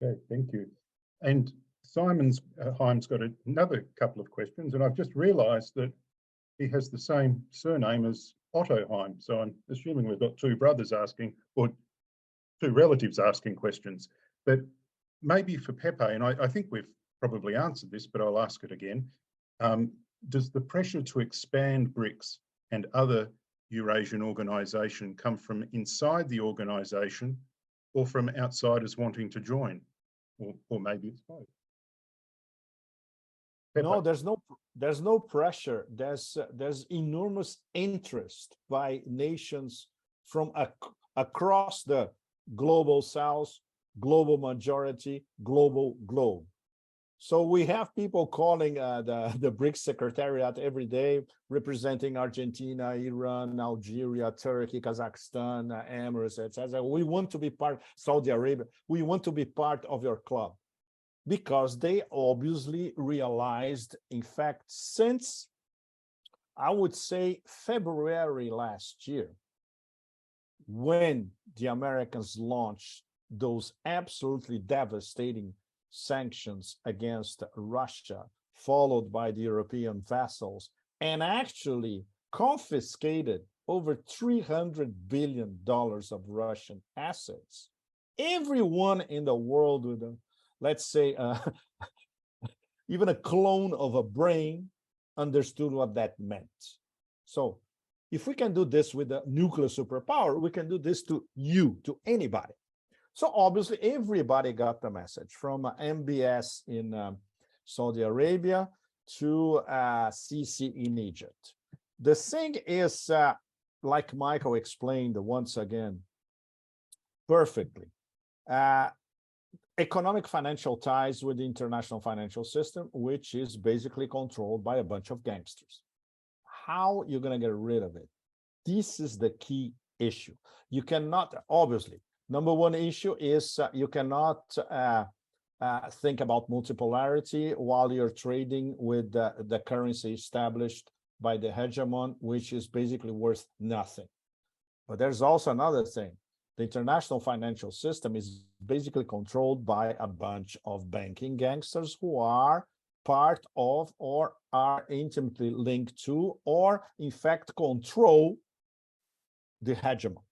Okay, thank you. And Simon's Heim's got another couple of questions, and I've just realised that he has the same surname as Otto Heim. So I'm assuming we've got two brothers asking, or two relatives asking questions. But maybe for Pepe, and I think we've probably answered this, but I'll ask it again. Does the pressure to expand BRICS and other Eurasian organisation come from inside the organisation or from outsiders wanting to join? Or maybe it's both. Pepe. No, there's no pressure. There's enormous interest by nations from across the global south, global majority, global globe. So we have people calling the BRICS Secretariat every day, representing Argentina, Iran, Algeria, Turkey, Kazakhstan, Emirates, etc. We want to be part, Saudi Arabia, we want to be part of your club. Because they obviously realized, in fact, since, I would say, February last year, when the Americans launched those absolutely devastating sanctions against Russia, followed by the European vassals, and actually confiscated over $300 billion of Russian assets. Everyone in the world with a, let's say, even a clone of a brain understood what that meant. So if we can do this with a nuclear superpower, we can do this to you, to anybody. So obviously everybody got the message, from MBS in Saudi Arabia to Sisi in Egypt. The thing is, like Michael explained once again perfectly, economic financial ties with the international financial system, which is basically controlled by a bunch of gangsters. How you're going to get rid of it? This is the key issue. You cannot, obviously, number one issue is you cannot think about multipolarity while you're trading with the currency established by the hegemon, which is basically worth nothing. But there's also another thing. The international financial system is basically controlled by a bunch of banking gangsters who are part of or are intimately linked to or in fact control the hegemon.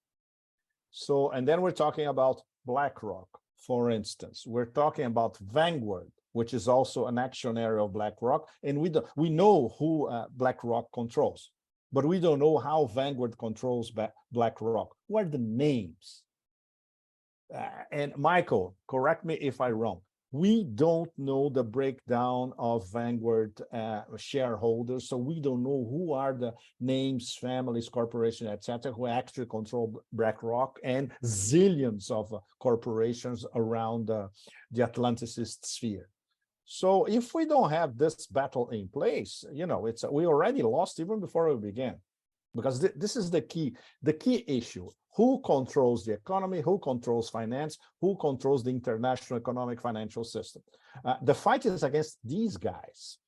So, and then we're talking about BlackRock, for instance. We're talking about Vanguard, which is also an actionary of BlackRock, and we know who BlackRock controls, but we don't know how Vanguard controls BlackRock. What are the names? And Michael, correct me if I'm wrong. We don't know the breakdown of Vanguard shareholders, so we don't know who are the names, families, corporations, etc., who actually control BlackRock and zillions of corporations around the Atlanticist sphere. So if we don't have this battle in place, you know, we already lost even before we began, because this is the key issue. Who controls the economy? Who controls finance? Who controls the international economic financial system? The fight is against these guys.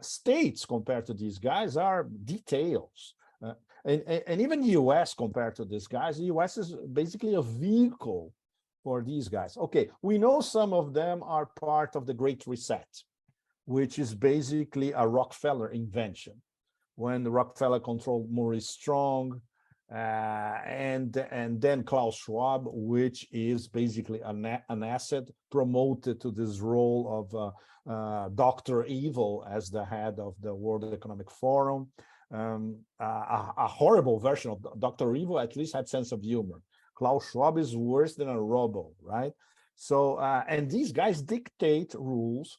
States compared to these guys are details. And even the US compared to these guys, the US is basically a vehicle for these guys. Okay, we know some of them are part of the Great Reset, which is basically a Rockefeller invention. When the Rockefeller controlled Maurice Strong, and then Klaus Schwab, which is basically an asset promoted to this role of Dr. Evil as the head of the World Economic Forum. A horrible version of Dr. Evil at least had sense of humor. Klaus Schwab is worse than a robo, right? So, and these guys dictate rules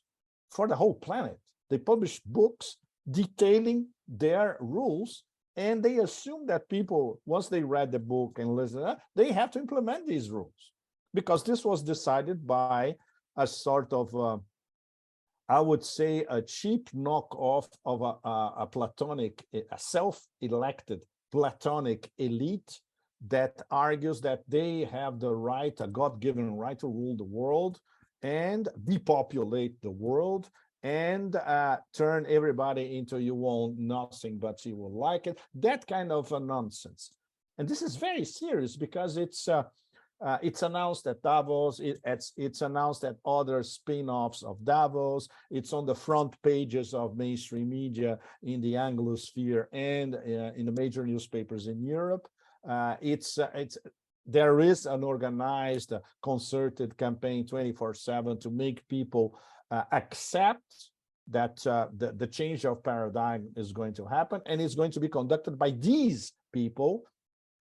for the whole planet. They publish books detailing their rules, and they assume that people, once they read the book and listen, they have to implement these rules, because this was decided by a sort of, I would say, a cheap knockoff of a Platonic, a self-elected Platonic elite that argues that they have the right, a God-given right to rule the world and depopulate the world and turn everybody into you want nothing but you will like it, that kind of a nonsense. And this is very serious because it's announced at Davos, it's announced at other spin-offs of Davos, it's on the front pages of mainstream media in the Anglosphere and in the major newspapers in Europe. There is an organized, concerted campaign 24/7 to make people accept that the change of paradigm is going to happen, and it's going to be conducted by these people,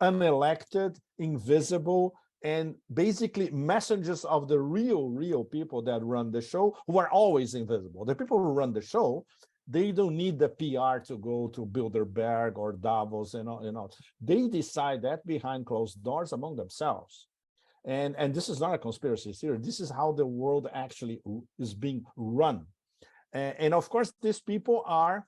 unelected, invisible, and basically messengers of the real people that run the show, who are always invisible. The people who run the show, they don't need the PR to go to Bilderberg or Davos and all. They decide that behind closed doors among themselves. And this is not a conspiracy theory. This is how the world actually is being run. And of course, these people are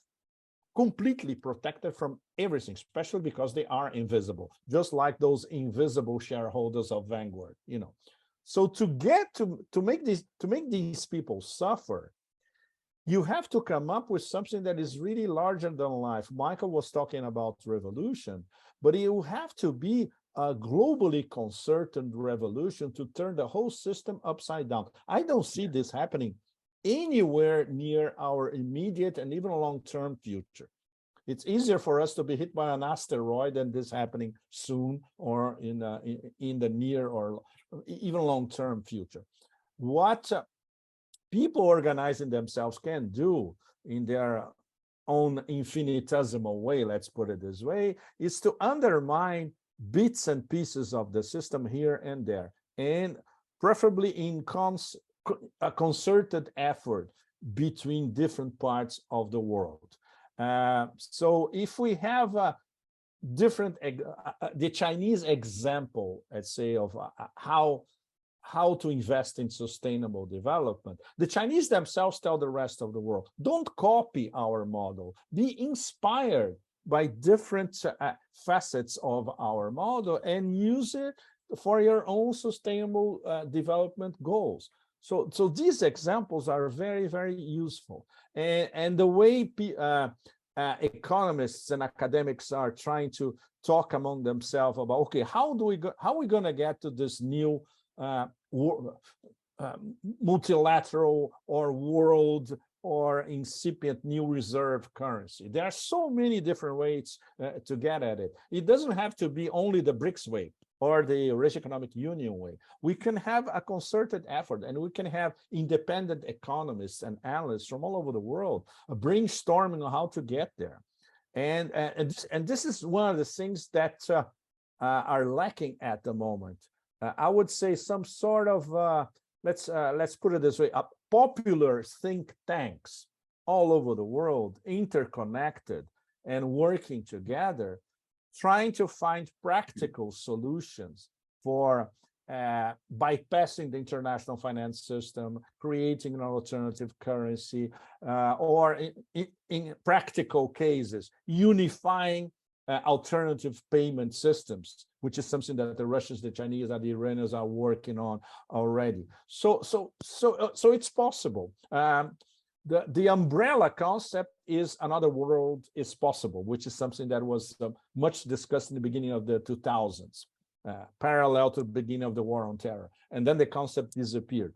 completely protected from everything, especially because they are invisible, just like those invisible shareholders of Vanguard, you know. So to make these people suffer, you have to come up with something that is really larger than life. Michael was talking about revolution, but you have to be a globally concerted revolution to turn the whole system upside down. I don't see this happening anywhere near our immediate and even long-term future. It's easier for us to be hit by an asteroid than this happening soon or in the near or even long-term future. What people organizing themselves can do in their own infinitesimal way, let's put it this way, is to undermine bits and pieces of the system here and there, and preferably in a concerted effort between different parts of the world. So if we have a different, the Chinese example, let's say, of how to invest in sustainable development, the Chinese themselves tell the rest of the world, don't copy our model, be inspired by different facets of our model and use it for your own sustainable development goals. So these examples are very, very useful. And the way economists and academics are trying to talk among themselves about, okay, how are we going to get to this new multilateral or world or incipient new reserve currency? There are so many different ways to get at it. It doesn't have to be only the BRICS way or the Eurasian Economic Union way. We can have a concerted effort, and we can have independent economists and analysts from all over the world brainstorming on how to get there. And this is one of the things that are lacking at the moment. I would say some sort of let's put it this way: popular think tanks all over the world, interconnected and working together, trying to find practical solutions for bypassing the international finance system, creating an alternative currency, or in practical cases, unifying alternative payment systems, which is something that the Russians, the Chinese, and the Iranians are working on already. So it's possible. The umbrella concept is another world is possible, which is something that was much discussed in the beginning of the 2000s, parallel to the beginning of the War on Terror. And then the concept disappeared.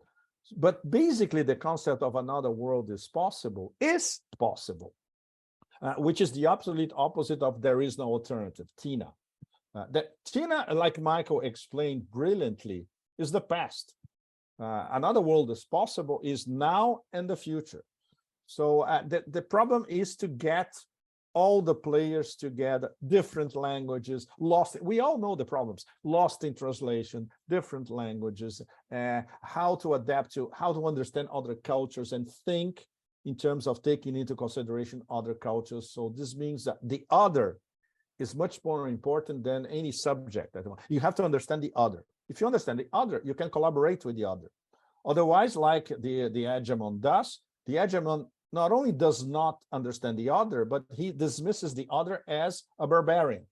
But basically, the concept of another world is possible, which is the absolute opposite of there is no alternative, TINA. TINA, like Michael explained brilliantly, is the past. Another world is possible is now and the future. So the problem is to get all the players together, different languages, lost. We all know the problems, lost in translation, different languages, how to adapt to, how to understand other cultures and think in terms of taking into consideration other cultures. So this means that the other is much more important than any subject. You have to understand the other. If you understand the other, you can collaborate with the other. Otherwise, like the hegemon does, the hegemon not only does not understand the other, but he dismisses the other as a barbarian.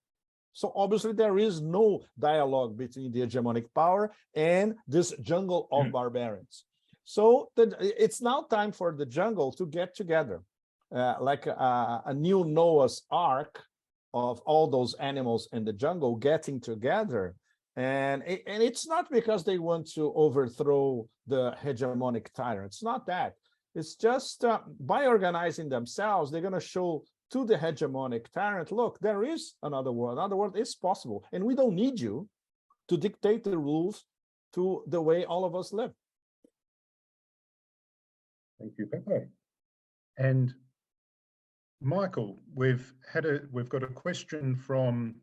So obviously there is no dialogue between the hegemonic power and this jungle of barbarians. So it's now time for the jungle to get together, like a new Noah's Ark of all those animals in the jungle getting together. And it's not because they want to overthrow the hegemonic tyrant. It's not that. It's just by organizing themselves, they're going to show to the hegemonic tyrant, look, there is another world. Another world is possible. And we don't need you to dictate the rules to the way all of us live. Thank you, Pepe. And Michael, we've got a question from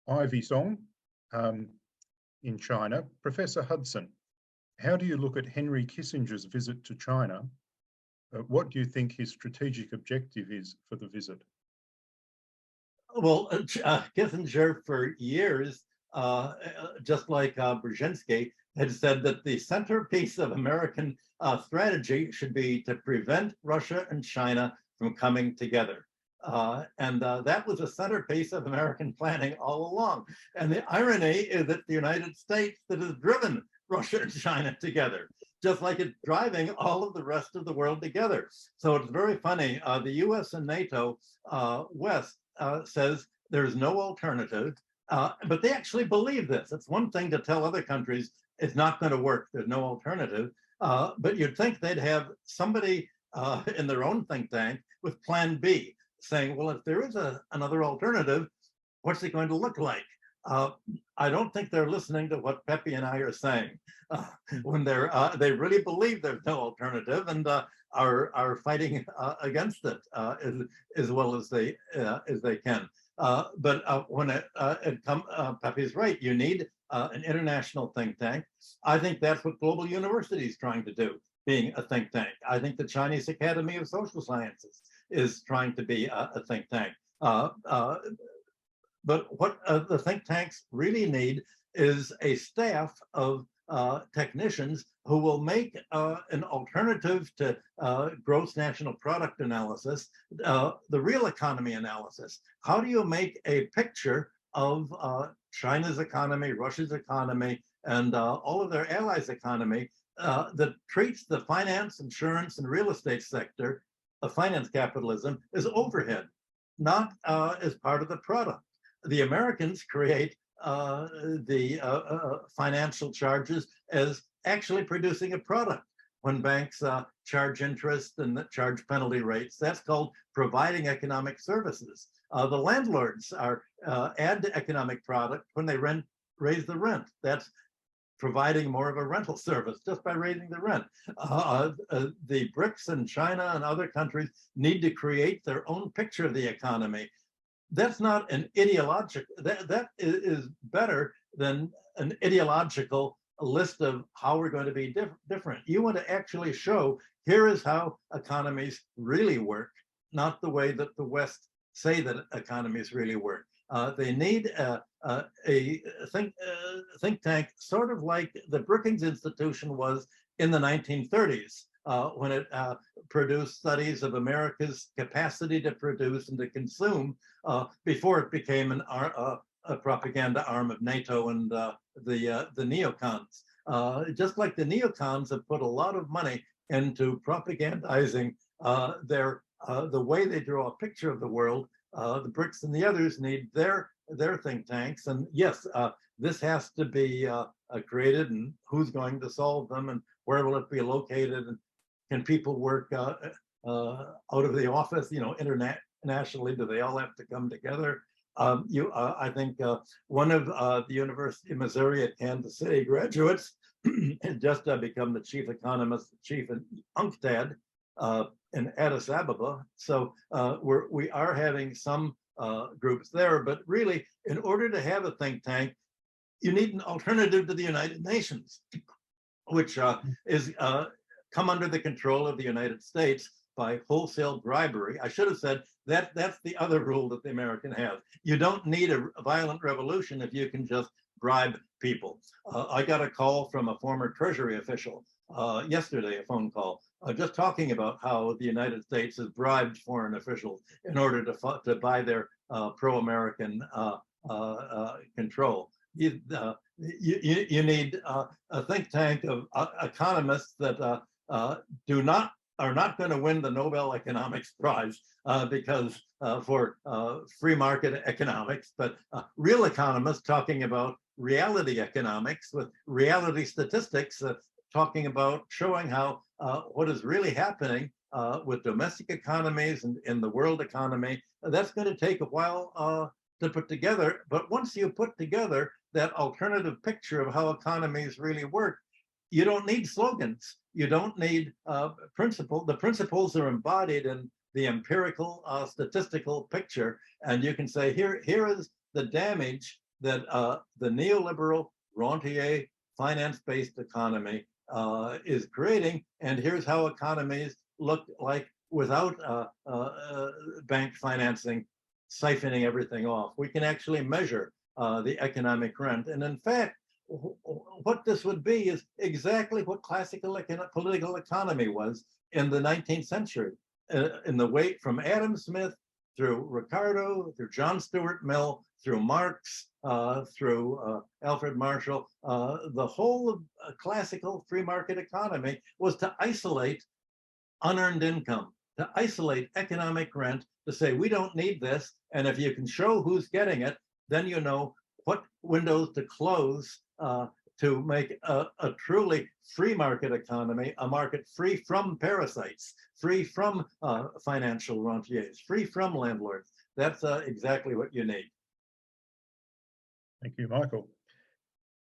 Ivy Song in China. Professor Hudson, how do you look at Henry Kissinger's visit to China? What do you think his strategic objective is for the visit? Well, Kissinger for years, just like Brzezinski, had said that the centerpiece of American strategy should be to prevent Russia and China from coming together. And that was a centerpiece of American planning all along. And the irony is that the United States that has driven Russia and China together, just like it's driving all of the rest of the world together. So it's very funny. The US and NATO West says there's no alternative, but they actually believe this. It's one thing to tell other countries it's not going to work, there's no alternative, but you'd think they'd have somebody in their own think tank with plan B, saying, well, if there is another alternative, what's it going to look like? I don't think they're listening to what Pepe and I are saying when they really believe there's no alternative and are fighting against it as well as they can. But when it comes, Pepe's right. You need an international think tank. I think that's what Global University is trying to do, being a think tank. I think the Chinese Academy of Social Sciences is trying to be a think tank. But what the think tanks really need is a staff of technicians who will make an alternative to gross national product analysis, the real economy analysis. How do you make a picture of China's economy, Russia's economy, and all of their allies' economy that treats the finance, insurance, and real estate sector of finance capitalism as overhead, not as part of the product? The Americans create the financial charges as actually producing a product. When banks charge interest and charge penalty rates, that's called providing economic services. The landlords are add to economic product when they raise the rent. That's providing more of a rental service just by raising the rent. The BRICS and China and other countries need to create their own picture of the economy. That's not an ideological, that is better than an ideological list of how we're going to be different. You want to actually show, here is how economies really work, not the way that the West say that economies really work. They need a think tank, sort of like the Brookings Institution was in the 1930s, when it produced studies of America's capacity to produce and to consume before it became a propaganda arm of NATO and the neocons. Just like the neocons have put a lot of money into propagandizing the way they draw a picture of the world, the BRICS and the others need their think tanks. And yes, this has to be created, and who's going to solve them, and where will it be located, and can people work out of the office, internationally? Do they all have to come together? I think one of the University of Missouri at Kansas City graduates has just become the chief economist, chief in UNCTAD in Addis Ababa. So we are having some groups there, but really, in order to have a think tank, you need an alternative to the United Nations, which is come under the control of the United States by wholesale bribery. I should have said that's the other rule that the American has. You don't need a violent revolution if you can just bribe people. I got a call from a former Treasury official yesterday, a phone call, just talking about how the United States has bribed foreign officials in order to buy their pro-American control. You need a think tank of economists that are not going to win the Nobel Economics Prize because for free market economics, but real economists talking about reality economics with reality statistics, talking about showing how what is really happening with domestic economies and in the world economy. That's going to take a while to put together. But once you put together that alternative picture of how economies really work, you don't need slogans. You don't need principles. The principles are embodied in the empirical statistical picture. And you can say, here is the damage that the neoliberal rentier finance-based economy is creating. And here's how economies look like without bank financing, siphoning everything off. We can actually measure the economic rent. And in fact, what this would be is exactly what classical political economy was in the 19th century. In the way from Adam Smith through Ricardo, through John Stuart Mill, through Marx, through Alfred Marshall, the whole of classical free market economy was to isolate unearned income, to isolate economic rent, to say, we don't need this. And if you can show who's getting it, then you know what windows to close to make a truly free market economy, a market free from parasites, free from financial rentiers, free from landlords. That's exactly what you need. Thank you, Michael.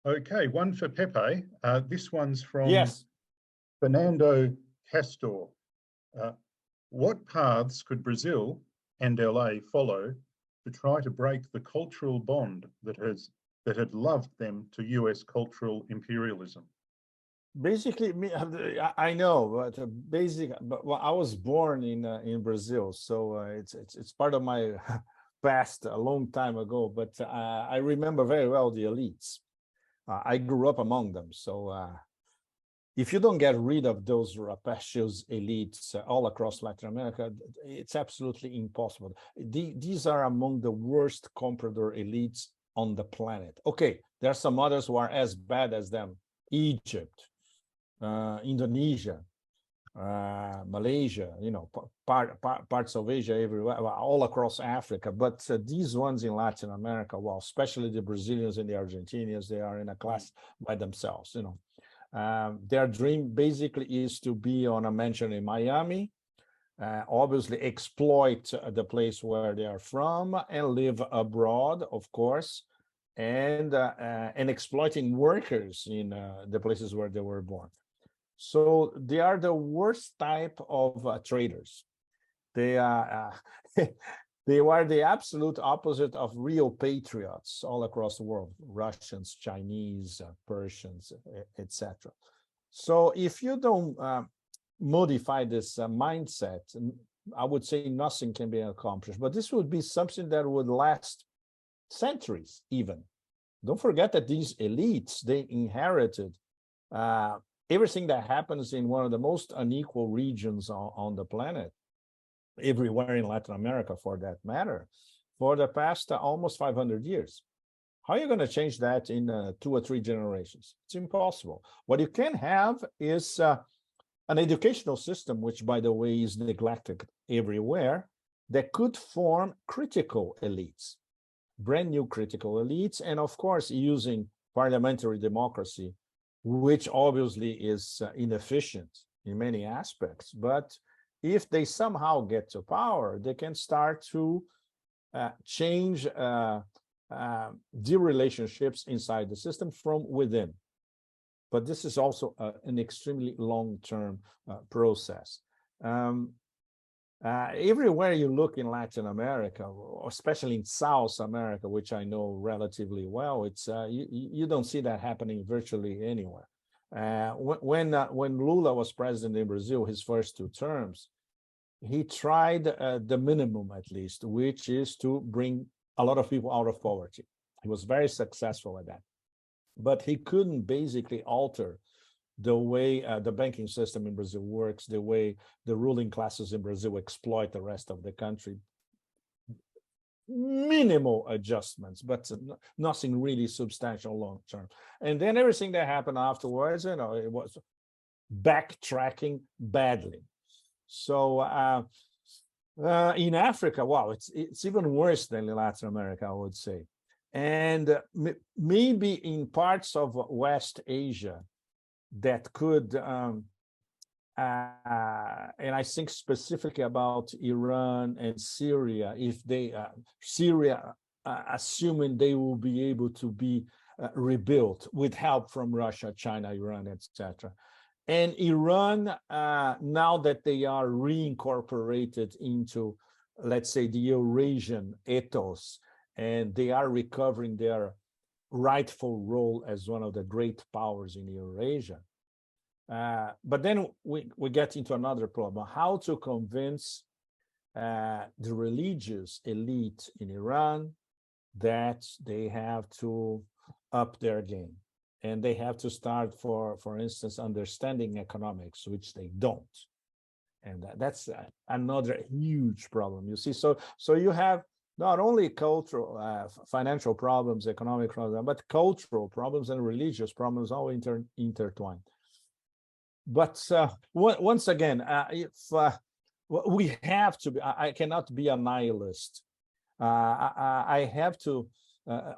Okay, one for Pepe. This one's from Fernando Castor. What paths could Brazil and LA follow to try to break the cultural bond that had loved them to US cultural imperialism? Basically, I know, but well, I was born in Brazil, so it's part of my past a long time ago. But I remember very well the elites. I grew up among them. So if you don't get rid of those rapacious elites all across Latin America, it's absolutely impossible. These are among the worst comprador elites on the planet. Okay, there are some others who are as bad as them. Egypt, Indonesia, Malaysia, you know, parts of Asia, everywhere, all across Africa. But these ones in Latin America, well, especially the Brazilians and the Argentinians, they are in a class by themselves, you know. Their dream basically is to be on a mansion in Miami, obviously exploit the place where they are from and live abroad, of course, and exploiting workers in the places where they were born. So they are the worst type of traders. They are they were the absolute opposite of real patriots all across the world: Russians, Chinese, Persians, etc. So if you don't modify this mindset, I would say nothing can be accomplished. But this would be something that would last centuries even. Don't forget that these elites, they inherited everything that happens in one of the most unequal regions on the planet, everywhere in Latin America for that matter, for the past almost 500 years. How are you going to change that in 2 or 3 generations? It's impossible. What you can have is an educational system, which, by the way, is neglected everywhere, that could form critical elites, brand new critical elites, and of course, using parliamentary democracy, which obviously is inefficient in many aspects. But if they somehow get to power, they can start to change the relationships inside the system from within. But this is also an extremely long-term process. Everywhere you look in Latin America, especially in South America, which I know relatively well, it's you don't see that happening virtually anywhere. When Lula was president in Brazil, his first 2 terms, he tried the minimum, at least, which is to bring a lot of people out of poverty. He was very successful at that, but he couldn't basically alter the way the banking system in Brazil works, the way the ruling classes in Brazil exploit the rest of the country. Minimal adjustments, but nothing really substantial long term. And then everything that happened afterwards, you know, it was backtracking badly. So in Africa, wow, it's even worse than in Latin America, I would say. And maybe in parts of West Asia, that could, and I think specifically about Iran and Syria, if they, Syria, assuming they will be able to be rebuilt with help from Russia, China, Iran, etc. And Iran, now that they are reincorporated into, let's say, the Eurasian ethos, and they are recovering their rightful role as one of the great powers in Eurasia. But then we get into another problem: how to convince the religious elite in Iran that they have to up their game, and they have to start, for instance, understanding economics, which they don't. And that's another huge problem, you see. So you have not only cultural, financial problems, economic problems, but cultural problems and religious problems all intertwined. But once again, we have to be, I cannot be a nihilist. I have to,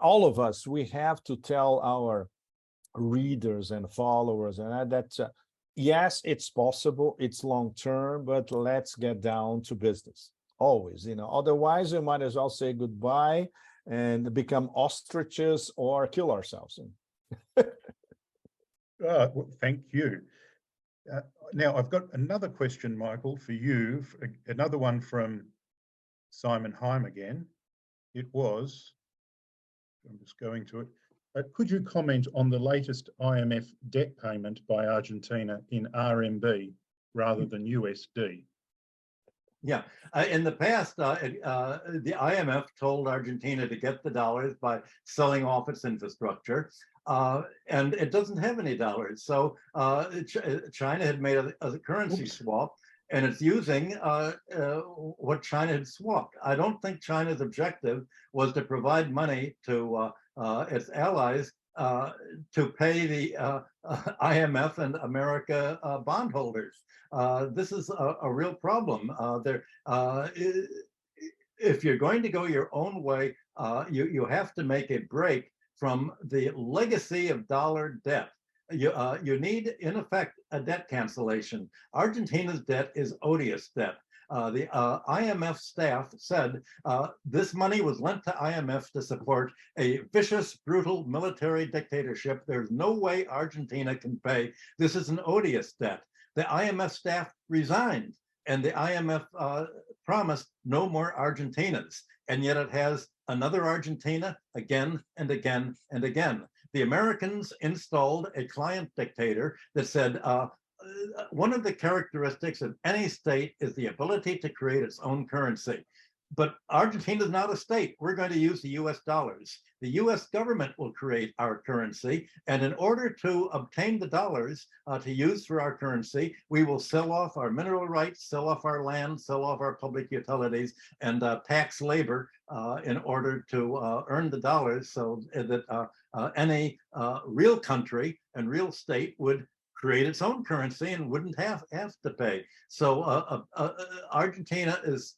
all of us, we have to tell our readers and followers that yes, it's possible, it's long term, but let's get down to business. Always, you know, otherwise we might as well say goodbye and become ostriches or kill ourselves. Well, thank you. Now I've got another question, Michael, for you, another one from Simon Heim again. It was, I'm just going to it. Could you comment on the latest IMF debt payment by Argentina in RMB rather than USD? Yeah, in the past, the IMF told Argentina to get the dollars by selling off its infrastructure, and it doesn't have any dollars. So China had made a currency swap, and it's using what China had swapped. I don't think China's objective was to provide money to its allies to pay the IMF and America bondholders. This is a real problem. If you're going to go your own way, you have to make a break from the legacy of dollar debt. You need, in effect, a debt cancellation. Argentina's debt is odious debt. The IMF staff said this money was lent to IMF to support a vicious, brutal military dictatorship. There's no way Argentina can pay. This is an odious debt. The IMF staff resigned, and the IMF promised no more Argentinas, and yet it has another Argentina again and again and again. The Americans installed a client dictator that said, one of the characteristics of any state is the ability to create its own currency. But Argentina is not a state. We're going to use the US dollars. The US government will create our currency. And in order to obtain the dollars to use for our currency, we will sell off our mineral rights, sell off our land, sell off our public utilities, and tax labor in order to earn the dollars so that any real country and real state would create its own currency and wouldn't have to pay. So Argentina is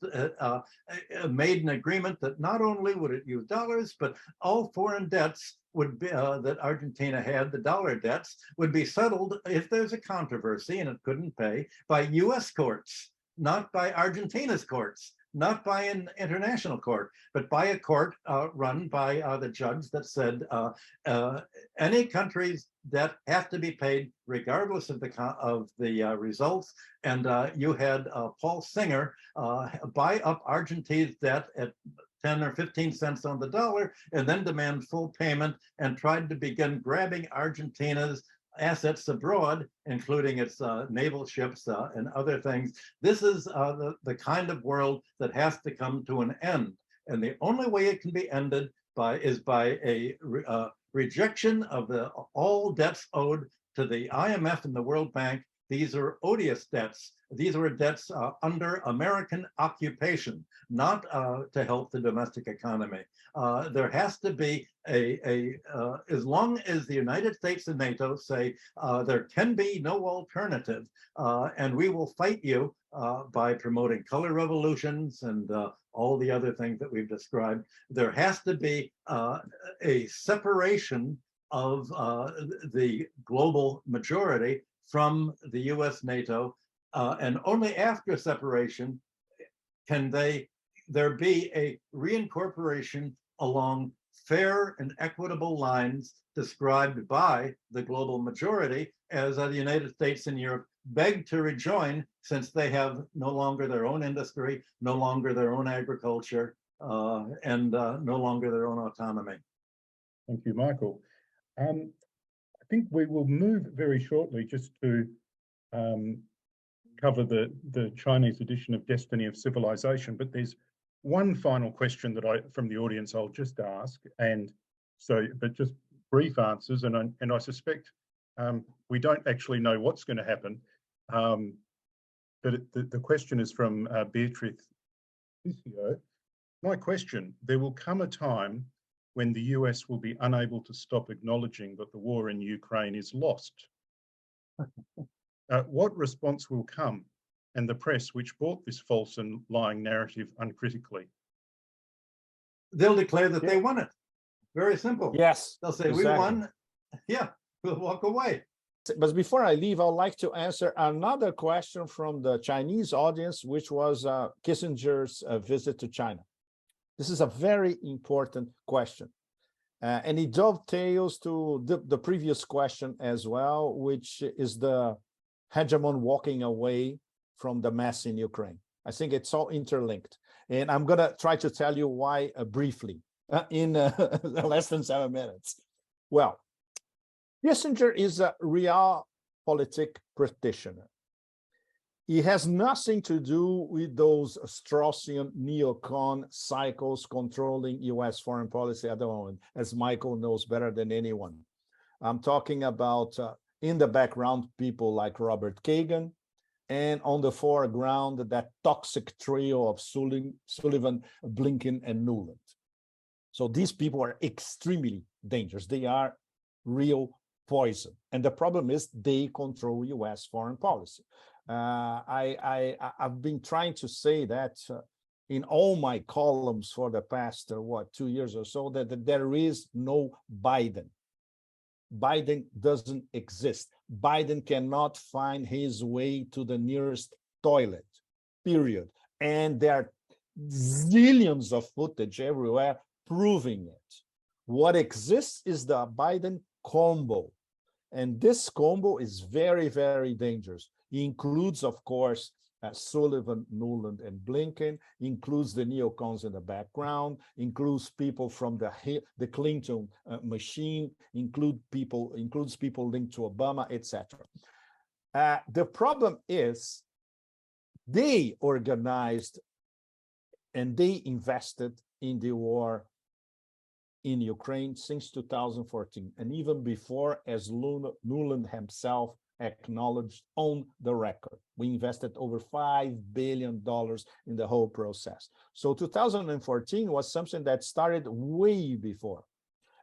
made an agreement that not only would it use dollars, but all foreign debts would be that Argentina had, the dollar debts, would be settled if there's a controversy and it couldn't pay by US courts, not by Argentina's courts, not by an international court, but by a court run by the judge that said any countries that have to be paid regardless of the results. And you had Paul Singer buy up Argentina's debt at 10 or 15 cents on the dollar and then demand full payment and tried to begin grabbing Argentina's assets abroad, including its naval ships and other things. This is the kind of world that has to come to an end. And the only way it can be ended is by a rejection of all debts owed to the IMF and the World Bank. These are odious debts. These were debts under American occupation, not to help the domestic economy. There has to be as long as the United States and NATO say there can be no alternative, and we will fight you by promoting color revolutions and all the other things that we've described, there has to be a separation of the global majority from the US, NATO, and only after separation can there be a reincorporation along fair and equitable lines described by the global majority, as the United States and Europe beg to rejoin, since they have no longer their own industry, no longer their own agriculture, and no longer their own autonomy. Thank you, Michael. I think we will move very shortly just to cover the Chinese edition of Destiny of Civilization, but there's one final question that from the audience I'll just ask, and so, but just brief answers, and I suspect we don't actually know what's going to happen, but the question is from Beatrice. My question: there will come a time when the US will be unable to stop acknowledging that the war in Ukraine is lost. What response will come, and the press which bought this false and lying narrative uncritically? They'll declare that they won it. Very simple. Yes. They'll say, exactly. we won. Yeah, we'll walk away. But before I leave, I'd like to answer another question from the Chinese audience, which was Kissinger's visit to China. This is a very important question. And it dovetails to the previous question as well, which is the hegemon walking away from the mess in Ukraine. I think it's all interlinked. And I'm going to try to tell you why briefly in less than 7 minutes. Well, Kissinger is a realpolitik practitioner. It has nothing to do with those Straussian neocon cycles controlling US foreign policy at the moment, as Michael knows better than anyone. I'm talking about in the background, people like Robert Kagan, and on the foreground, that toxic trio of Sullivan, Blinken, and Nuland. So these people are extremely dangerous. They are real poison. And the problem is they control US foreign policy. I've been trying to say that in all my columns for the past, 2 years or so, that there is no Biden. Biden doesn't exist. Biden cannot find his way to the nearest toilet, period. And there are zillions of footage everywhere proving it. What exists is the Biden combo. And this combo is very, very dangerous. It includes, of course, Sullivan, Nuland, and Blinken, includes the neocons in the background, includes people from the Clinton machine, includes people linked to Obama, etc. The problem is they organized and they invested in the war in Ukraine since 2014, and even before, as Nuland himself acknowledged on the record. We invested over $5 billion in the whole process. So 2014 was something that started way before.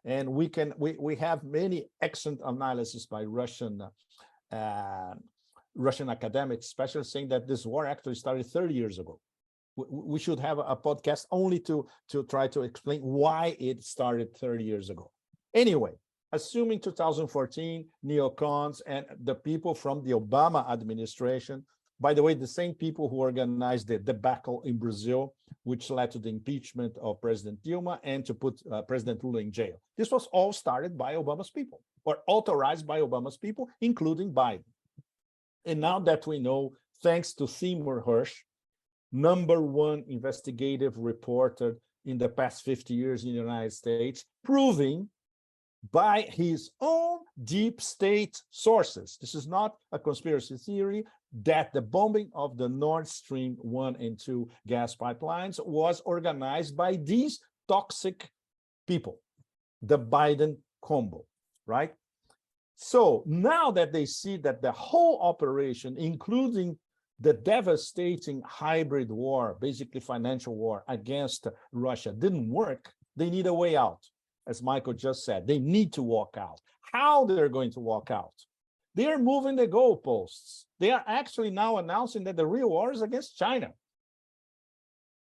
And we have many excellent analysis by Russian academics, especially saying that this war actually started 30 years ago. We should have a podcast only to try to explain why it started 30 years ago. Anyway, assuming 2014, neocons and the people from the Obama administration, by the way, the same people who organized the debacle in Brazil, which led to the impeachment of President Dilma and to put President Lula in jail. This was all started by Obama's people, or authorized by Obama's people, including Biden. And now that we know, thanks to Seymour Hersh, #1 investigative reporter in the past 50 years in the United States, proving by his own deep state sources, this is not a conspiracy theory, that the bombing of the Nord Stream 1 and 2 gas pipelines was organized by these toxic people, the Biden combo, right? So now that they see that the whole operation, including the devastating hybrid war, basically financial war against Russia, didn't work, they need a way out. As Michael just said, they need to walk out. How they're going to walk out? They are moving the goalposts. They are actually now announcing that the real war is against China,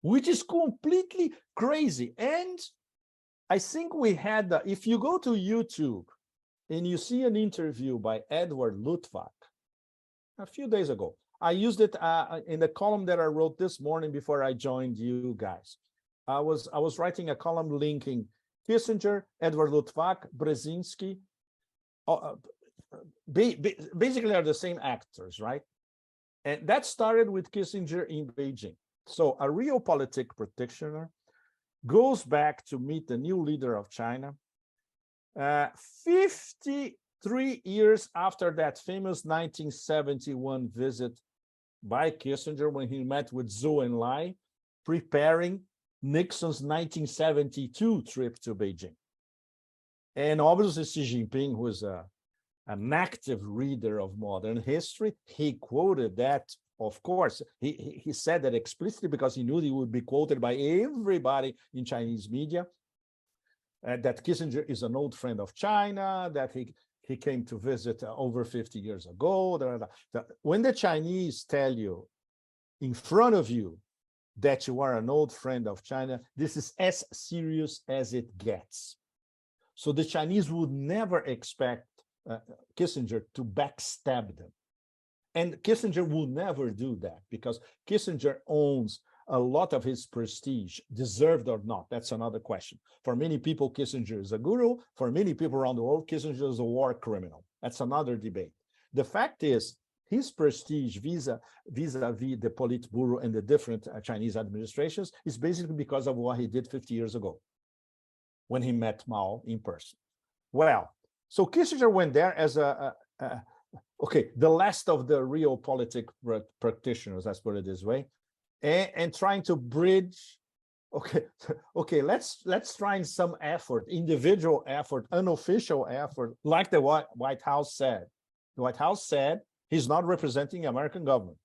which is completely crazy. And I think we had, if you go to YouTube and you see an interview by Edward Luttwak a few days ago, I used it in the column that I wrote this morning before I joined you guys. I was writing a column linking Kissinger, Edward Luttwak, Brzezinski, basically are the same actors, right? And that started with Kissinger in Beijing. So a realpolitik practitioner goes back to meet the new leader of China 53 years after that famous 1971 visit by Kissinger when he met with Zhou Enlai, preparing Nixon's 1972 trip to Beijing. And obviously Xi Jinping, who is an active reader of modern history, he quoted that, of course, he said that explicitly because he knew he would be quoted by everybody in Chinese media, that Kissinger is an old friend of China, that he came to visit over 50 years ago. When the Chinese tell you in front of you that you are an old friend of China, this is as serious as it gets. So the Chinese would never expect Kissinger to backstab them. And Kissinger will never do that because Kissinger owns a lot of his prestige, deserved or not. That's another question. For many people, Kissinger is a guru. For many people around the world, Kissinger is a war criminal. That's another debate. The fact is, his prestige vis-a-vis the Politburo and the different Chinese administrations is basically because of what he did 50 years ago when he met Mao in person. Well, so Kissinger went there as okay, the last of the realpolitik practitioners, let's put it this way, and trying to bridge. Okay, let's try in some effort, individual effort, unofficial effort, like the White House said. The White House said he's not representing the American government.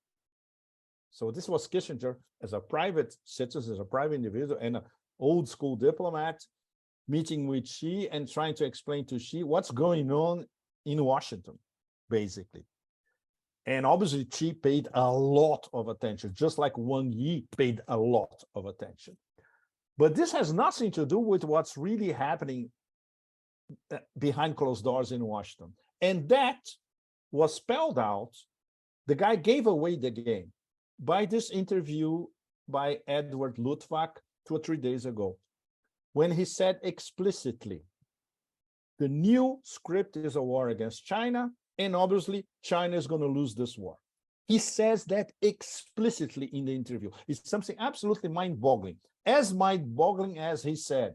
So this was Kissinger as a private citizen, as a private individual, and an old school diplomat meeting with Xi and trying to explain to Xi what's going on in Washington, basically. And obviously, Xi paid a lot of attention, just like Wang Yi paid a lot of attention. But this has nothing to do with what's really happening behind closed doors in Washington. And that was spelled out. The guy gave away the game by this interview by Edward Luttwak 2 or 3 days ago, when he said explicitly, the new script is a war against China, and obviously China is going to lose this war. He says that explicitly in the interview. It's something absolutely mind-boggling. As mind-boggling as he said,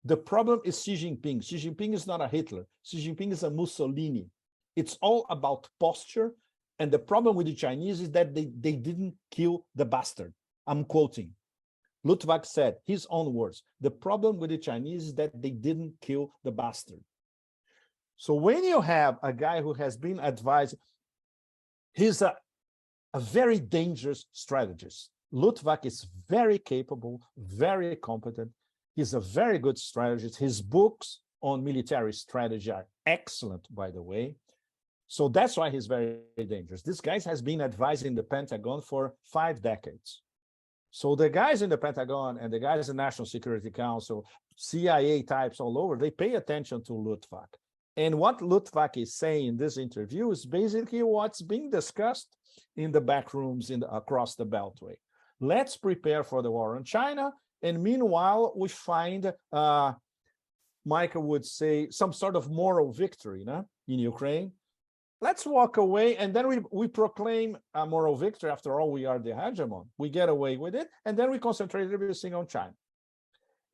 the problem is Xi Jinping. Xi Jinping is not a Hitler. Xi Jinping is a Mussolini. It's all about posture. And the problem with the Chinese is that they didn't kill the bastard. I'm quoting. Luttwak said, his own words, the problem with the Chinese is that they didn't kill the bastard. So when you have a guy who has been advised, he's a very dangerous strategist. Luttwak is very capable, very competent. He's a very good strategist. His books on military strategy are excellent, by the way. So that's why he's very dangerous. This guy has been advising the Pentagon for 5 decades. So the guys in the Pentagon and the guys in the National Security Council, CIA types all over, they pay attention to Luttwak. And what Luttwak is saying in this interview is basically what's being discussed in the back rooms across the Beltway. Let's prepare for the war on China. And meanwhile, we find, Michael would say, some sort of moral victory in Ukraine. Let's walk away, and then we proclaim a moral victory. After all, we are the hegemon. We get away with it, and then we concentrate everything on China.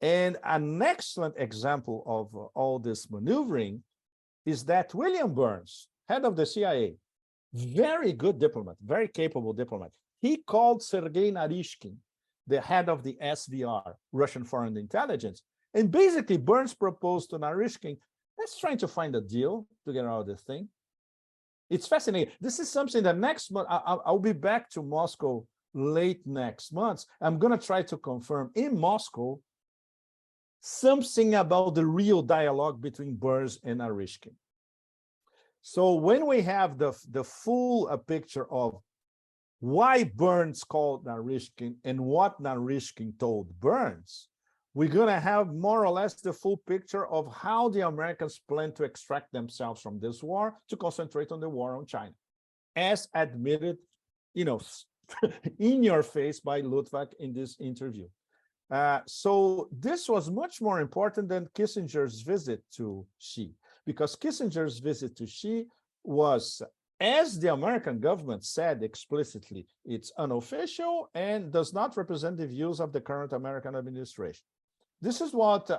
And an excellent example of all this maneuvering is that William Burns, head of the CIA, very good diplomat, very capable diplomat. He called Sergei Narishkin, the head of the SVR, Russian Foreign Intelligence, and basically Burns proposed to Narishkin, let's try to find a deal to get out of this thing. It's fascinating. This is something that next month, I'll be back to Moscow late next month. I'm going to try to confirm in Moscow something about the real dialogue between Burns and Narishkin. So when we have the full picture of why Burns called Narishkin and what Narishkin told Burns, we're going to have more or less the full picture of how the Americans plan to extract themselves from this war to concentrate on the war on China, as admitted, in your face by Luttwak in this interview. So this was much more important than Kissinger's visit to Xi, because Kissinger's visit to Xi was, as the American government said explicitly, it's unofficial and does not represent the views of the current American administration. This is what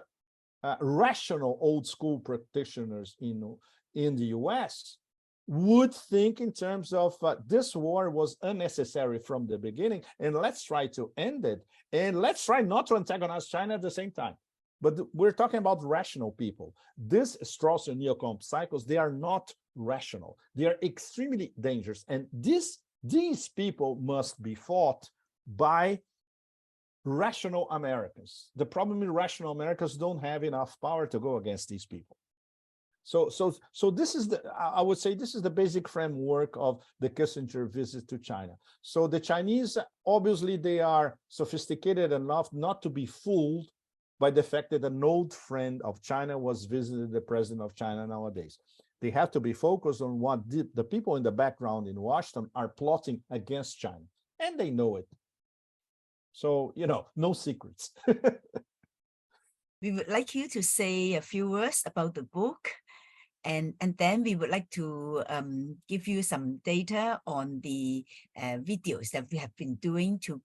rational old school practitioners in the US would think in terms of this war was unnecessary from the beginning, and let's try to end it, and let's try not to antagonize China at the same time. But we're talking about rational people. This Straussian neocomp cycles, they are not rational. They are extremely dangerous, and these people must be fought by rational Americans. The problem is rational Americans don't have enough power to go against these people. So this is I would say this is the basic framework of the Kissinger visit to China. So the Chinese, obviously, they are sophisticated enough not to be fooled by the fact that an old friend of China was visiting the president of China nowadays. They have to be focused on what the people in the background in Washington are plotting against China, and they know it. So, no secrets. We would like you to say a few words about the book, and then we would like to give you some data on the videos that we have been doing to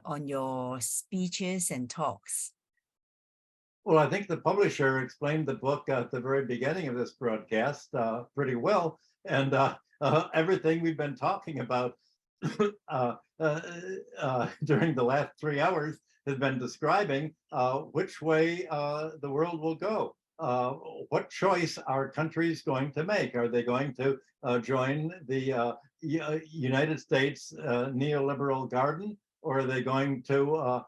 on your speeches and talks. Well, I think the publisher explained the book at the very beginning of this broadcast pretty well, and everything we've been talking about during the last 3 hours has been describing which way the world will go. What choice are countries going to make? Are they going to join the United States neoliberal garden, or are they going to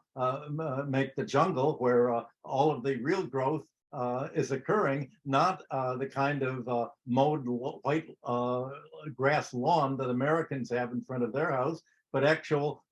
make the jungle where all of the real growth is occurring, not the kind of mowed white grass lawn that Americans have in front of their house, but actual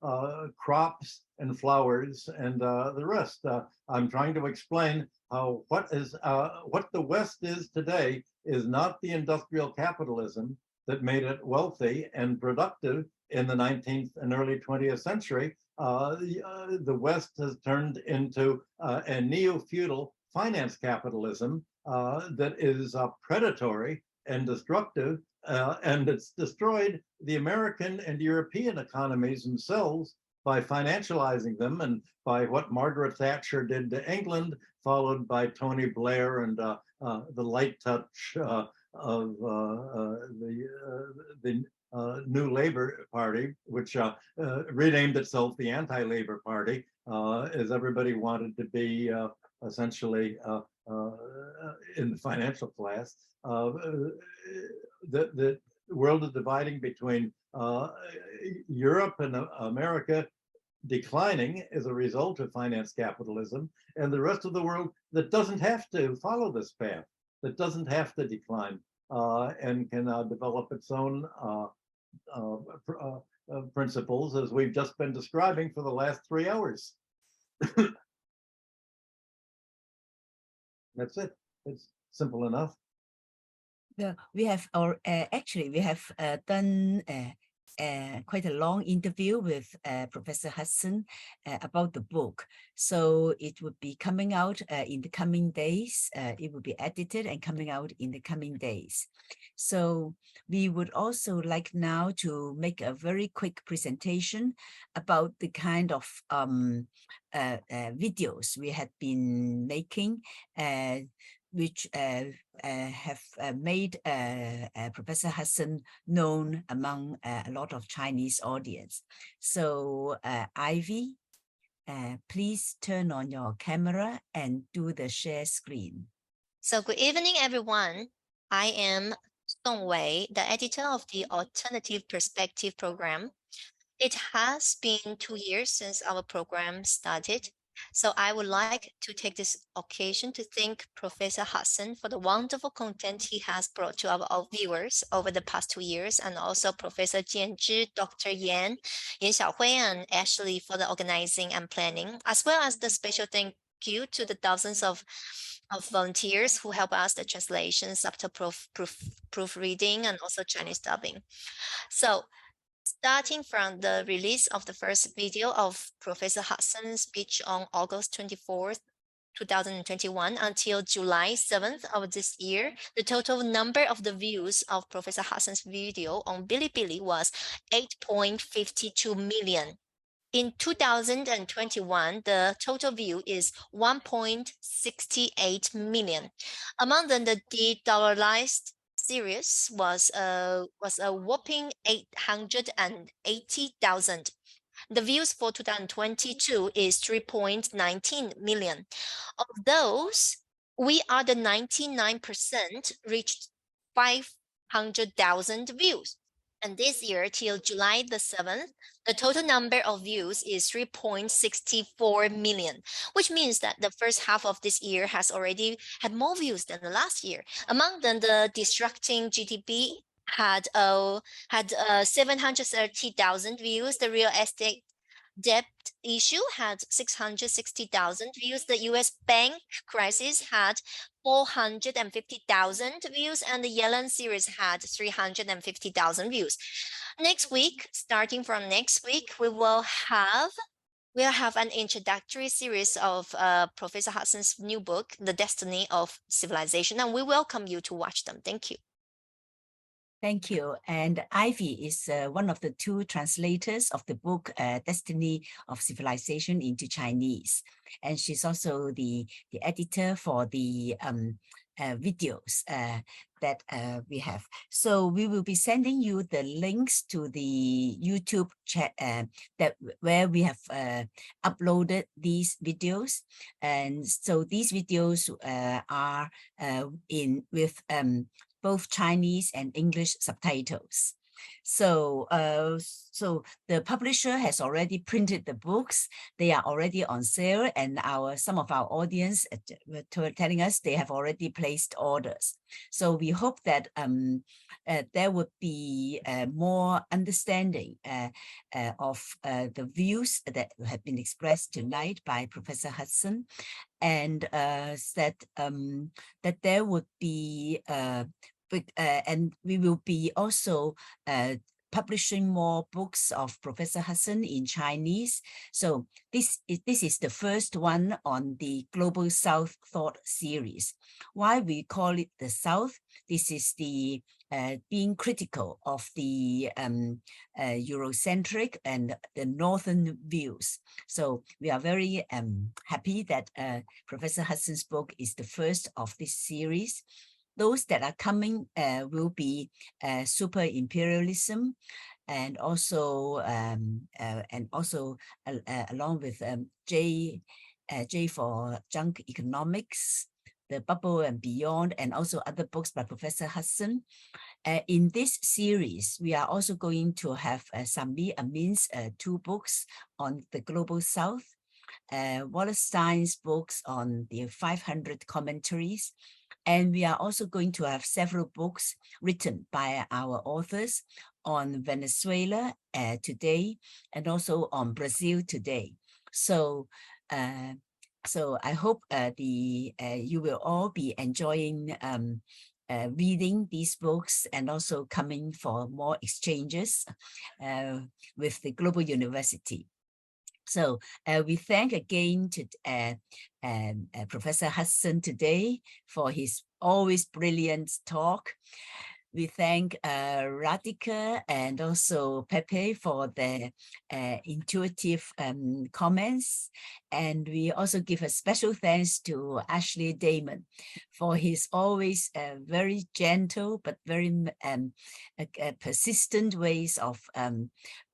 crops and flowers and the rest. I'm trying to explain how what the West is today is not the industrial capitalism that made it wealthy and productive in the 19th and early 20th century. The West has turned into a neo-feudal finance capitalism that is predatory and destructive, and it's destroyed the American and European economies themselves by financializing them, and by what Margaret Thatcher did to England, followed by Tony Blair and the light touch of the New Labour Party, which renamed itself the Anti-Labor Party, as everybody wanted to be essentially in the financial class. The world is dividing between Europe and America declining as a result of finance capitalism, and the rest of the world that doesn't have to follow this path, that doesn't have to decline, and can develop its own principles, as we've just been describing for the last 3 hours. That's it. It's simple enough. Yeah, we have actually we have done quite a long interview with Professor Hudson about the book. So it would be coming out in the coming days. It will be edited and coming out in the coming days. So we would also like now to make a very quick presentation about the kind of videos we had been making, which have made Professor Hudson known among a lot of Chinese audience. So Ivy, please turn on your camera and do the share screen. So good evening, everyone. I am Song Wei, the editor of the Alternative Perspective program. It has been 2 years since our program started. So I would like to take this occasion to thank Professor Hudson for the wonderful content he has brought to our viewers over the past 2 years, and also Professor Jianzhi, Dr. Yan Xiaohui, and Ashley for the organizing and planning, as well as the special thank you to the thousands of volunteers who help us the translation, subtitle proofreading, and also Chinese dubbing. So starting from the release of the first video of Professor Hudson's speech on August 24th, 2021 until July 7th of this year, the total number of the views of Professor Hudson's video on Bilibili was 8.52 million. In 2021, the total view is 1.68 million. Among them, the de-dollarized series was a whopping 880,000. The views for 2022 is 3.19 million. Of those, We Are the 99% reached 500,000 views. And this year, till July the 7th, the total number of views is 3.64 million, which means that the first half of this year has already had more views than the last year. Among them, the Destructing GDP had 730,000 views. The real estate debt issue had 660,000 views. The US bank crisis had 450,000 views, and the Yellen series had 350,000 views. Next week, starting from next week, we'll have an introductory series of Professor Hudson's new book, The Destiny of Civilization, and we welcome you to watch them. Thank you. Thank you. And Ivy is one of the two translators of the book Destiny of Civilization into Chinese. And she's also the editor for the videos that we have. So we will be sending you the links to the YouTube chat where we have uploaded these videos. And so these videos are with both Chinese and English subtitles. So, so the publisher has already printed the books. They are already on sale, and some of our audience were telling us they have already placed orders. So we hope that there would be more understanding of the views that have been expressed tonight by Professor Hudson, and that there would be and we will be also publishing more books of Professor Hudson in Chinese. So this is the first one on the Global South Thought series. Why we call it the South? This is the being critical of the Eurocentric and the Northern views. So we are very happy that Professor Hudson's book is the first of this series. Those that are coming will be super imperialism, and also along with J for junk economics, the bubble and beyond, and also other books by Professor Hudson. In this series, we are also going to have Sami Amin's 2 books on the Global South, Wallerstein's books on the 500 commentaries. And we are also going to have several books written by our authors on Venezuela today, and also on Brazil today. So, so I hope you will all be enjoying reading these books, and also coming for more exchanges with the Global University. So we thank again to Professor Hudson today for his always brilliant talk. We thank Radhika and also Pepe for their intuitive comments. And we also give a special thanks to Ashley Damon for his always very gentle but very persistent ways of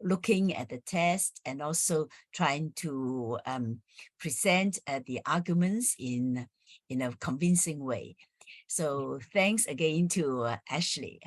looking at the test, and also trying to present the arguments in a convincing way. So thanks again to Ashley.